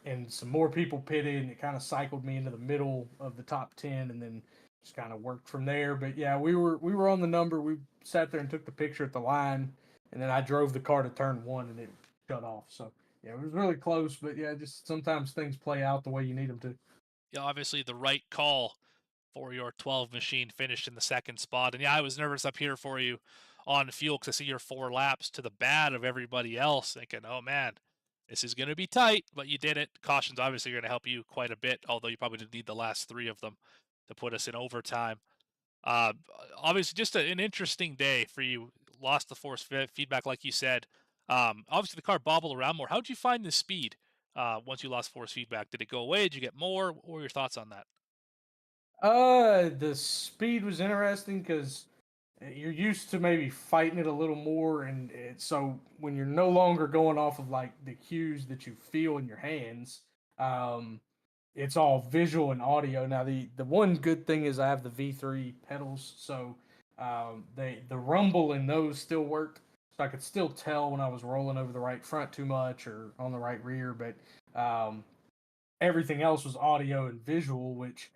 And some more people pitted, and it kind of cycled me into the middle of the top 10, and then just kind of worked from there. But yeah, we were on the number. We sat there and took the picture at the line, and then I drove the car to turn 1, and it shut off. So yeah, it was really close. But yeah, just sometimes things play out the way you need them to. Yeah, obviously the right call for your 12 machine finished in the second spot. And yeah, I was nervous up here for you on fuel because I see your 4 laps to the bad of everybody else, thinking, oh man, this is going to be tight, but you did it. Cautions obviously are going to help you quite a bit, although you probably didn't need the last 3 of them to put us in overtime. Obviously, just an interesting day for you. Lost the force feedback, like you said. Obviously, the car bobbled around more. How did you find the speed once you lost force feedback? Did it go away? Did you get more? What were your thoughts on that? The speed was interesting because you're used to maybe fighting it a little more, and so when you're no longer going off of like the cues that you feel in your hands, it's all visual and audio. Now the one good thing is I have the V3 pedals, so the rumble in those still worked, so I could still tell when I was rolling over the right front too much or on the right rear, but everything else was audio and visual, which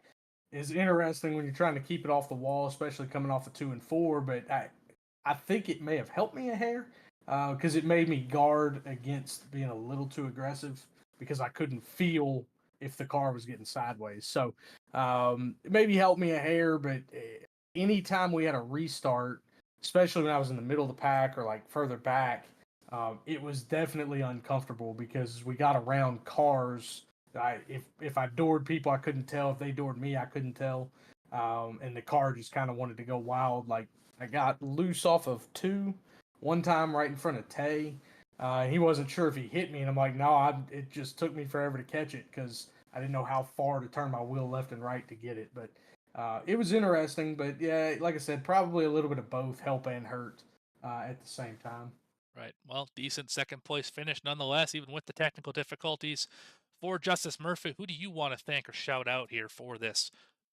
is interesting when you're trying to keep it off the wall, especially coming off of 2 and 4. But I think it may have helped me a hair because it made me guard against being a little too aggressive because I couldn't feel if the car was getting sideways. So it maybe helped me a hair, but anytime we had a restart, especially when I was in the middle of the pack or like further back, it was definitely uncomfortable because we got around cars. If I doored people, I couldn't tell. If they doored me, I couldn't tell. And the car just kind of wanted to go wild. Like I got loose off of two one time right in front of Tay. He wasn't sure if he hit me, and I'm like, no, it just took me forever to catch it because I didn't know how far to turn my wheel left and right to get it. But it was interesting. But yeah, like I said, probably a little bit of both help and hurt at the same time. Right. Well, decent second place finish nonetheless, even with the technical difficulties. For Justice Murphy, who do you want to thank or shout out here for this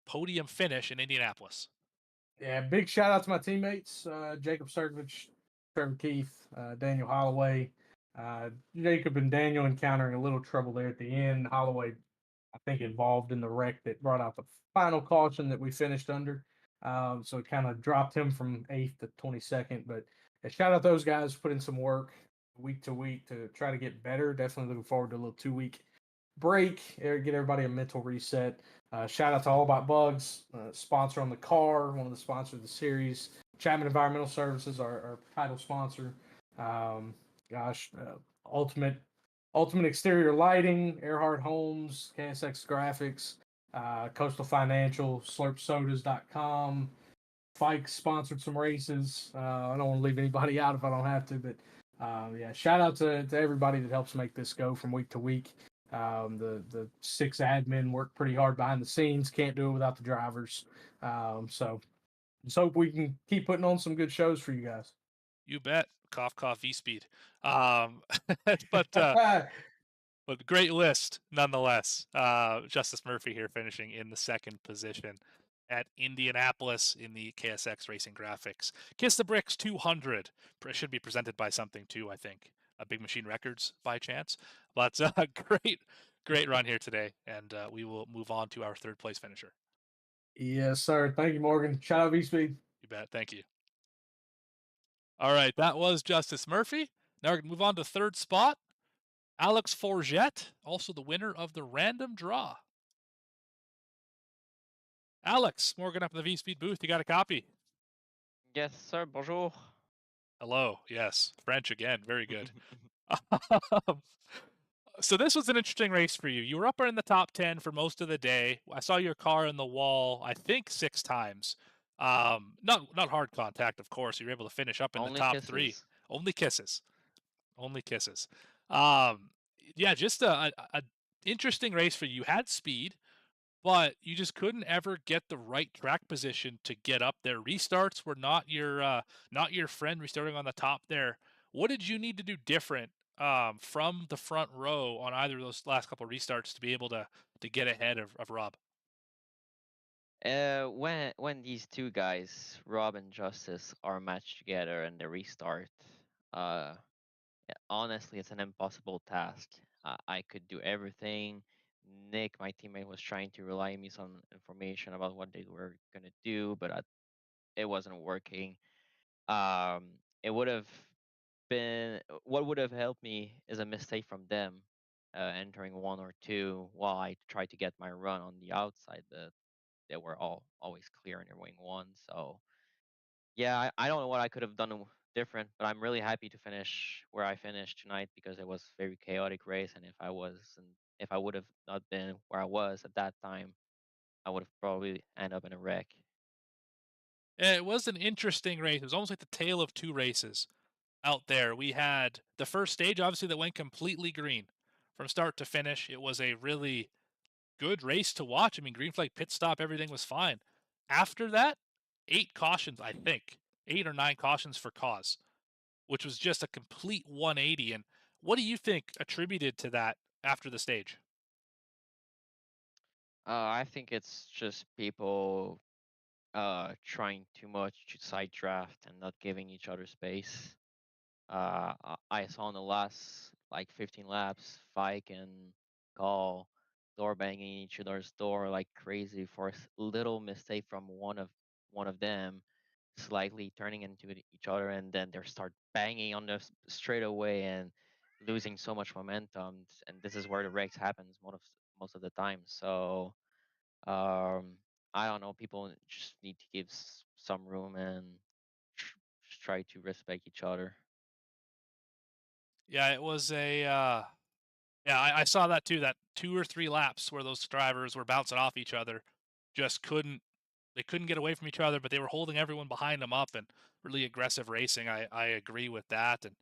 podium finish in Indianapolis? Yeah, big shout out to my teammates, Jacob Serkovich, Trevor Keith, Daniel Holloway. Jacob and Daniel encountering a little trouble there at the end. Holloway, I think, involved in the wreck that brought out the final caution that we finished under. So it kind of dropped him from 8th to 22nd. But shout out those guys, put in some work week to week to try to get better. Definitely looking forward to a little 2 week break, get everybody a mental reset. Shout out to All About Bugs, sponsor on the car, one of the sponsors of the series. Chapman Environmental Services, our title sponsor. Gosh, Ultimate Exterior Lighting, Erhardt Homes, KSX Graphics, Coastal Financial, SlurpSodas.com. Fike sponsored some races. I don't want to leave anybody out if I don't have to, but yeah, shout out to everybody that helps make this go from week to week. The 6 admin work pretty hard behind the scenes. Can't do it without the drivers. So just hope we can keep putting on some good shows for you guys. You bet. Cough, cough, V-Speed. But great list nonetheless. Justice Murphy here finishing in the second position at Indianapolis in the KSX Racing Graphics. Kiss the Bricks 200 should be presented by something too, I think. Big Machine Records by chance. But great run here today, and we will move on to our third place finisher. Yes, sir. Thank you, Morgan. Shout out V-Speed. You bet. Thank you. All right, that was Justice Murphy. Now we're going to move on to third spot. Alex Forget, also the winner of the random draw. Alex, Morgan up in the V-Speed booth. You got a copy? Yes, sir. Bonjour. Hello. Yes. French again. Very good. So this was an interesting race for you. You were up in the top 10 for most of the day. I saw your car in the wall, I think 6 times. Not hard contact, of course. You were able to finish up in Only the top kisses. 3. Only kisses. Only kisses. Yeah, just a interesting race for you. You had speed, but you just couldn't ever get the right track position to get up there. Restarts were not your friend restarting on the top there. What did you need to do different from the front row on either of those last couple of restarts to be able to get ahead of Rob? When these two guys, Rob and Justice, are matched together and they restart, honestly, it's an impossible task. I could do everything. Nick, my teammate, was trying to relay me some information about what they were gonna do, but it wasn't working. It would have been what would have helped me is a mistake from them, entering 1 or 2 while I tried to get my run on the outside. They were always clear in their wing 1. So yeah, I don't know what I could have done different, but I'm really happy to finish where I finished tonight because it was a very chaotic race, and if I would have not been where I was at that time, I would have probably end up in a wreck. It was an interesting race. It was almost like the tale of 2 races out there. We had the first stage, obviously, that went completely green from start to finish. It was a really good race to watch. I mean, green flag pit stop, everything was fine. After that, 8 cautions, I think. 8 or 9 cautions for cause, which was just a complete 180. And what do you think attributed to that after the stage? I think it's just people trying too much to side draft and not giving each other space. I saw in the last like 15 laps, Fike and Gall door banging each other's door like crazy for a little mistake from one of them, slightly turning into each other, and then they start banging on the straight away and losing so much momentum. And this is where the wrecks happens most of the time. So um, I don't know. People just need to give some room and just try to respect each other. Yeah, it was a. Yeah, I saw that too. That 2 or 3 laps where those drivers were bouncing off each other, just couldn't. They couldn't get away from each other, but they were holding everyone behind them up and really aggressive racing. I agree with that, and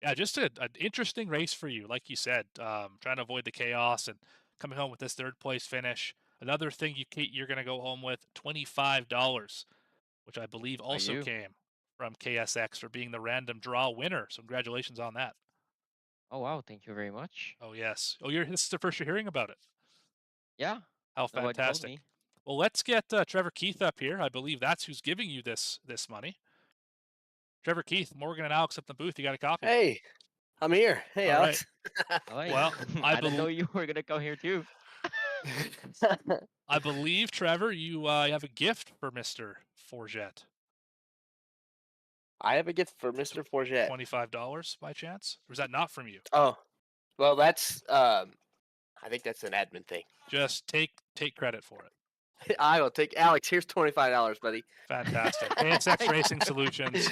yeah, just an interesting race for you, like you said, trying to avoid the chaos and coming home with this 3rd place finish. Another thing you're going to go home with $25, which I believe Are also you? came from KSX for being the random draw winner. So congratulations on that. Oh wow, thank you very much. Oh yes. Oh, this is the first you're hearing about it. Yeah, How nobody told fantastic. me. Well, let's get Trevor Keith up here. I believe that's who's giving you this money. Trevor Keith, Morgan and Alex up in the booth. You got a copy. Hey, I'm here. Hey, All right. Alex. Alright. Well, I didn't know you were gonna come here too. I believe, Trevor, you have a gift for Mr. Forget. I have a gift for Mr. Forget. $25 by chance? Or is that not from you? Oh, well, that's I think that's an admin thing. Just take credit for it. I will take Alex. Here's $25, buddy. Fantastic. KSX Racing Solutions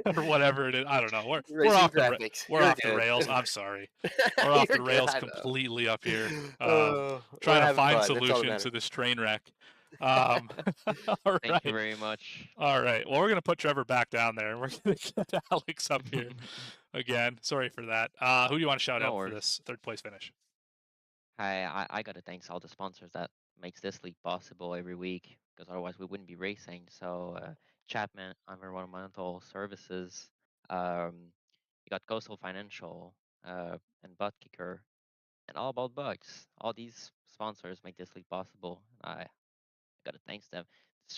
or whatever it is. I don't know. We're Racing off the graphics. we're You're off the good. rails. I'm sorry. We're off You're the good, rails I know. completely up here. We're Trying to having find fun. That's all that solutions matters. to this train wreck. All Thank you right. very much. All right. Well, we're gonna put Trevor back down there, and we're gonna get Alex up here again. Sorry for that. Who do you want to shout No out for worries. this 3rd place finish? Hi, I gotta thanks all the sponsors that makes this league possible every week, because otherwise we wouldn't be racing. So Chapman, Environmental Services, you got Coastal Financial, and Buttkicker, and All About Bugs. All these sponsors make this league possible. I gotta thanks them.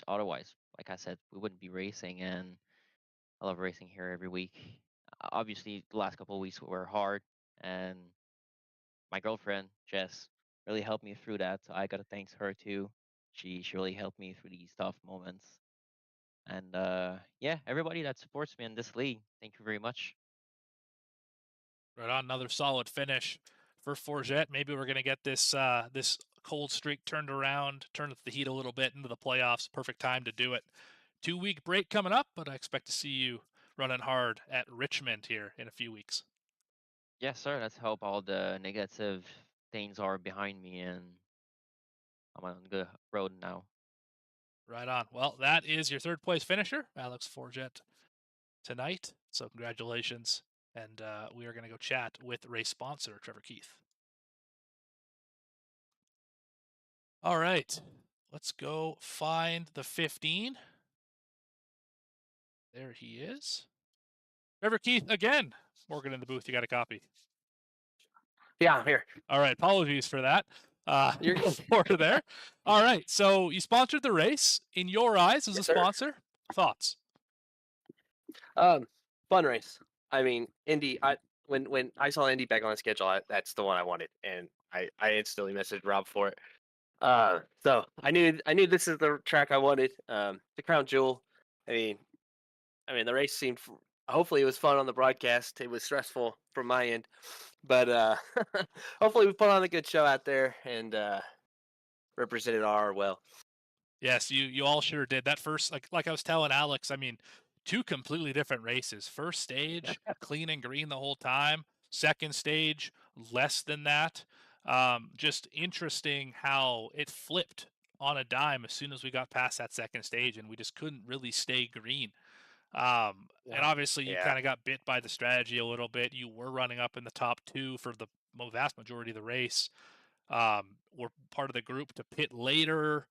Otherwise, like I said, we wouldn't be racing, and I love racing here every week. Obviously, the last couple of weeks were hard, and my girlfriend Jess really helped me through that. So I gotta thanks her too. She really helped me through these tough moments. And yeah, everybody that supports me in this league, thank you very much. Right on, another solid finish for Forget. Maybe we're gonna get this this cold streak turned around, turn up the heat a little bit into the playoffs. Perfect time to do it. 2-week break coming up, but I expect to see you running hard at Richmond here in a few weeks. Yes, sir. Let's hope all the negative things are behind me and I'm on a good road now. Right on. Well, that is your 3rd place finisher, Alex Forget, tonight. So congratulations. And we are going to go chat with race sponsor, Trevor Keith. All right. Let's go find the 15. There he is. Trevor Keith again. Morgan in the booth. You got a copy. Yeah, I'm here. All right. Apologies for that. You're good. For there. All right. So you sponsored the race. In your eyes, as Yes, a sir. sponsor, thoughts? Fun race. I mean, Indy. When I saw Indy back on the schedule, that's the one I wanted, and I instantly messaged Rob for it. So I knew this is the track I wanted. The crown jewel. I mean, the race seemed. Hopefully, it was fun on the broadcast. It was stressful from my end, but hopefully, we put on a good show out there and represented our well. Yes, you all sure did. That first, like I was telling Alex, I mean, 2 completely different races. First stage, clean and green the whole time. Second stage, less than that. Just interesting how it flipped on a dime as soon as we got past that second stage, and we just couldn't really stay green. And obviously, you Yeah. kind of got bit by the strategy a little bit. You were running up in the top 2 for the vast majority of the race. Were part of the group to pit later.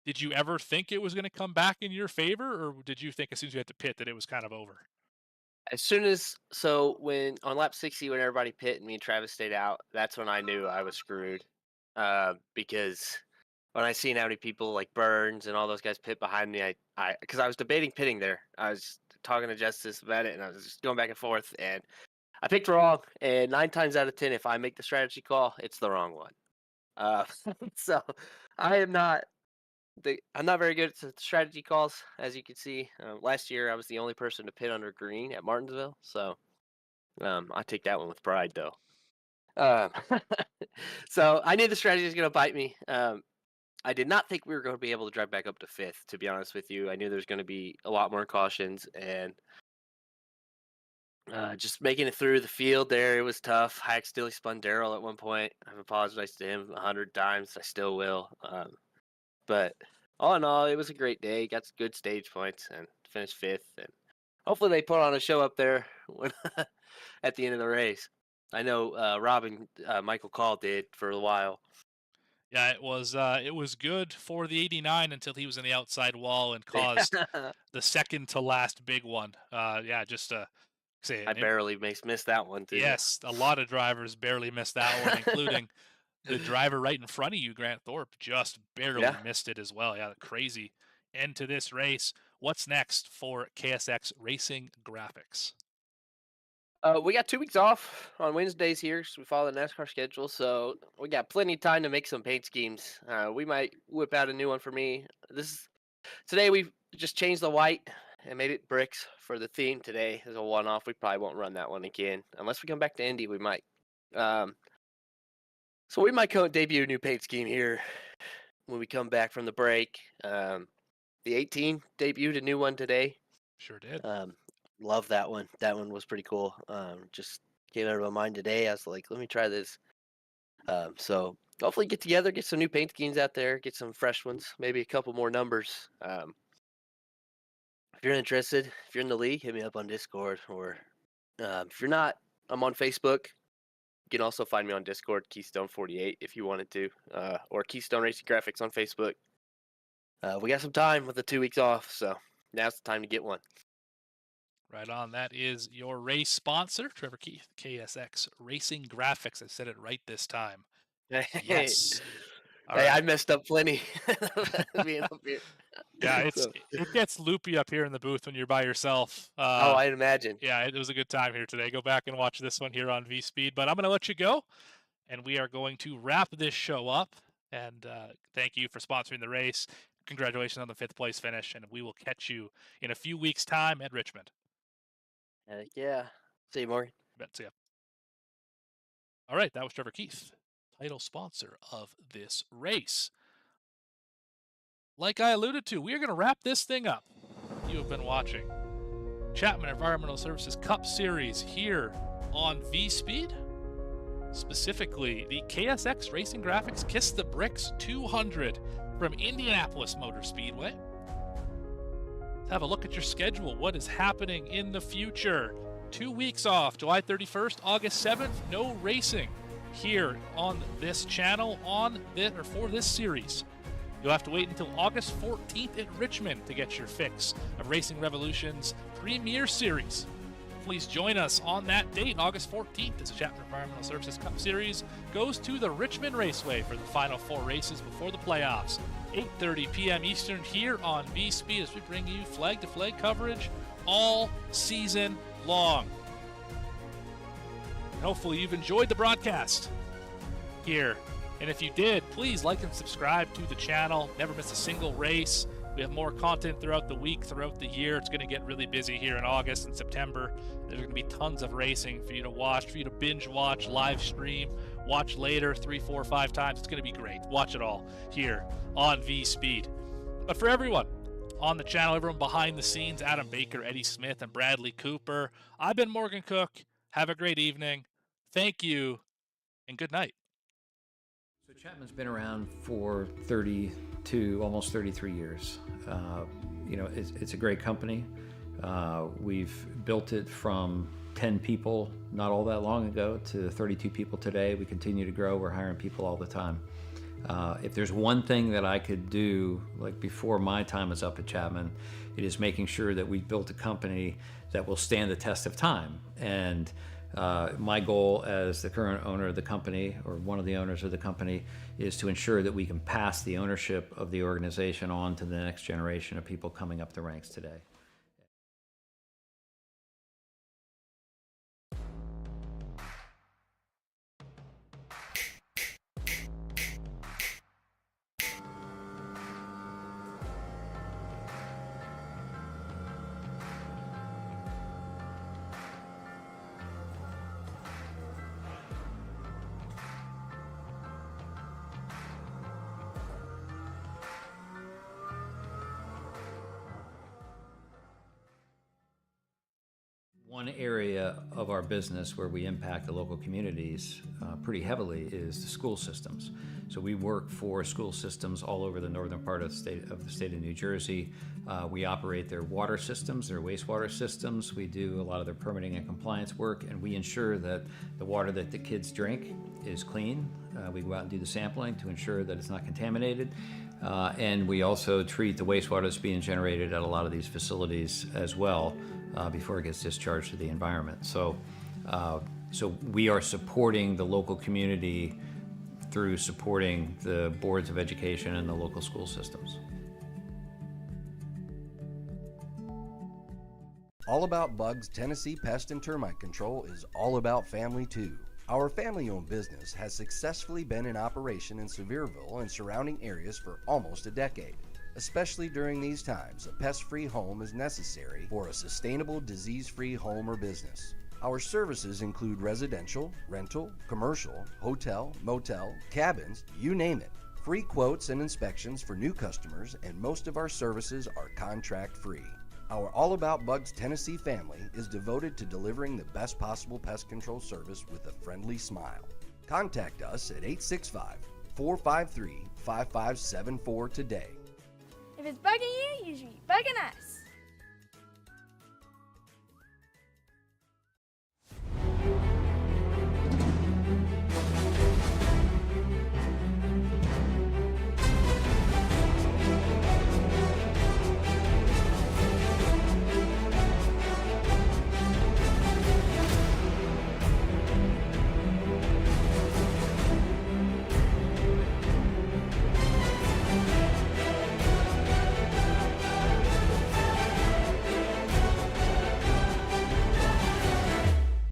Did you ever think it was going to come back in your favor, or did you think as soon as you had to pit that it was kind of over? As soon as when on lap 60 when everybody pit and me and Travis stayed out, that's when I knew I was screwed. Because when I seen how many people like Burns and all those guys pit behind me, because I was debating pitting there. I was talking to Justice about it, and I was just going back and forth, and I picked wrong. And 9 times out of 10, if I make the strategy call, it's the wrong one. So I'm not very good at strategy calls, as you can see. Last year, I was the only person to pit under green at Martinsville, so I take that one with pride, though. So I knew the strategy was going to bite me. I did not think we were going to be able to drive back up to 5th, to be honest with you. I knew there's going to be a lot more cautions, and just making it through the field there, it was tough. I accidentally spun Daryl at one point. I've apologized to him 100 times. I still will. But all in all, it was a great day. Got some good stage points and finished 5th. And hopefully they put on a show up there when at the end of the race. I know Rob and Michael Call did for a while. Yeah, it was good for the 89 until he was in the outside wall and caused the second to last big one. Yeah, just say I barely missed that one too. Yes, a lot of drivers barely missed that one, including the driver right in front of you, Grant Thorpe, just barely missed it as well. Yeah, crazy end to this race. What's next for KSX Racing Graphics? We got 2 weeks off on Wednesdays here, so we follow the NASCAR schedule. So we got plenty of time to make some paint schemes. We might whip out a new one for me. Today we just changed the white and made it bricks for the theme today as a one-off. We probably won't run that one again unless we come back to Indy. We might. So we might debut a new paint scheme here when we come back from the break. The 18 debuted a new one today. Sure did. Love that one. That one was pretty cool. Just came out of my mind today. I was like, let me try this. So hopefully get together, get some new paint schemes out there, get some fresh ones, maybe a couple more numbers. If you're interested, if you're in the league, hit me up on Discord. Or if you're not, I'm on Facebook. You can also find me on Discord, Keystone48, if you wanted to, or Keystone Racing Graphics on Facebook. We got some time with the 2 weeks off, so now's the time to get one. Right on. That is your race sponsor, Trevor Keith, KSX Racing Graphics. I said it right this time. Yes. Hey, I messed up plenty being up here. Yeah, it gets loopy up here in the booth when you're by yourself. I'd imagine. Yeah, it was a good time here today. Go back and watch this one here on V-Speed. But I'm going to let you go, and we are going to wrap this show up. And thank you for sponsoring the race. Congratulations on the 5th place finish, and we will catch you in a few weeks' time at Richmond. Yeah. See you, Morgan. See ya. All right, that was Trevor Keith, title sponsor of this race. Like I alluded to, we are going to wrap this thing up. You have been watching Chapman Environmental Services Cup Series here on V-Speed. Specifically, the KSX Racing Graphics Kiss the Bricks 200 from Indianapolis Motor Speedway. Let's have a look at your schedule. What is happening in the future? 2 weeks off, July 31st, August 7th, no racing here on this channel for this series. You'll have to wait until August 14th at Richmond to get your fix of Racing Revolution's Premier Series. Please join us on that date, August 14th, as the Chapman Environmental Services Cup Series goes to the Richmond Raceway for the final 4 races before the playoffs. 8:30 p.m. Eastern here on V-Speed as we bring you flag-to-flag coverage all season long. And hopefully you've enjoyed the broadcast here. And if you did, please like and subscribe to the channel. Never miss a single race. We have more content throughout the week, throughout the year. It's going to get really busy here in August and September. There's going to be tons of racing for you to watch, for you to binge watch, live stream, watch later 3, 4, 5 times. It's going to be great. Watch it all here on V-Speed. But for everyone on the channel, everyone behind the scenes, Adam Baker, Eddie Smith, and Bradley Cooper, I've been Morgan Cook. Have a great evening. Thank you, and good night. So Chapman's been around for 32, almost 33 years. It's a great company. We've built it from 10 people not all that long ago to 32 people today. We continue to grow. We're hiring people all the time. If there's one thing that I could do, like before my time is up at Chapman, it is making sure that we've built a company that will stand the test of time. And my goal as the current owner of the company, or one of the owners of the company, is to ensure that we can pass the ownership of the organization on to the next generation of people coming up the ranks today. One area of our business where we impact the local communities pretty heavily is the school systems. So we work for school systems all over the northern part of the state of New Jersey. We operate their water systems, their wastewater systems. We do a lot of their permitting and compliance work, and we ensure that the water that the kids drink is clean. We go out and do the sampling to ensure that it's not contaminated. And we also treat the wastewater that's being generated at a lot of these facilities as well before it gets discharged to the environment. So we are supporting the local community through supporting the boards of education and the local school systems. All About Bugs Tennessee Pest and Termite Control is all about family too. Our family-owned business has successfully been in operation in Sevierville and surrounding areas for almost a decade. Especially during these times, a pest-free home is necessary for a sustainable, disease-free home or business. Our services include residential, rental, commercial, hotel, motel, cabins, you name it. Free quotes and inspections for new customers, and most of our services are contract-free. Our All About Bugs Tennessee family is devoted to delivering the best possible pest control service with a friendly smile. Contact us at 865-453-5574 today. If it's bugging you, you should be bugging us.